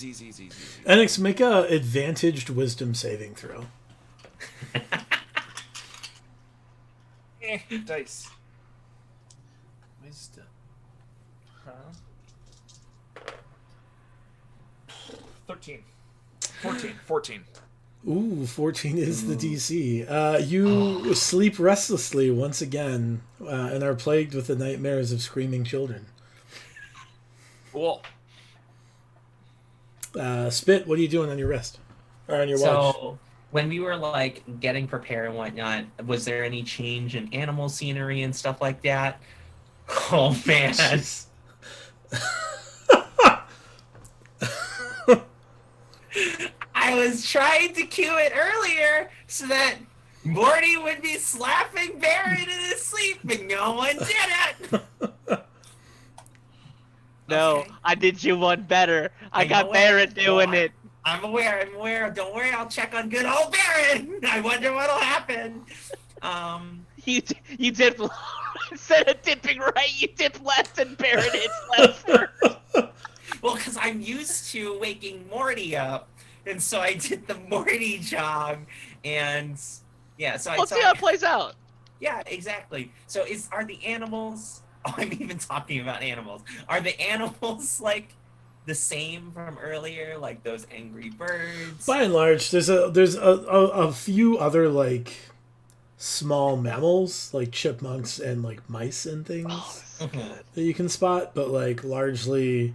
Enix, make a advantaged wisdom saving throw. Dice. Wisdom. 13. 14. Ooh, 14 is the DC. You sleep restlessly once again and are plagued with the nightmares of screaming children. Cool. Spit, what are you doing on your rest? Or on your watch? So, when we were like getting prepared and whatnot, was there any change in animal scenery and stuff like that? Oh man. I was trying to cue it earlier so that Morty would be slapping Baron in his sleep, and no one did it. No, Okay. I did you one better. I got Baron doing it. I'm aware. Don't worry, I'll check on good old Baron. I wonder what'll happen. You dip instead of dipping right, you dip left, and Baron hits left first. Well, because I'm used to waking Morty up, and so I did the Morty jog, and yeah, so Let's see how it plays out. Yeah, exactly. So are the animals? Oh, I'm even talking about animals. Are the animals like the same from earlier, like those angry birds? By and large, there's a few other like small mammals like chipmunks and like mice and things Oh, this is good. that you can spot, but like largely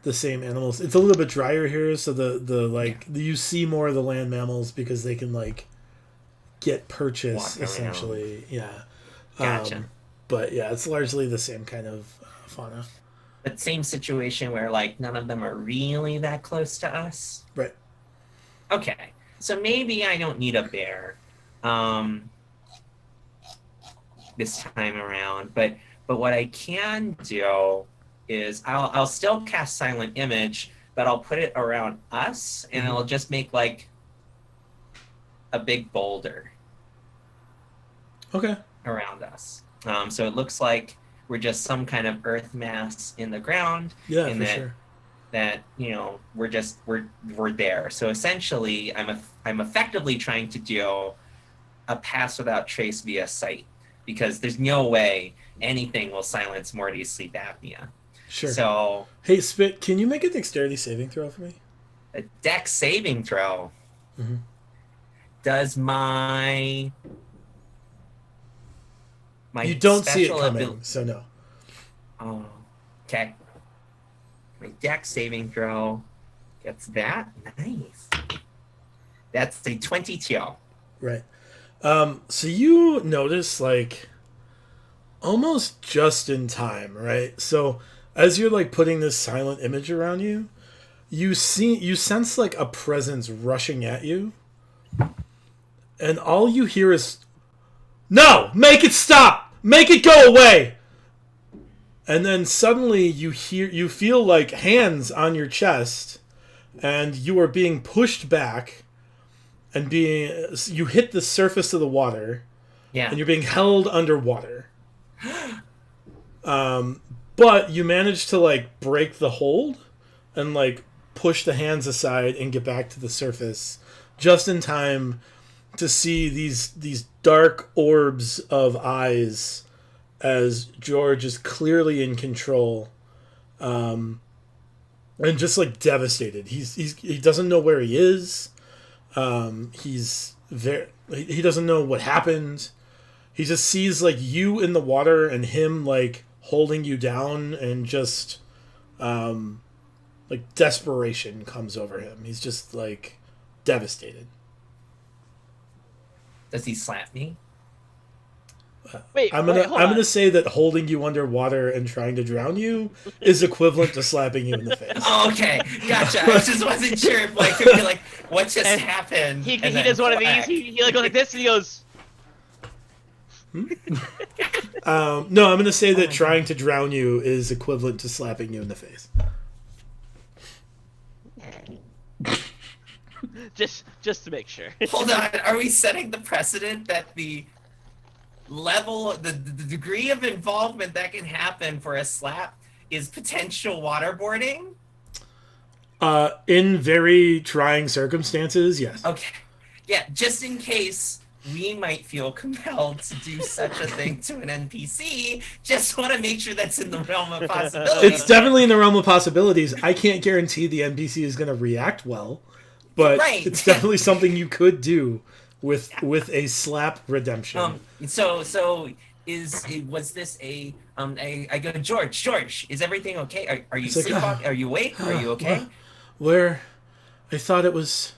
the same animals. It's a little bit drier here, so you see more of the land mammals because they can like get purchase essentially. Yeah. Gotcha. But yeah, it's largely the same kind of fauna. But same situation where like none of them are really that close to us. Right. Okay. So maybe I don't need a bear this time around, but what I can do is I'll still cast Silent Image, but I'll put it around us, and it'll just make like a big boulder. Okay. Around us. So it looks like we're just some kind of earth mass in the ground. Yeah, and for that, sure. That we're there. So essentially, I'm effectively trying to do a pass without trace via sight, because there's no way anything will silence Morty's sleep apnea. Sure. So hey, Spit, can you make a dexterity saving throw for me? A dex saving throw. Mm-hmm. Does my you don't see it coming, so no. Oh, okay. My dex saving throw gets that. Nice. That's a 22. Right. So you notice, like, almost just in time, right? So as you're like putting this silent image around you, you sense like a presence rushing at you, and all you hear is, "No! Make it stop! Make it go away!" And then suddenly you feel like hands on your chest, and you are being pushed back, and you hit the surface of the water, and you're being held underwater. But you manage to like break the hold and like push the hands aside and get back to the surface just in time to see these dark orbs of eyes as George is clearly in control, and just like devastated. He doesn't know where he is. He doesn't know what happened. He just sees like you in the water and him like holding you down, and just like desperation comes over him. He's just like devastated. Does he slap me? I'm gonna say that holding you underwater and trying to drown you is equivalent to slapping you in the face. Oh, okay, gotcha. I just wasn't sure if like could be like what just happened. He does one of these. He like goes like this, and he goes. No, I'm gonna say that trying to drown you is equivalent to slapping you in the face. Just to make sure. Hold on, are we setting the precedent that the level, the degree of involvement that can happen for a slap is potential waterboarding? In very trying circumstances, yes. Okay. Yeah, just in case we might feel compelled to do such a thing to an NPC, just want to make sure that's in the realm of possibilities. It's definitely in the realm of possibilities. I can't guarantee the NPC is going to react well, but it's definitely something you could do with a slap redemption. So was this a I go, George, is everything okay? Are you sleepwalking? Are you awake? Are you okay? Where I thought it was,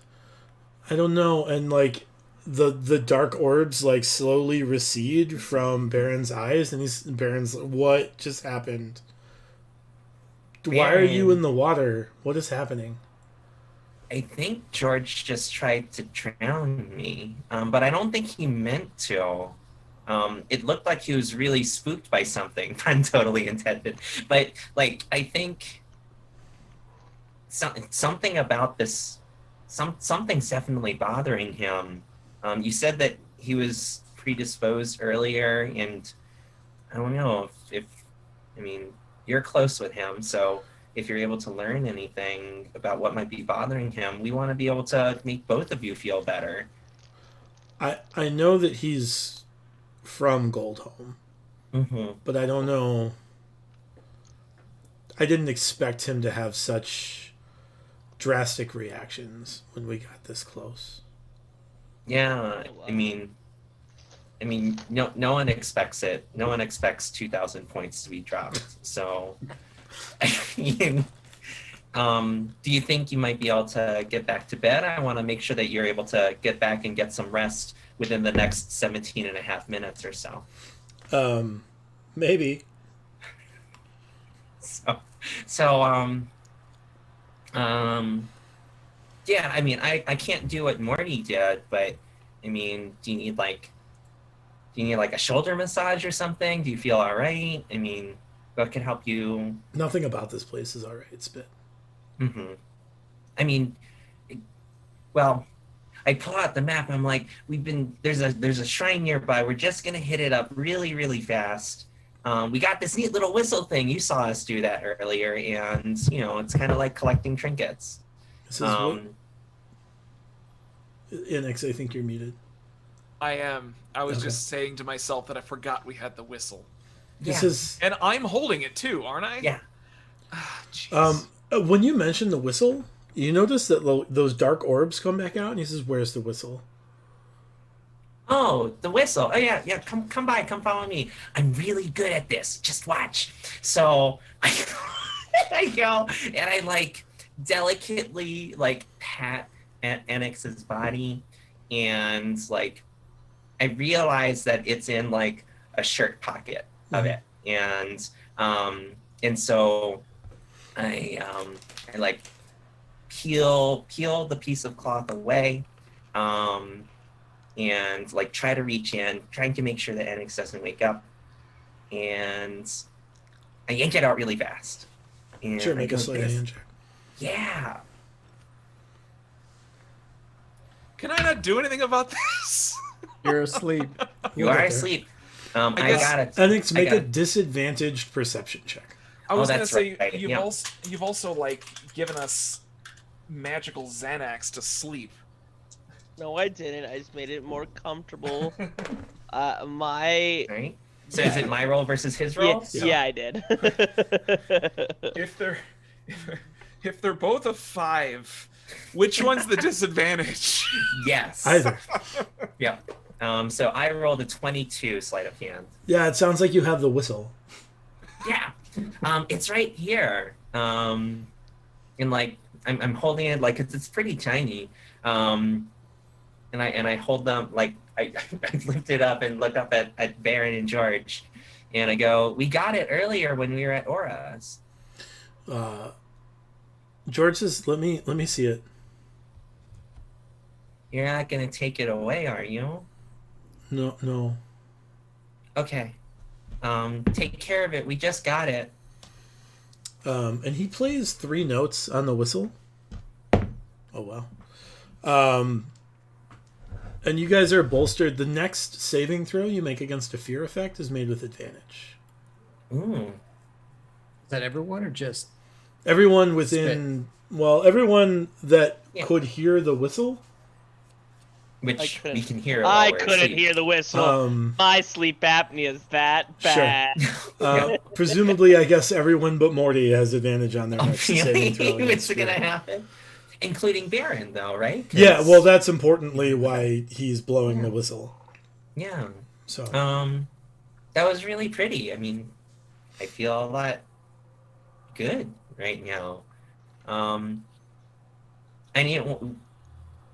I don't know, and like the dark orbs like slowly recede from Baron's eyes, and Baron's, what just happened? Why are you in the water? What is happening? I think George just tried to drown me, but I don't think he meant to. It looked like he was really spooked by something, pun totally intended. But like, I think something about this, something's definitely bothering him. You said that he was predisposed earlier, and I don't know if I mean, you're close with him, so if you're able to learn anything about what might be bothering him, we want to be able to make both of you feel better. I know that he's from Goldholm, but I don't know. I didn't expect him to have such drastic reactions when we got this close. Yeah, I mean, no one expects it. No one expects 2,000 points to be dropped. So, I mean, Do you think you might be able to get back to bed? I want to make sure that you're able to get back and get some rest within the next 17 and a half minutes or so. Maybe. Yeah, I mean, I can't do what Morty did, but I mean, do you need like a shoulder massage or something? Do you feel all right? I mean, what can help you? Nothing about this place is all right, Spit. Mm-hmm. I mean, well, I pull out the map. I'm like, there's a shrine nearby. We're just gonna hit it up really, really fast. We got this neat little whistle thing. You saw us do that earlier, and it's kind of like collecting trinkets. This is Enix, I think you're muted. I am. I was just saying to myself that I forgot we had the whistle. And I'm holding it too, aren't I? Yeah. When you mentioned the whistle, you notice that those dark orbs come back out, and he says, "Where's the whistle?" Oh, the whistle. Oh yeah. Come by. Come follow me. I'm really good at this. Just watch. So I go and I like delicately like pat Enix's body, and like I realize that it's in like a shirt pocket of it, and so I like peel the piece of cloth away, and like try to reach in, trying to make sure that Enix doesn't wake up, and I yank it out really fast. And sure, make a sleight of hand check. Yeah. Can I not do anything about this? You're asleep. You are asleep. I got it. Enix, make a disadvantaged perception check. I was gonna say right. you've also like given us magical Xanax to sleep. No, I didn't. I just made it more comfortable. Right. So is it my roll versus his roll? Yeah, I did. If they're both a 5, which one's the disadvantage? Yes. Either. Yeah. So I rolled a 22 sleight of hand. Yeah, it sounds like you have the whistle. Yeah. It's right here. And like I'm holding it like it's pretty tiny. And I hold them like I lift it up and look up at Baron and George, and I go, "We got it earlier when we were at Aura's." George says, "Let me see it." You're not gonna take it away, are you? No. Okay. Take care of it. We just got it. And he plays 3 notes on the whistle. Oh wow. And you guys are bolstered. The next saving throw you make against a fear effect is made with advantage. Ooh. Is that everyone or just everyone within? Spit? Well, everyone that could hear the whistle. Which we can hear. I couldn't hear the whistle. My sleep apnea is that bad. Sure. Presumably, I guess everyone but Morty has advantage on their next saving throw. What's going to happen? Including Baron, though, right? Yeah, well, that's importantly why he's blowing the whistle. Yeah. So. That was really pretty. I mean, I feel a lot good right now.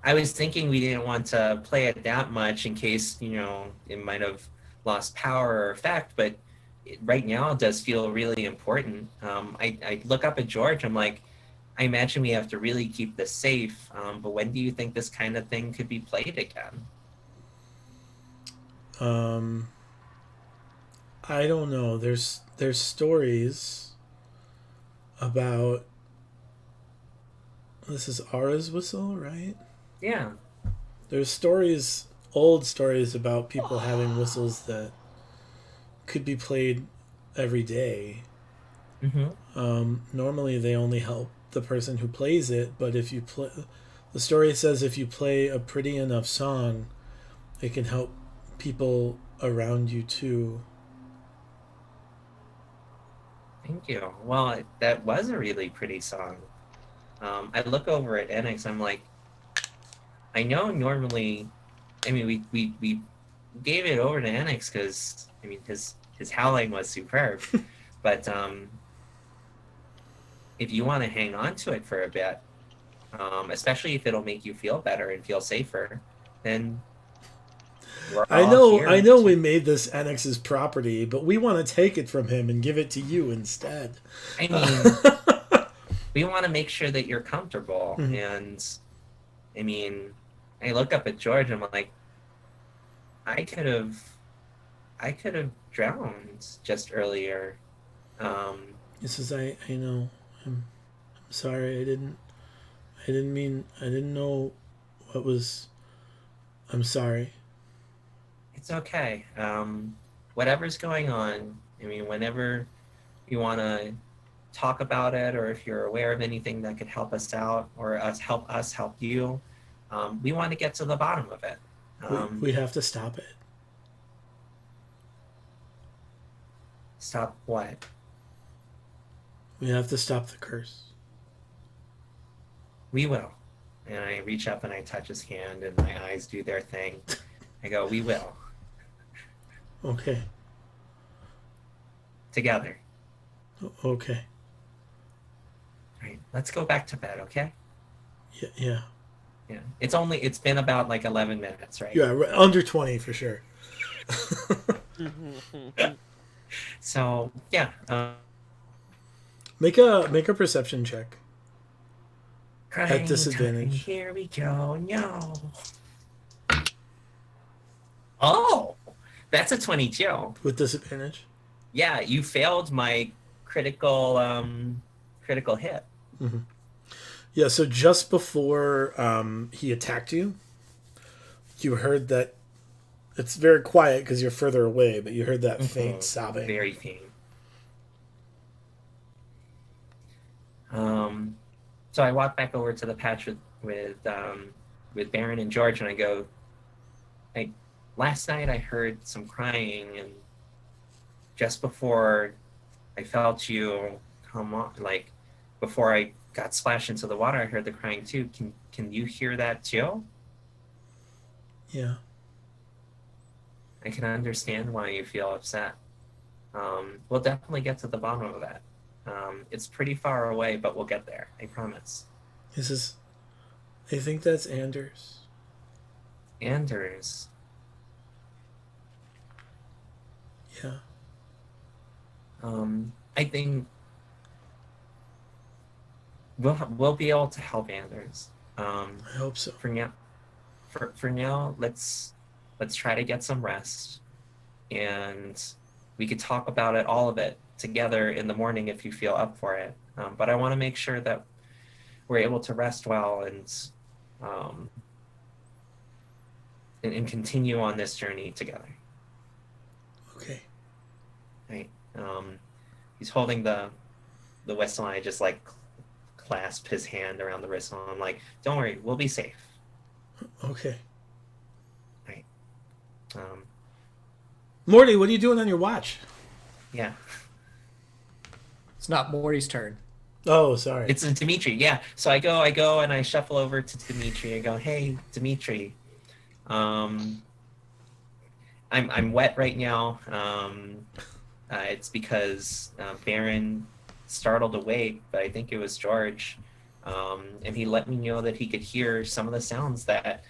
I was thinking we didn't want to play it that much in case, it might have lost power or effect, but right now it does feel really important. I look up at George, I'm like, I imagine we have to really keep this safe, but when do you think this kind of thing could be played again? I don't know. There's stories about... This is Aura's whistle, right? Yeah. There's stories, old stories about people having whistles that could be played every day. Mm-hmm. Normally they only help the person who plays it, but if you play... The story says if you play a pretty enough song, it can help people around you too. Thank you. Well, that was a really pretty song. I look over at Enix, I'm like, I know normally, I mean, we gave it over to Enix because, I mean, his howling was superb, but if you want to hang on to it for a bit, especially if it'll make you feel better and feel safer, then we're I all know. here I know. to- We made this Annex's property, but we want to take it from him and give it to you instead. I mean, we want to make sure that you're comfortable. Mhm. And I mean, I look up at George and I'm like, I could have drowned just earlier. He says, "I know. I'm sorry. I didn't mean. I didn't know what was. I'm sorry." It's okay. Whatever's going on, I mean, whenever you want to talk about it, or if you're aware of anything that could help us out, or help you, we want to get to the bottom of it. We have to stop it. Stop what? We have to stop the curse. We will. And I reach up and I touch his hand, and my eyes do their thing. I go, we will. Okay. Together. Okay. Right. Let's go back to bed, okay? Yeah. Yeah. It's been about like 11 minutes, right? Yeah. Under 20 for sure. So yeah. Make a perception check. Crying, disadvantage. Here we go. No. Oh, that's a 22. With disadvantage. Yeah, you failed my critical hit. Mm-hmm. Yeah. So just before he attacked you, you heard that. It's very quiet because you're further away, but you heard that faint sobbing. Very faint. So I walk back over to the patch with Baron and George, and I go, last night I heard some crying, and just before I felt you come on, like before I got splashed into the water, I heard the crying too. Can you hear that too? Yeah. I can understand why you feel upset. We'll definitely get to the bottom of that. It's pretty far away, but we'll get there. I promise. He says, I think that's Anders. Anders. Yeah. I think we'll be able to help Anders. I hope so. For now, let's try to get some rest, and we could talk about it, all of it, together in the morning if you feel up for it. But I want to make sure that we're able to rest well and continue on this journey together. Okay. Right. He's holding the whistle, and I just like clasp his hand around the whistle. I'm like, don't worry, we'll be safe. Okay. Right. Morty, what are you doing on your watch? Yeah. It's not Morty's turn. Oh, sorry. It's Dimitri, yeah. So I go and I shuffle over to Dimitri. I go, hey, Dimitri. I'm wet right now. It's because Baron startled awake, but I think it was George. And he let me know that he could hear some of the sounds that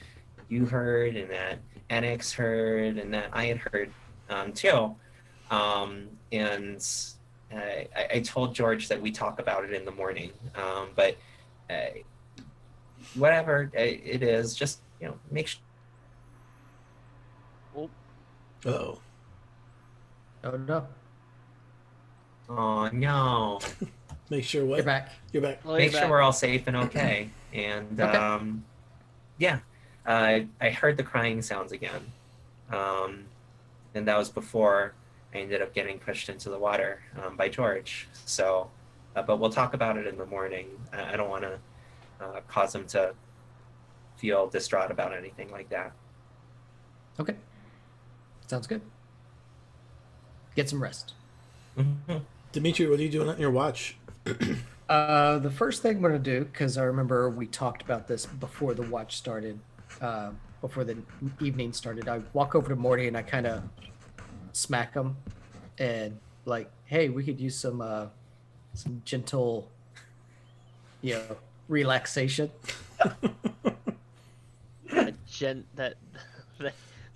you heard and that Annex heard and that I had heard too. And I told George that we talk about it in the morning. But whatever it is, just make sure. Uh-oh. Oh no. Oh no. Make sure what? You're back. You're back. Well, Make he's sure back. we're all safe and okay. And Okay. yeah, I heard the crying sounds again. And that was before I ended up getting pushed into the water by George. So, but we'll talk about it in the morning. I don't want to cause him to feel distraught about anything like that. Okay. Sounds good. Get some rest. Dimitri, what are you doing on your watch? The first thing I'm going to do, because I remember we talked about this before the watch started, before the evening started, I walk over to Morty and I kind of smack him and like, hey, we could use some gentle relaxation. That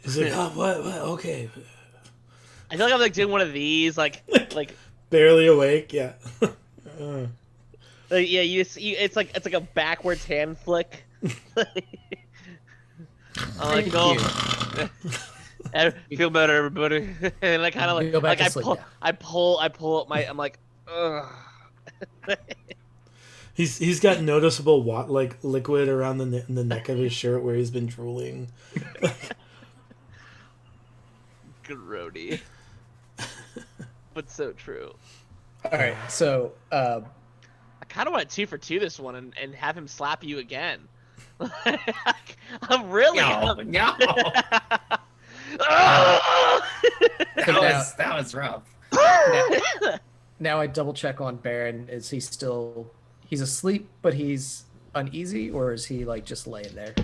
He's like, oh, what, okay. I feel like I'm like doing one of these, like Barely awake, yeah. yeah, it's like a backwards hand flick. I'm like, no. Feel better, everybody. And I kind of like I pull up my. I'm like, ugh. He's got noticeable liquid around the neck of his shirt where he's been drooling. Grody. But so true. All right, so I kind of want 2 for 2 this one and have him slap you again. I'm really No. That was rough. now I double check on Baron. Is he still? He's asleep, but he's uneasy, or is he like just laying there?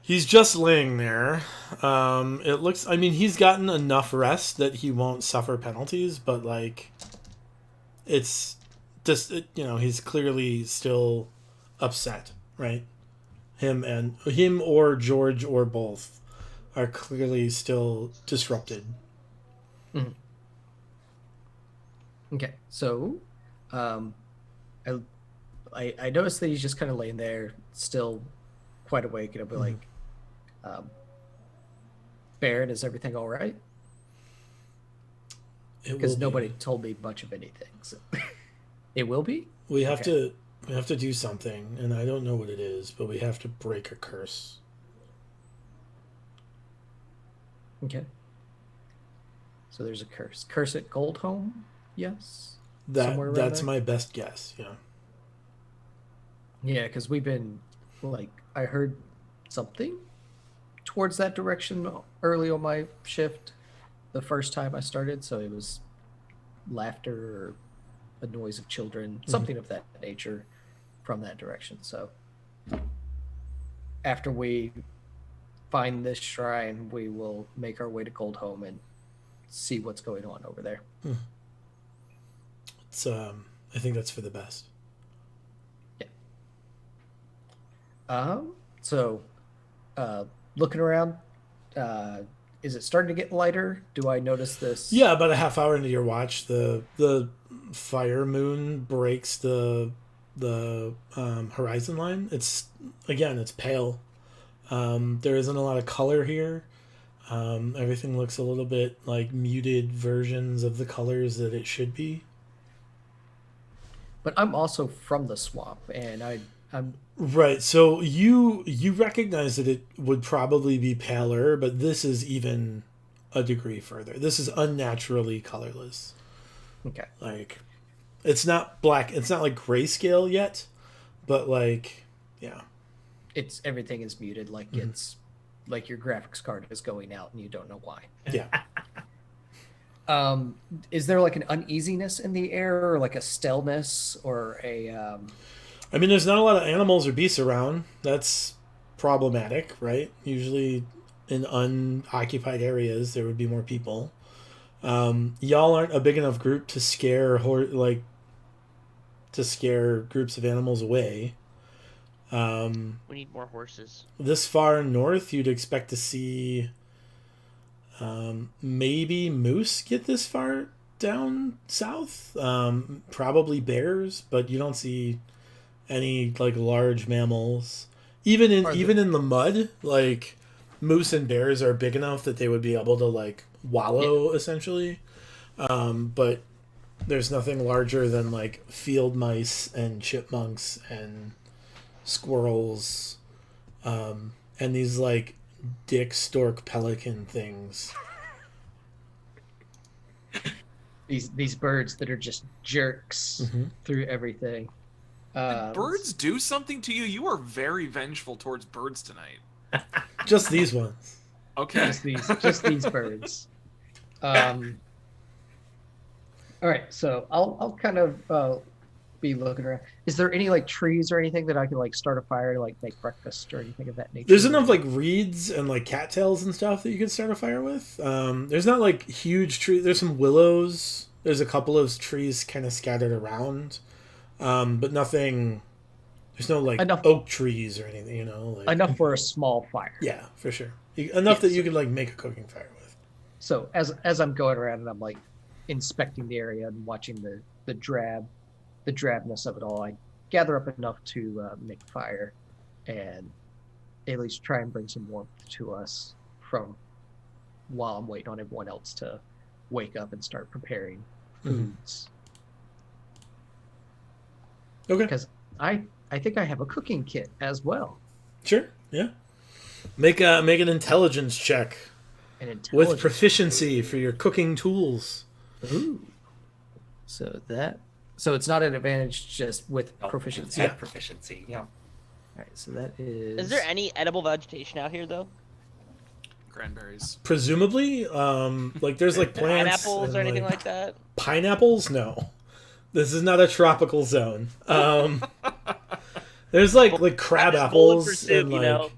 He's just laying there. It looks. I mean, he's gotten enough rest that he won't suffer penalties, but like, it's just he's clearly still upset, right? Him or George or both are clearly still disrupted. Mm-hmm. Okay, so, I noticed that he's just kind of laying there, still quite awake, and I'll be like, Baron, is everything all right? Because nobody told me much of anything. So. It will be? We have to do something, and I don't know what it is, but we have to break a curse. Okay. So there's a curse. Curse at Goldholm? Yes. That's my best guess. Yeah. Yeah, because we've been I heard something towards that direction early on my shift the first time I started, so it was laughter or a noise of children, something of that nature from that direction. So after we find this shrine, we will make our way to Goldholm and see what's going on over there. It's I think that's for the best. Yeah. So looking around, is it starting to get lighter? Do I notice this? Yeah, about a half hour into your watch, the fire moon breaks the horizon line. It's pale. There isn't a lot of color here. Everything looks a little bit like muted versions of the colors that it should be. But I'm also from the swamp, and I'm right. So you recognize that it would probably be paler, but this is even a degree further. This is unnaturally colorless. Okay. Like, it's not black. It's not like grayscale yet, but like, yeah. It's everything is muted. Like it's like your graphics card is going out and you don't know why. Yeah. Is there like an uneasiness in the air, or like a stillness, or a? I mean, there's not a lot of animals or beasts around. That's problematic, right? Usually, in unoccupied areas, there would be more people. Y'all aren't a big enough group to scare groups of animals away. We need more horses. This far north, you'd expect to see maybe moose get this far down south. Probably bears, but you don't see any like large mammals. Even in the mud, like moose and bears are big enough that they would be able to like wallow essentially. But there's nothing larger than like field mice and chipmunks and squirrels, and these like dick stork pelican things. These birds that are just jerks through everything. Did birds do something to you? You are very vengeful towards birds tonight. Just these ones. Okay. Just these birds. All right, so I'll kind of be looking around. Is there any like trees or anything that I can like start a fire to like make breakfast or anything of that nature? There's enough like reeds and like cattails and stuff that you could start a fire with. There's not like huge trees. There's some willows There's a couple of trees kind of scattered around, but nothing. There's no like oak trees or anything, you know. Like, enough for a small fire. Yeah, for sure. Enough that you can like make a cooking fire with. So as I'm going around and I'm like inspecting the area and watching the drabness of it all, I gather up enough to make a fire, and at least try and bring some warmth to us from while I'm waiting on everyone else to wake up and start preparing foods. Okay. Because I think I have a cooking kit as well. Sure. Yeah. Make an intelligence check with proficiency for your cooking tools. Ooh. So it's not an advantage just with proficiency. Yeah, proficiency. Yeah. All right. So that is. Is there any edible vegetation out here though? Cranberries. Presumably, like there's like plants. Pineapples or anything like that? Pineapples? No. This is not a tropical zone. There's like crab apples pursuit, and like you know?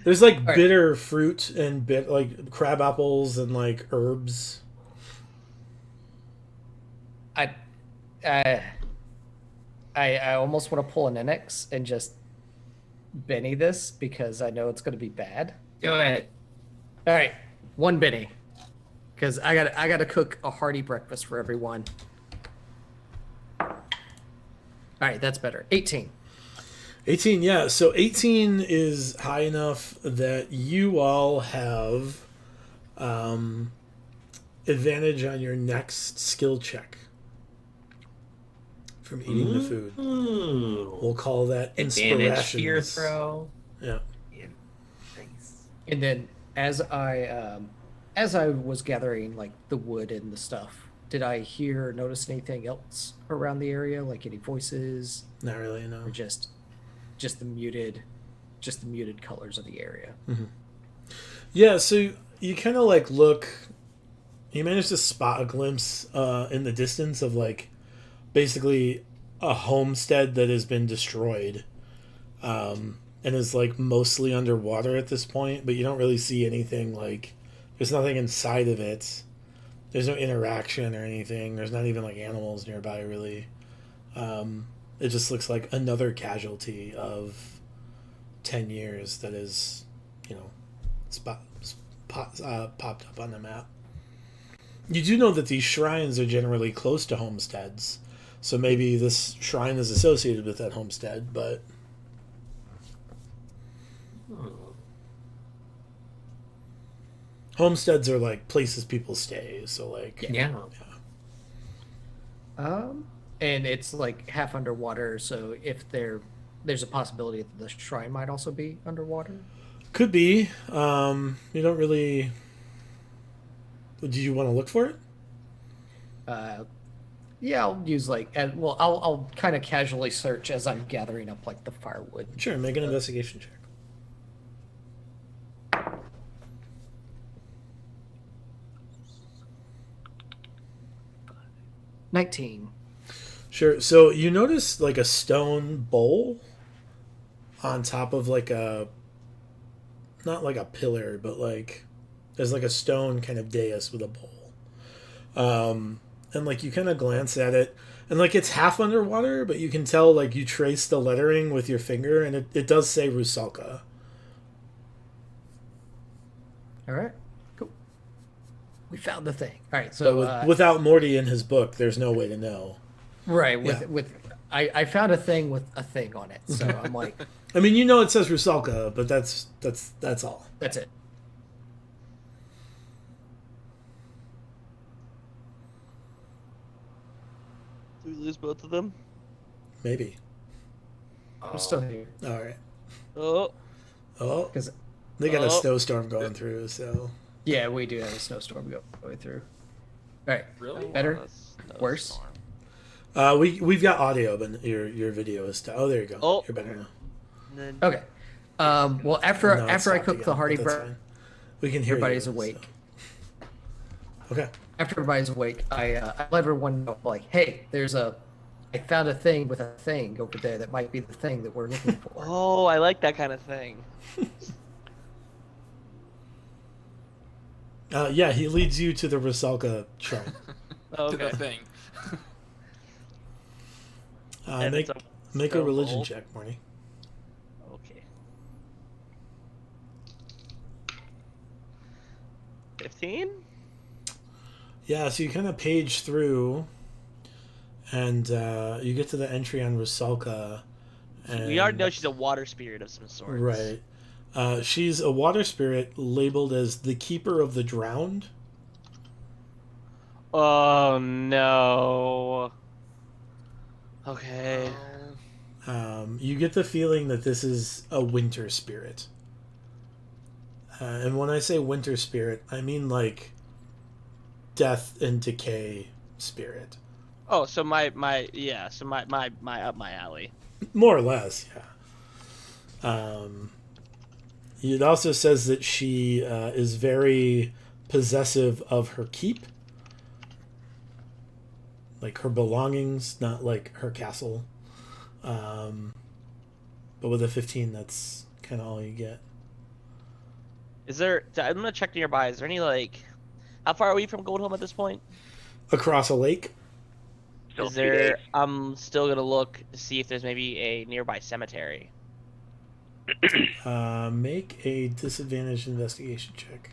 there's like bitter fruit and like crab apples and like herbs. I almost want to pull an Enix and just Benny this because I know it's going to be bad. Do it. All right, one Benny, because I got to cook a hearty breakfast for everyone. All right, that's better. 18. 18, yeah. So 18 is high enough that you all have advantage on your next skill check from eating the food. We'll call that advantage fear inspirations. throw. Yeah. Nice. And then as I was gathering like the wood and the stuff, did I hear or notice anything else around the area, like any voices? Not really, no. Or just the muted colors of the area. Yeah, so you kind of like look. You manage to spot a glimpse in the distance of like basically a homestead that has been destroyed, and is like mostly underwater at this point. But you don't really see anything like. There's nothing inside of it. There's no interaction or anything. There's not even like animals nearby, really. It just looks like another casualty of 10 years that is, you know, popped up on the map. You do know that these shrines are generally close to homesteads, so maybe this shrine is associated with that homestead, but... Homesteads are like places people stay, so like... Yeah. And it's like half underwater, so if there's a possibility that the shrine might also be underwater. Could be. You don't really. Do you want to look for it? Yeah, I'll use like, I'll kind of casually search as I'm gathering up like the firewood. Sure, make an investigation check. $19. Sure. So you notice like a stone bowl on top of like not like a pillar, but like there's like a stone kind of dais with a bowl. And like you kind of glance at it, and like it's half underwater, but you can tell like you trace the lettering with your finger, and it does say Rusalka. All right, cool. We found the thing. All right, so without Morty in his book, there's no way to know. Right. I found a thing with a thing on it, so I'm like. I mean, you know, it says Rusalka, but that's all. That's it. Did we lose both of them? Maybe. I'm still here. All right. Oh. Because they got a snowstorm going through, so. Yeah, we do have a snowstorm going through. All right. Really? Better? Worse? We've got audio, but your video is. Oh, there you go. Oh. You're better now. Okay. Well, after I cook the hearty bread, bread, we can hear. Everybody's you, awake. So. Okay. After everybody's awake, I let everyone know, like, hey, I found a thing with a thing over there that might be the thing that we're looking for. Oh, I like that kind of thing. Yeah, he leads you to the Rusalka shrine. Okay. To the thing. Make a religion check, Morty. Okay. 15? Yeah, so you kind of page through, and you get to the entry on Rusalka. And we already know she's a water spirit of some sort. Right. She's a water spirit labeled as the Keeper of the Drowned. Oh, no. Okay. You get the feeling that this is a winter spirit. And when I say winter spirit, I mean like death and decay spirit. Oh, so my up my alley. More or less, yeah. It also says that she is very possessive of her keep. Like her belongings, not like her castle. But with a 15, that's kind of all you get. Is there... I'm going to check nearby. Is there any, like... How far are we from Goldholm at this point? Across a lake? Is there... I'm still going to look to see if there's maybe a nearby cemetery. Make a disadvantaged investigation check.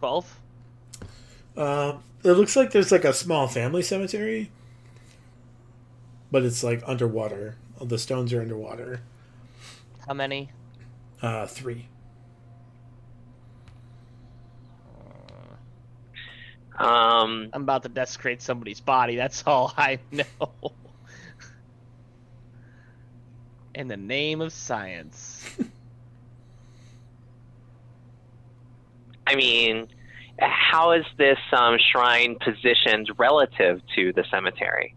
12? It looks like there's like a small family cemetery, but it's like underwater. The stones are underwater. How many? 3. I'm about to desecrate somebody's body. That's all I know. In the name of science. I mean, how is this shrine positioned relative to the cemetery?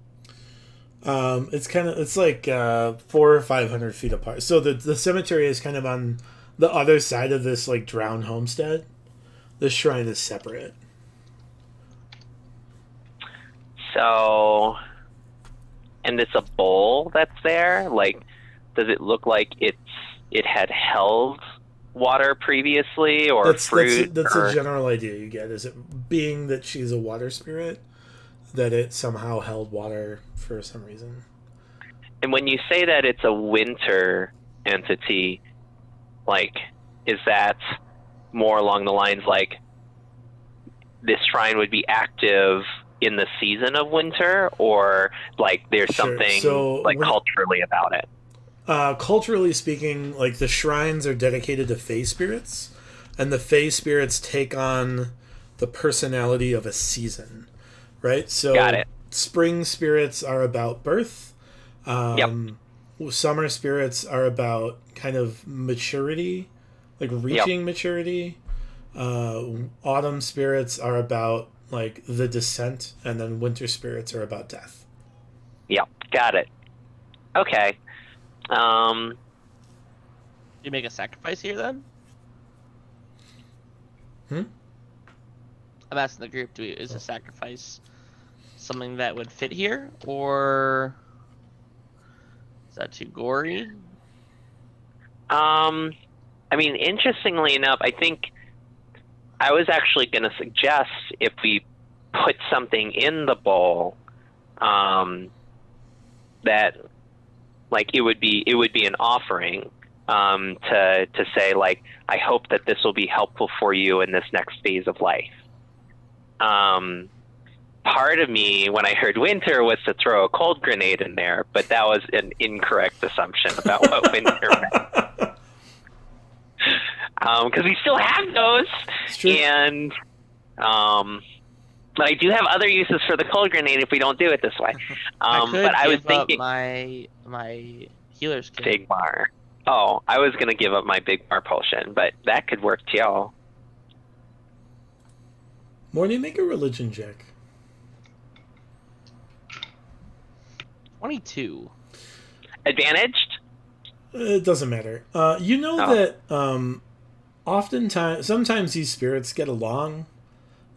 It's like 400 or 500 feet apart. So the cemetery is kind of on the other side of this like drowned homestead. The shrine is separate. So, and it's a bowl that's there. Like, does it look like it had held water previously, or fruit? That's a general idea you get. Is it being that she's a water spirit, that it somehow held water for some reason? And when you say that it's a winter entity, like, is that more along the lines like this shrine would be active in the season of winter, or like there's something culturally about it? Culturally speaking, like the shrines are dedicated to Fey spirits, and the Fey spirits take on the personality of a season, right? So got it. Spring spirits are about birth. Summer spirits are about kind of maturity, like reaching maturity. Autumn spirits are about like the descent, and then winter spirits are about death. Yep, got it. Okay. You make a sacrifice here then? I'm asking the group, is a sacrifice something that would fit here, or is that too gory? I mean, interestingly enough, I think I was actually going to suggest if we put something in the bowl, that like it would be an offering, to say like, I hope that this will be helpful for you in this next phase of life. Part of me, when I heard winter, was to throw a cold grenade in there, but that was an incorrect assumption about what winter meant. Because we still have those, and but I do have other uses for the cold grenade if we don't do it this way. But I was thinking my healer's kit. Big bar. Oh, I was gonna give up my big bar potion, but that could work too. Morty, make a religion check. 22. Advantaged? It doesn't matter. You know that sometimes these spirits get along.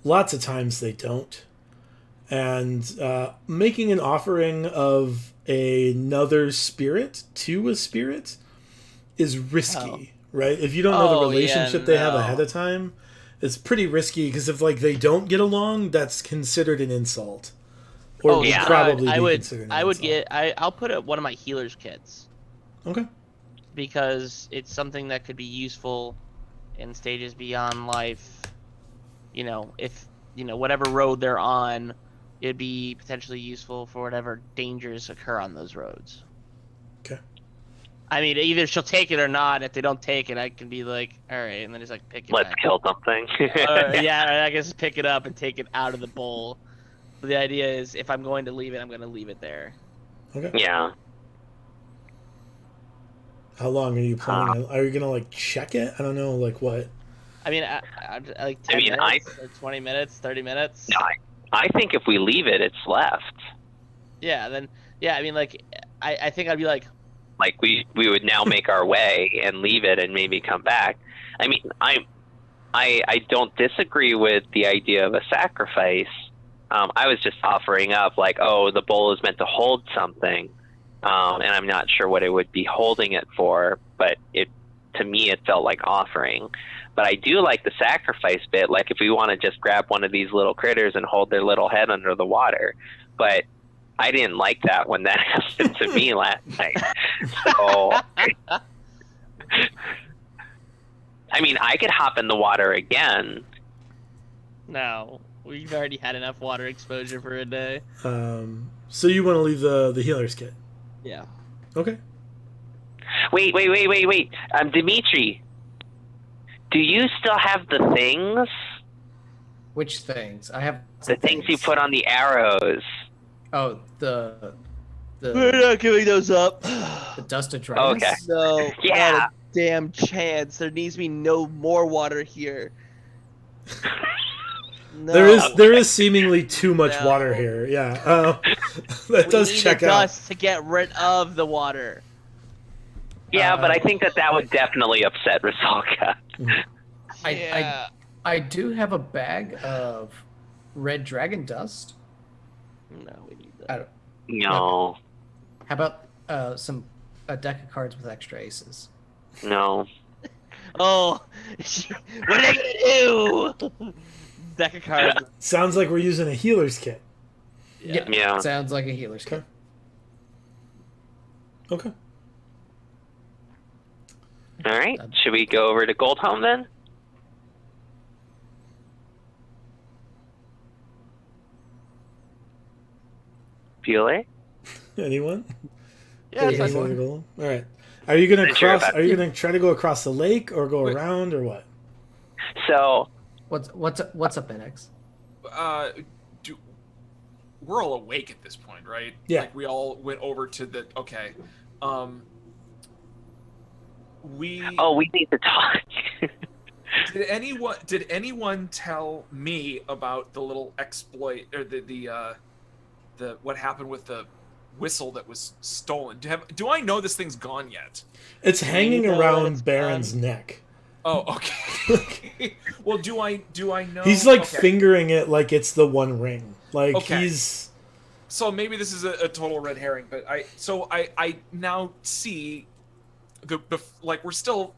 Lots of times they don't. And making an offering of another spirit to a spirit is risky, right? If you don't know the relationship they have ahead of time, it's pretty risky because if like they don't get along, that's considered an insult. Or would probably I be would. considered an I would insult. I'll put it one of my healer's kits. Okay. Because it's something that could be useful in stages beyond life. You know, if whatever road they're on, it'd be potentially useful for whatever dangers occur on those roads. Okay. I mean, either she'll take it or not. If they don't take it, I can be like, all right, and then just like pick it. Let's back. kill something. Yeah, I guess pick it up and take it out of the bowl. But the idea is, if I'm going to leave it, I'm going to leave it there. Okay. Yeah. How long are you planning? Are you gonna like check it? I don't know, like what. I mean, I like 10 minutes, or 20 minutes, 30 minutes. No, I think if we leave it, it's left. Yeah, then I mean, like, I think I'd be like, we would now make our way and leave it and maybe come back. I mean, I don't disagree with the idea of a sacrifice. I was just offering up like, oh, the bowl is meant to hold something, and I'm not sure what it would be holding it for, but to me it felt like offering. But I do like the sacrifice bit, like if we want to just grab one of these little critters and hold their little head under the water. But I didn't like that when that happened to me last night. So, I mean, I could hop in the water again. no, we've already had enough water exposure for a day. So you want to leave the healer's kit? Yeah. Okay. Wait. Dimitri, do you still have the things? Which things? I have The things you put on the arrows. Oh, the We're not giving those up. dust of dragons. Okay. No, Yeah. not a damn chance. There needs to be no more water here. No. There is seemingly too much No. water here. Yeah. That does we need check the out. dust to get rid of the water. Yeah, but I think that would definitely upset Rusalka. Yeah. I do have a bag of red dragon dust. No, we need I that. don't, No, how about a deck of cards with extra aces? no. Oh, what are they gonna do? Deck of cards. Sounds like we're using a healer's kit. Yeah. Sounds like a healer's kit. Okay. All right. Should we go over to Goldholm then? Bueller? Anyone? Yeah, You that's guys fine. wanna go? All right. Are you gonna Sure, cross? about- Are you gonna try to go across the lake or go Wait. around or what? So, What's up, NX? We're all awake at this point, right? Yeah. Like we all went over to the okay. We we need to talk. did anyone tell me about the little exploit or the what happened with the whistle that was stolen? Do I know this thing's gone yet? It's hanging know that around it's Baron's neck. Oh, okay. Well, do I know? He's like Okay. fingering it like it's the One Ring. Like Okay. he's. So maybe this is a total red herring, but I now see the like we're still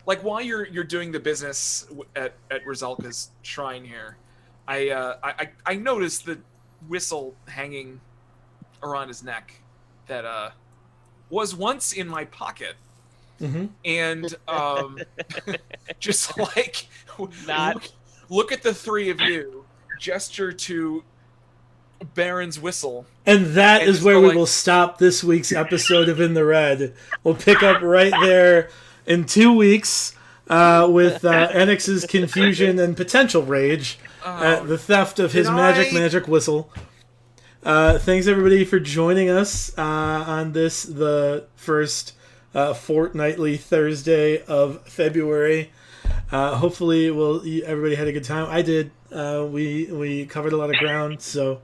like while you're doing the business at Rusalka's shrine here, I noticed the whistle hanging around his neck that was once in my pocket. Mm-hmm. And just like Not- look at the three of you, gesture to Baron's whistle. And that And is just where go we like- will stop this week's episode of In the Red. We'll pick up right there in 2 weeks with Annex's confusion and potential rage at the theft of his Did magic whistle. Thanks everybody for joining us on this, the first fortnightly Thursday of February. Hopefully, everybody had a good time. I did. We covered a lot of ground, so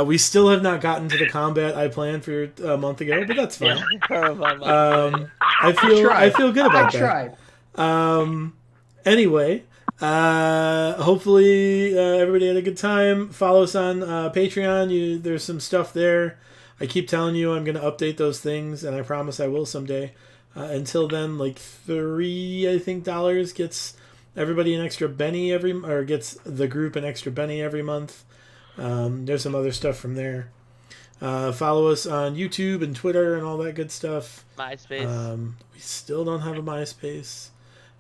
we still have not gotten to the combat I planned for a month ago, but that's fine. I feel good about that. Anyway, hopefully everybody had a good time. Follow us on Patreon. There's some stuff there. I keep telling you I'm going to update those things, and I promise I will someday. Until then, like $3 gets everybody an extra Benny or gets the group an extra Benny every month. There's some other stuff from there. Follow us on YouTube and Twitter and all that good stuff. MySpace. We still don't have a MySpace.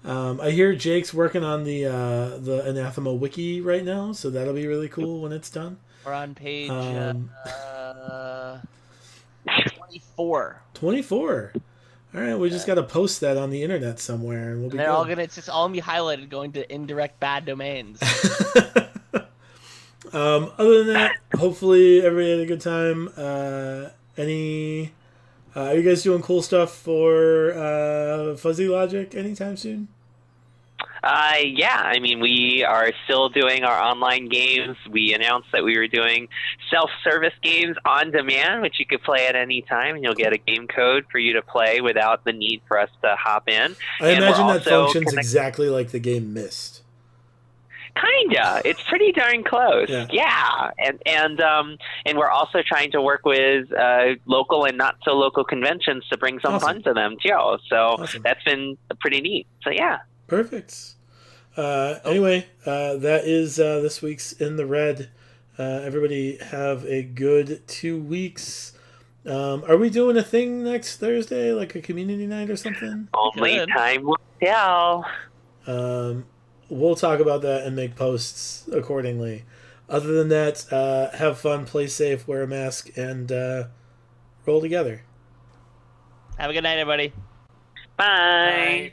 I hear Jake's working on the Anathema wiki right now, so that'll be really cool when it's done. We're on page 24. 24. All right, we just got to post that on the internet somewhere, and we'll be. It's just all gonna be highlighted going to indirect bad domains. Other than that, hopefully everybody had a good time. Are you guys doing cool stuff for Fuzzy Logic anytime soon? Yeah, I mean, we are still doing our online games. We announced that we were doing self-service games on demand, which you could play at any time, and you'll get a game code for you to play without the need for us to hop in. I imagine that functions exactly like the game Myst. Kinda. It's pretty darn close. Yeah. And we're also trying to work with local and not so local conventions to bring some fun to them too. So that's been pretty neat. So yeah. Perfect. Anyway, that is this week's In the Red. Everybody have a good 2 weeks. Are we doing a thing next Thursday, like a community night or something? Only time will tell. We'll talk about that and make posts accordingly. Other than that, have fun, play safe, wear a mask, and roll together. Have a good night, everybody. Bye. Bye.